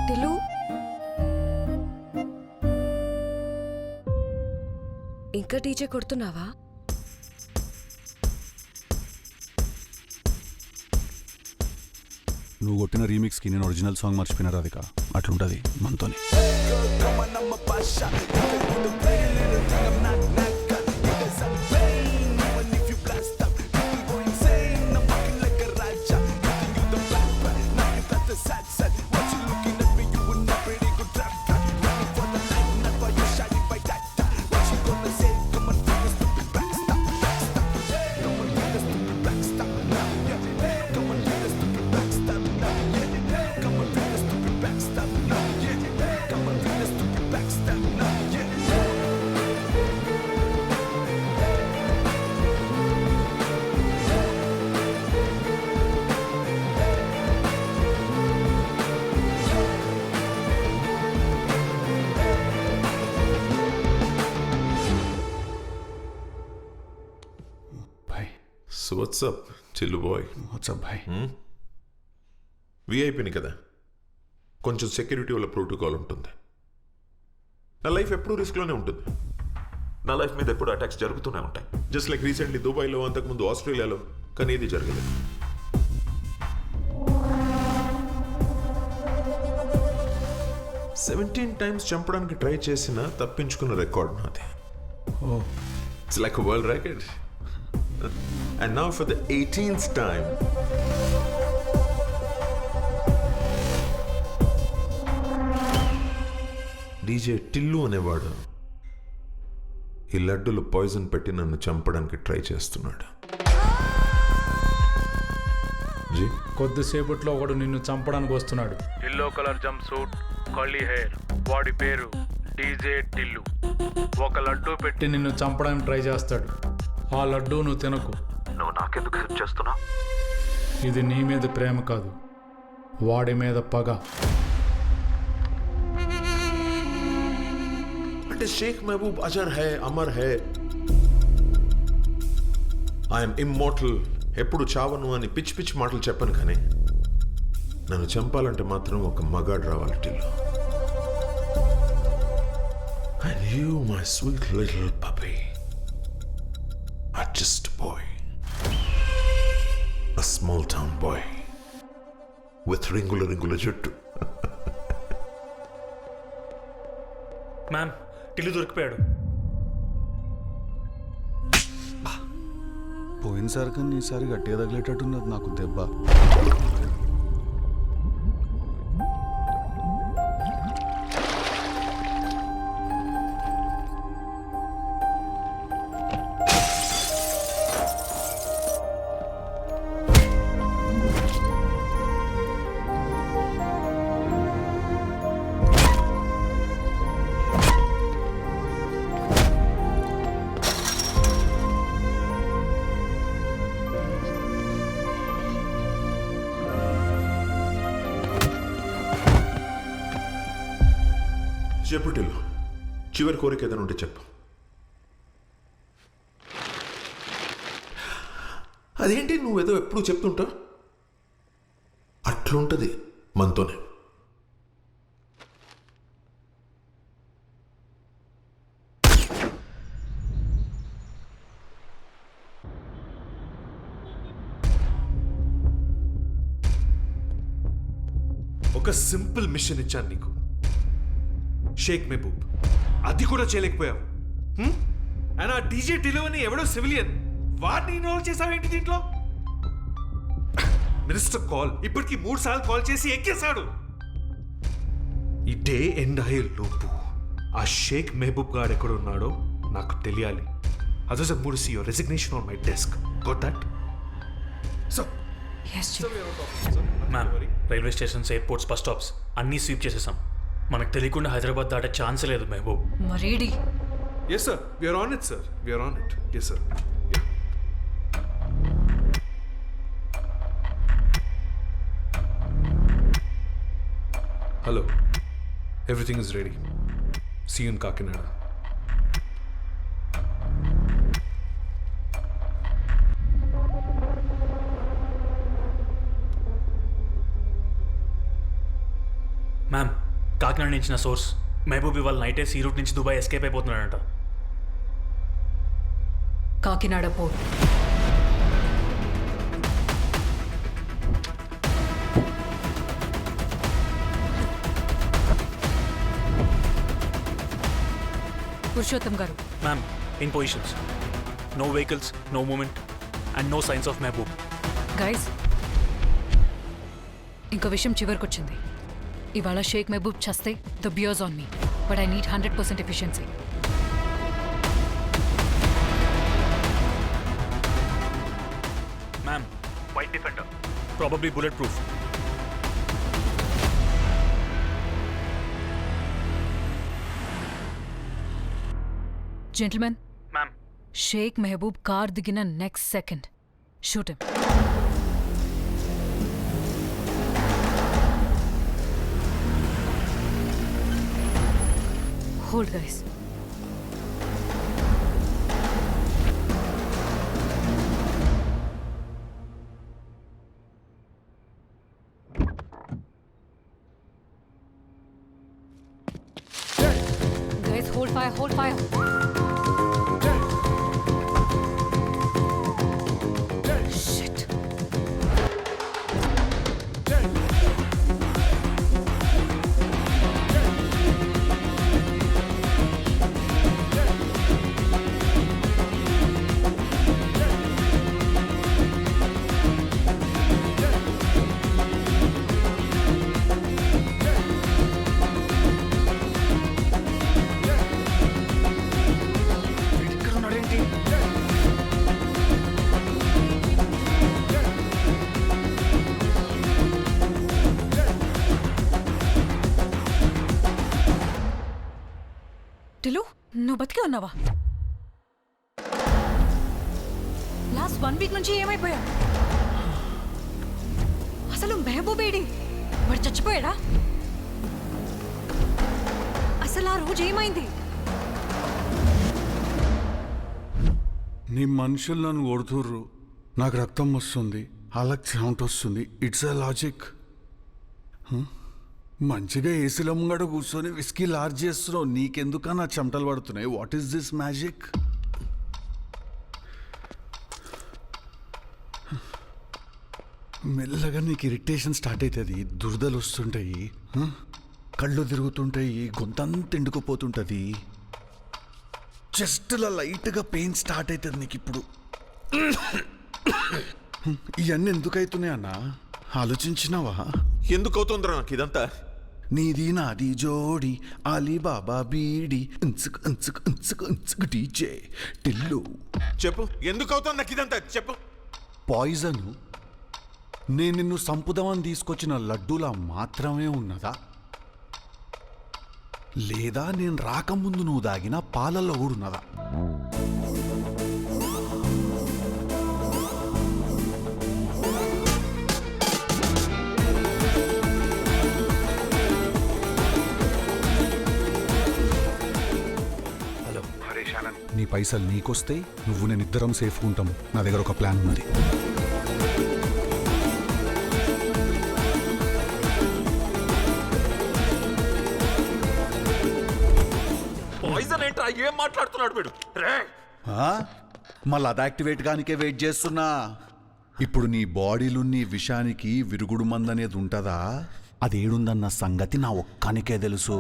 G: టిల్లు, ఇంకా టీచర్ కొడుతున్నావా?
A: నువ్వు కొట్టిన రీమిక్స్కి నేను ఒరిజినల్ సాంగ్ మర్చిపోయినా రాధిక. అట్లుంటుంది మనతోని.
I: So what's up Chillu boy?
A: What's up boy?
I: విఐపిని కదా, కొంచెం సెక్యూరిటీ వల్ల ప్రోటోకాల్ ఉంటుంది. నా లైఫ్ ఎప్పుడూ రిస్క్లోనే ఉంటుంది. నా లైఫ్ మీద ఎప్పుడు అటాక్స్ జరుగుతూనే ఉంటాయి. జస్ట్ లైక్ రీసెంట్లీ దుబాయ్లో, అంతకుముందు ఆస్ట్రేలియాలో. కానీ ఇది జరగలేదు. సెవెంటీన్ టైమ్స్ చంపడానికి ట్రై చేసిన తప్పించుకున్న రికార్డ్ నాది. It's like world record. And now for the 18th time, DJ Tillu అనేవాడు ఈ లడ్డులు పాయిజన్ పెట్టి నన్ను చంపడానికి ట్రై చేస్తున్నాడు.
Q: కొద్దిసేపట్లో ఒకడు నిన్ను చంపడానికి వస్తున్నాడు. Yellow colour jump suit,
P: curly hair, వాడి పేరు డీజే టిల్లు. ఒక లడ్డూ పెట్టి నిన్ను చంపడానికి ట్రై చేస్తాడు. ఆ లడ్డూ నువ్వు తినకు.
I: నువ్వు నాకెందుకు హెల్ప్ చేస్తున్నావు?
P: ఇది నీ మీద ప్రేమ కాదు, వాడి మీద పగ.
I: అంటే షేక్ మహబూబ్ అజర్ హై, అమర్ హై, ఐఎమ్ ఇమ్మోర్టల్, ఎప్పుడు చావను అని పిచ్చి పిచ్చి మాటలు చెప్పాను. కానీ నన్ను చంపాలంటే మాత్రం ఒక మగాడు రావాలి Tillu. And you, my sweet little puppy, are just a boy. A small town boy with ringular juttu.
M: Ma'am, Tillu దొరికిపోయాడు.
A: పోయినసారి కన్నా ఈసారి గట్టిగా తగిలేటట్టున్నది నాకు దెబ్బ.
I: చెప్పు టిల్లు, చివరి కోరిక ఏదైనా ఉంటే చెప్పు. అదేంటి నువ్వేదో ఎప్పుడు చెప్తుంటావు? అట్లుంటది మనతోనే.
P: ఒక సింపుల్ మిషన్ ఇచ్చాను నీకు, షేక్ మహబూబ్, అది కూడా చేయలేకపోయావు. అండ్ ఆ డీజే టిల్లు అని ఎవడో సివిలియన్, వాడిని ఇన్వాల్వ్ చేసావేంటి దీంట్లో? మినిస్టర్ కాల్ ఇప్పటికి 3 సార్లు కాల్ చేసి ఎక్కేశాడు. ఈ డే ఎండ్ అయ్యే లోపు ఆ షేక్ మహబూబ్ గారు ఎక్కడ ఉన్నాడో నాకు తెలియాలి. Others I would see your resignation on my desk. Got that? So
M: ma'am, railway stations, airports, bus stops అన్నీ స్వీప్ చేసేసాం. మనకు తెలియకుండా హైదరాబాద్ దాటే ఛాన్స్ లేదు మహబూబ్.
J: మరేడి?
P: Yes sir, we are on it sir, we are on it. Yes sir. Yeah. Hello, everything is ready. See you in Kakinada.
M: Ma'am, Kakinada నుంచి నా source Mahboob ఇవాళ నైటే సీ రూట్ నుంచి దుబాయ్ ఎస్కేప్ అయిపోతున్నాడంట.
J: Kakinada port. Purushottam garu.
M: Ma'am, in positions, no vehicles, no movement and no signs of Mahboob.
J: Guys, ఇంకో విషయం చివరికొచ్చింది. ఇవాళ షేక్ మహబూబ్ చస్తే the bears on me, but I need 100% efficiency.
M: Ma'am, white defender, probably bullet proof.
J: Gentlemen,
M: ma'am,
J: Sheikh Mahboob car దిగిన next second shoot him. Hold, guys. Guys, hold fire, hold fire. Shit. నువ్వు బతికే ఉన్నావా? Last 1 week నుంచి ఏమైపోయా? అసలు మెహబూబేడి వాడు చచ్చిపోయాడా? అసలు ఆ రోజు ఏమైంది?
A: నీ మనుషులు నన్ను కొడుతుర్రు, నాకు రక్తం వస్తుంది, అలాగ సౌండ్ వస్తుంది. It's a logic. మంచిగా ఏసీలో ముంగడ కూర్చొని విస్కీ లార్జ్ చేస్తున్నావు, నీకెందుకన్నా చెమటలు పడుతున్నాయి? What is this magic? మెల్లగా నీకు ఇరిటేషన్ స్టార్ట్ అవుతుంది, దురదలు వస్తుంటాయి, కళ్ళు తిరుగుతుంటాయి, గొంతంతా ఎండుకుపోతుంటుంది, చెస్ట్లో లైట్గా పెయిన్ స్టార్ట్ అవుతుంది నీకు ఇప్పుడు. ఇవన్నీ ఎందుకు అవుతున్నాయి అన్న? ఆలోచించినావా?
I: ఎందుకు అవుతుందిరా నాకు ఇదంతా?
A: నీది నాది జోడి అలీబాబా బీడి ఇంచుకు ఇంచుకు ఇంచుకు ఇంచుకు డీజే టిల్లు.
I: చెప్పు, ఎందుకు అవుతుంది నాకు ఇదంతా? చెప్పు.
A: పాయిజను నేను నిన్ను సంపుదామని తీసుకొచ్చిన లడ్డూలా మాత్రమే ఉన్నదా, లేదా నేను రాకముందు నువ్వు దాగిన పాలల్లో కూడా ఉన్నదా?
P: హలో
A: నీ పైసలు నీకొస్తాయి, నువ్వు నేను ఇద్దరం సేఫ్గా ఉంటాం. నా దగ్గర ఒక ప్లాన్ ఉన్నది.
I: పాయిజన్ ఏంట్రా? ఏం మాట్లాడుతున్నాడు వీడు?
A: మళ్ళీ అది యాక్టివేట్ గానికే వెయిట్ చేస్తున్నా. ఇప్పుడు నీ బాడీలో నీ విషానికి విరుగుడు మందు అనేది ఉంటుందా? అది ఏడుందన్న సంగతి నా ఒక్కనికే తెలుసు.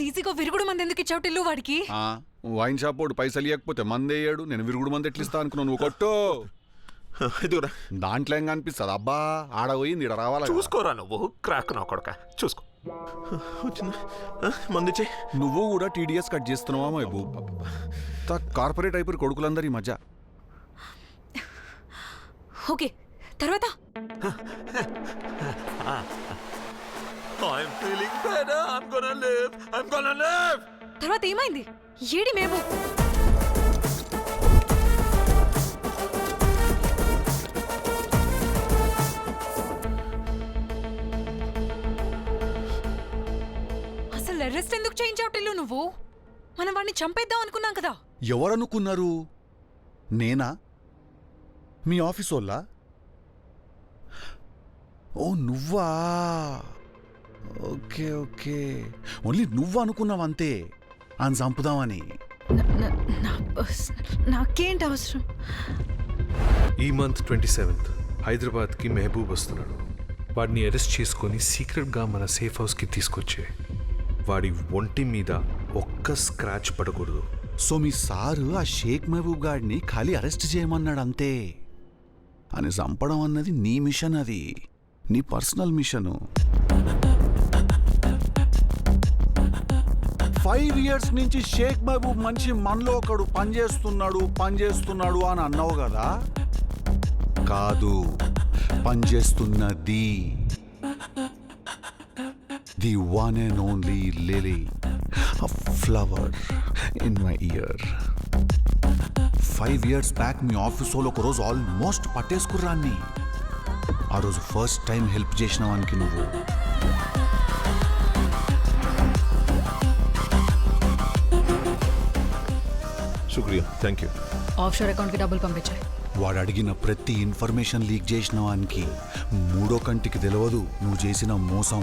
J: ఈజీగా విరుగుడు మంది ఎందుకు ఇచ్చావు టిల్లు వాడికి?
A: వైన్ షాప్ వాడు పైసలు ఇవ్వకపోతే మందేయాడు, నేను విరుగుడు మంది ఎట్లా ఇస్తా అనుకున్నావు? నువ్వు కొట్టు.
I: ఎదుగురా,
A: దాంట్లో ఏం కనిపిస్తుంది? అబ్బా ఆడ పోయింది, ఇడ రావాలా?
I: చూసుకోరా నువ్వు, క్రాక్ నా కొడక, చూసుకో. మందిచ్చే.
A: నువ్వు కూడా టీడీఎస్ కట్ చేస్తున్నావా మహబూబ్? కార్పొరేట్ అయిపోయి కొడుకులందరూ ఈ మధ్య.
J: ఓకే, తర్వాత
I: I'm feeling better. I'm gonna live. I'm gonna live.
J: తర్వాత ఏమైంది? ఏడి మేము అసలు అరెస్ట్ ఎందుకు చేయించావు టిల్లు నువ్వు? మనం వాడిని చంపేద్దాం అనుకున్నాం కదా.
A: ఎవరనుకున్నారు? నేనా? మీ ఆఫీస్ వాళ్ళా? ఓ నువ్వా? ఓకే ఓకే, ఓన్లీ నువ్వు అనుకున్నావంతే అని చంపుదామని.
J: నాకేంటి అవసరం?
P: ఈ మంత్ 27th హైదరాబాద్కి మెహబూబ్ వస్తున్నాడు. వాడిని అరెస్ట్ చేసుకొని సీక్రెట్గా మన సేఫ్ హౌస్కి తీసుకొచ్చే. వాడి ఒంటి మీద ఒక్క స్క్రాచ్ పడకూడదు.
A: సో మీ సారు ఆ షేక్ మహబూబ్ గాడిని ఖాళీ అరెస్ట్ చేయమన్నాడు అంతే. అని చంపడం అన్నది నీ మిషన్, అది నీ పర్సనల్ మిషను. 5 years నుంచి షేక్ మహబూబ్ మంచి మనలో ఒకడు పనిచేస్తున్నాడు అని అన్నావు కదా? కాదు, పనిచేస్తున్నది the one and only Lily, a flower in my ear. 5 years back మీ ఆఫీస్ వాళ్ళు ఒకరోజు ఆల్మోస్ట్ పట్టేసుకుర్రాన్ని. ఆ రోజు ఫస్ట్ టైం హెల్ప్ చేసినవానికి నువ్వు.
I: శుక్రియా, థ్యాంక్ యూ.
J: ఆఫ్షోర్ అకౌంట్కి డబ్బులు పంపించాయి.
A: వాడు అడిగిన ప్రతి ఇన్ఫర్మేషన్ లీక్ చేసిన వానికి మూడో కంటికి తెలియదు నువ్వు చేసిన మోసం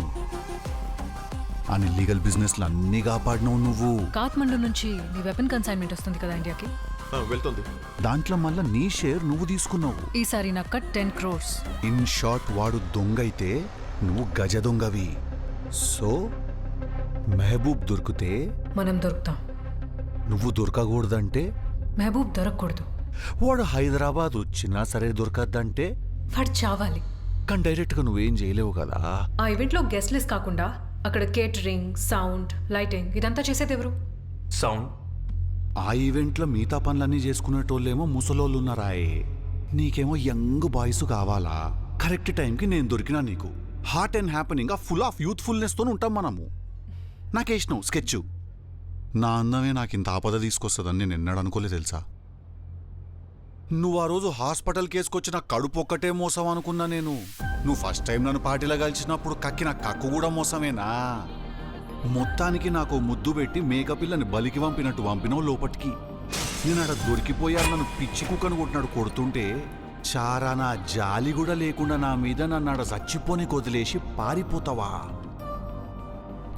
A: అని. లీగల్ బిజినెస్లు అన్నీ కాపాడినావు నువ్వు.
J: కాఠ్మండు నుంచి నీ వెపన్ కన్సైన్మెంట్ వస్తుంది కదా ఇండియాకి,
I: వెళ్తుంది.
A: దాంట్లో మళ్ళీ నీ షేర్ నువ్వు తీసుకున్నావు.
J: ఈసారి నాకు 10 crores.
A: ఇన్ షార్ట్, వాడు దొంగ అయితే నువ్వు గజ దొంగవి. సో మెహబూబ్ దొరికితే
J: మనం దొరుకుతాం.
A: నువ్వు దొరకకూడదంటే
J: మహబూబ్ దొరకకూడదు.
A: వాడు హైదరాబాద్ వచ్చినా సరే దొరకద్దంటే
J: వాడు చావాలి.
A: కానీ డైరెక్ట్గా నువ్వేం చేయలేవు కదా.
J: ఆ ఈవెంట్లో గెస్ట్ లిస్ట్ కాకుండా అక్కడ కేటరింగ్, సౌండ్, లైటింగ్ ఇదంతా చేసేది ఎవరు?
M: సౌండ్.
A: ఆ ఈవెంట్లో మిగతా పనులన్నీ చేసుకునేటోళ్ళేమో ముసలోళ్ళు ఉన్నారాయే. నీకేమో యంగ్ బాయ్స్ కావాలా. కరెక్ట్ టైంకి నేను దొరికినా నీకు. Heart and happening full of యూత్ఫుల్నెస్తో ఉంటాం మనము. నాకేసినావు స్కెచ్. నా అందమే నాకు ఇంత ఆపద తీసుకొస్తుందని నేను ఎన్నడూ అనుకోలేదు తెలుసా. నువ్వు ఆ రోజు హాస్పిటల్ కేసుకొచ్చిన కడుపు ఒక్కటే మోసం అనుకున్నా నేను. నువ్వు ఫస్ట్ టైం నన్ను పార్టీలో కలిసినప్పుడు కక్కిన కక్కు కూడా మోసమేనా. మొత్తానికి నాకు ముద్దు పెట్టి మేకపిల్లని బలికి పంపినట్టు పంపినావు లోపటికి. నేను ఆడ దొరికిపోయాను. నన్ను పిచ్చి కుక్కను కొట్టినాడు కొడుతుంటే చారా నా జాలి కూడా లేకుండా నా మీద నన్ను ఆడ చచ్చిపోని వదిలేసి పారిపోతావా.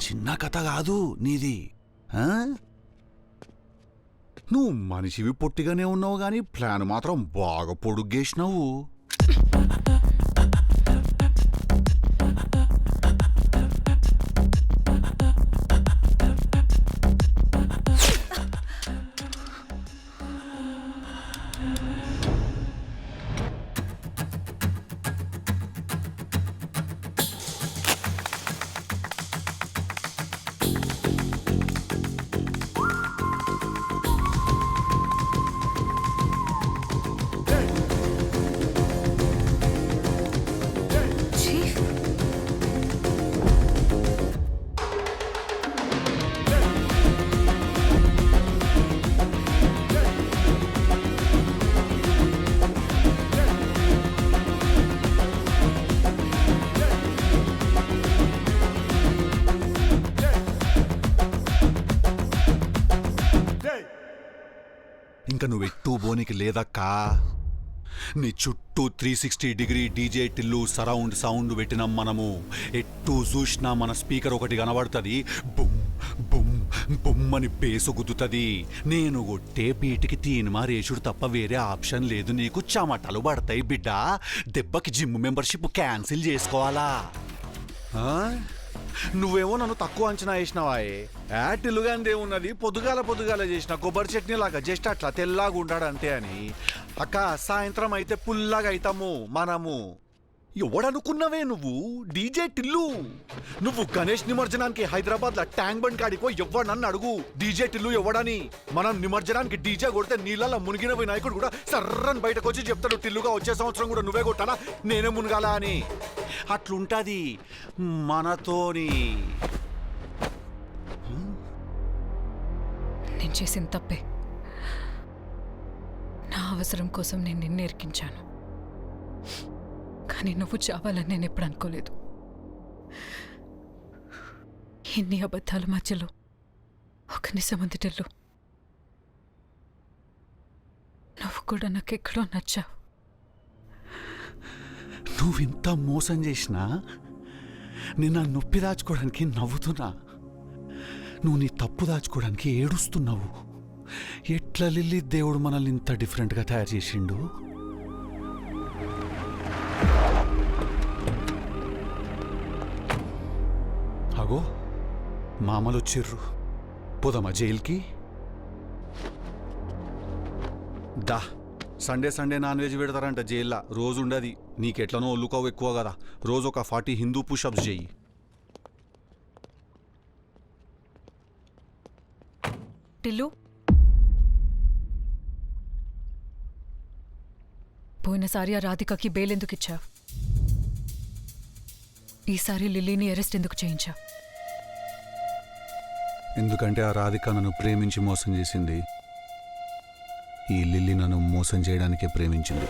A: చిన్న కథ కాదు నీది. నువ్వు మనిషివి పొట్టిగానే ఉన్నావు కానీ ప్లాన్ మాత్రం బాగా పొడుగ్గేసినావు. ఇంకా నువ్వు ఎట్టూ బోనికి లేదక్కా. నీ చుట్టూ 360 degree DJ Tillu surround sound పెట్టినాం మనము. ఎట్టూ చూసినా మన స్పీకర్ ఒకటి కనబడుతుంది. బుమ్ బుమ్ బుమ్ అని బేసు గుద్దుతుంది. నేను కొట్టే బీటికి తీన్మారేసుడు తప్ప వేరే ఆప్షన్ లేదు. నీకు చెమటలు పడతాయి బిడ్డ. దెబ్బకి జిమ్ మెంబర్షిప్ క్యాన్సిల్ చేసుకోవాలా. నువ్వేమో నన్ను తక్కువ అంచనా వేసినావాయే. యాటిల్లుగాందే ఉన్నది పొద్దుగాల చేసిన కొబ్బరి చట్నీ లాగా జస్ట్ అట్లా తెల్లాగా ఉంటాడు అంతే అని. అక్క సాయంత్రం అయితే పుల్లాగా అవుతాము మనము. ఎవడనుకున్నావే నువ్వు డీజే టిల్లు. నువ్వు గణేష్ నిమజ్జనానికి హైదరాబాద్ లో ట్యాంక్ బండ్ కాడికో ఎవడనన్ను అడుగు డీజే టిల్లు ఎవడని. మనం నిమజ్జనానికి డీజే కొడితే నీళ్ళలో మునిగిన వినాయకుడు కూడా సర్రని బయటకు వచ్చి చెప్తాడు టిల్లుగా వచ్చే సంవత్సరం కూడా నువ్వే కొట్టాలా నేనే మునగాల అని. అట్లుంటది మనతోని.
J: నేను చేసిన తప్పే. నా అవసరం కోసం నేను నిన్ను ఎరికించాను. కానీ నువ్వు చావాలని నేను ఎప్పుడు అనుకోలేదు. ఎన్ని అబద్ధాల మధ్యలో ఒక నిజమంది టిల్లు. నువ్వు కూడా నాకెక్కడో నచ్చావు.
A: నువ్వింత మోసం చేసినా నేను నా నొప్పి దాచుకోవడానికి నవ్వుతున్నా. నువ్వు నీ తప్పు దాచుకోవడానికి ఏడుస్తున్నావు. ఎట్లా లిల్లీ దేవుడు మనల్ని ఇంత డిఫరెంట్గా తయారు చేసిండు. అగో మామలు వచ్చిర్రు. పోదామా జైలుకి? దా. సండే నాన్ వెజ్ పెడతారంట జైల్లో. రోజు ఉండదు. నీకెట్లనో ఒళ్ళుకోవు ఎక్కువ కదా. రోజు ఒక 40 హిందూ పుషప్స్ చెయ్యి.
J: టిల్లు, పోయినసారి ఆ రాధికకి బెయిల్ ఎందుకు ఇచ్చావు? ఈసారి లిల్లీని అరెస్ట్ ఎందుకు చేయించావు?
A: ఎందుకంటే ఆ రాధిక నన్ను ప్రేమించి మోసం చేసింది. ఈ లిల్లీ నన్ను మోసం చేయడానికే ప్రేమించింది.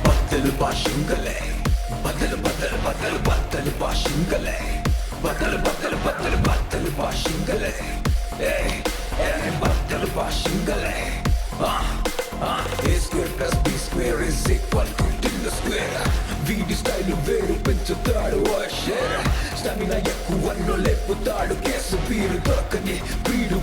O: బద్దలు బాషింగలే బద్దలు బద్దలు బద్దలు బద్దలు బాషింగలే బద్దలు బద్దలు బద్దలు బద్దలు బాషింగలే బద్దలు బాషింగలే A square plus B square is equal to the square. వీడి స్టైల్ వేరు పెంచుతాడు స్టామినా ఎక్కువ లేపుతాడు. కేసు వీరు దొరకని వీడు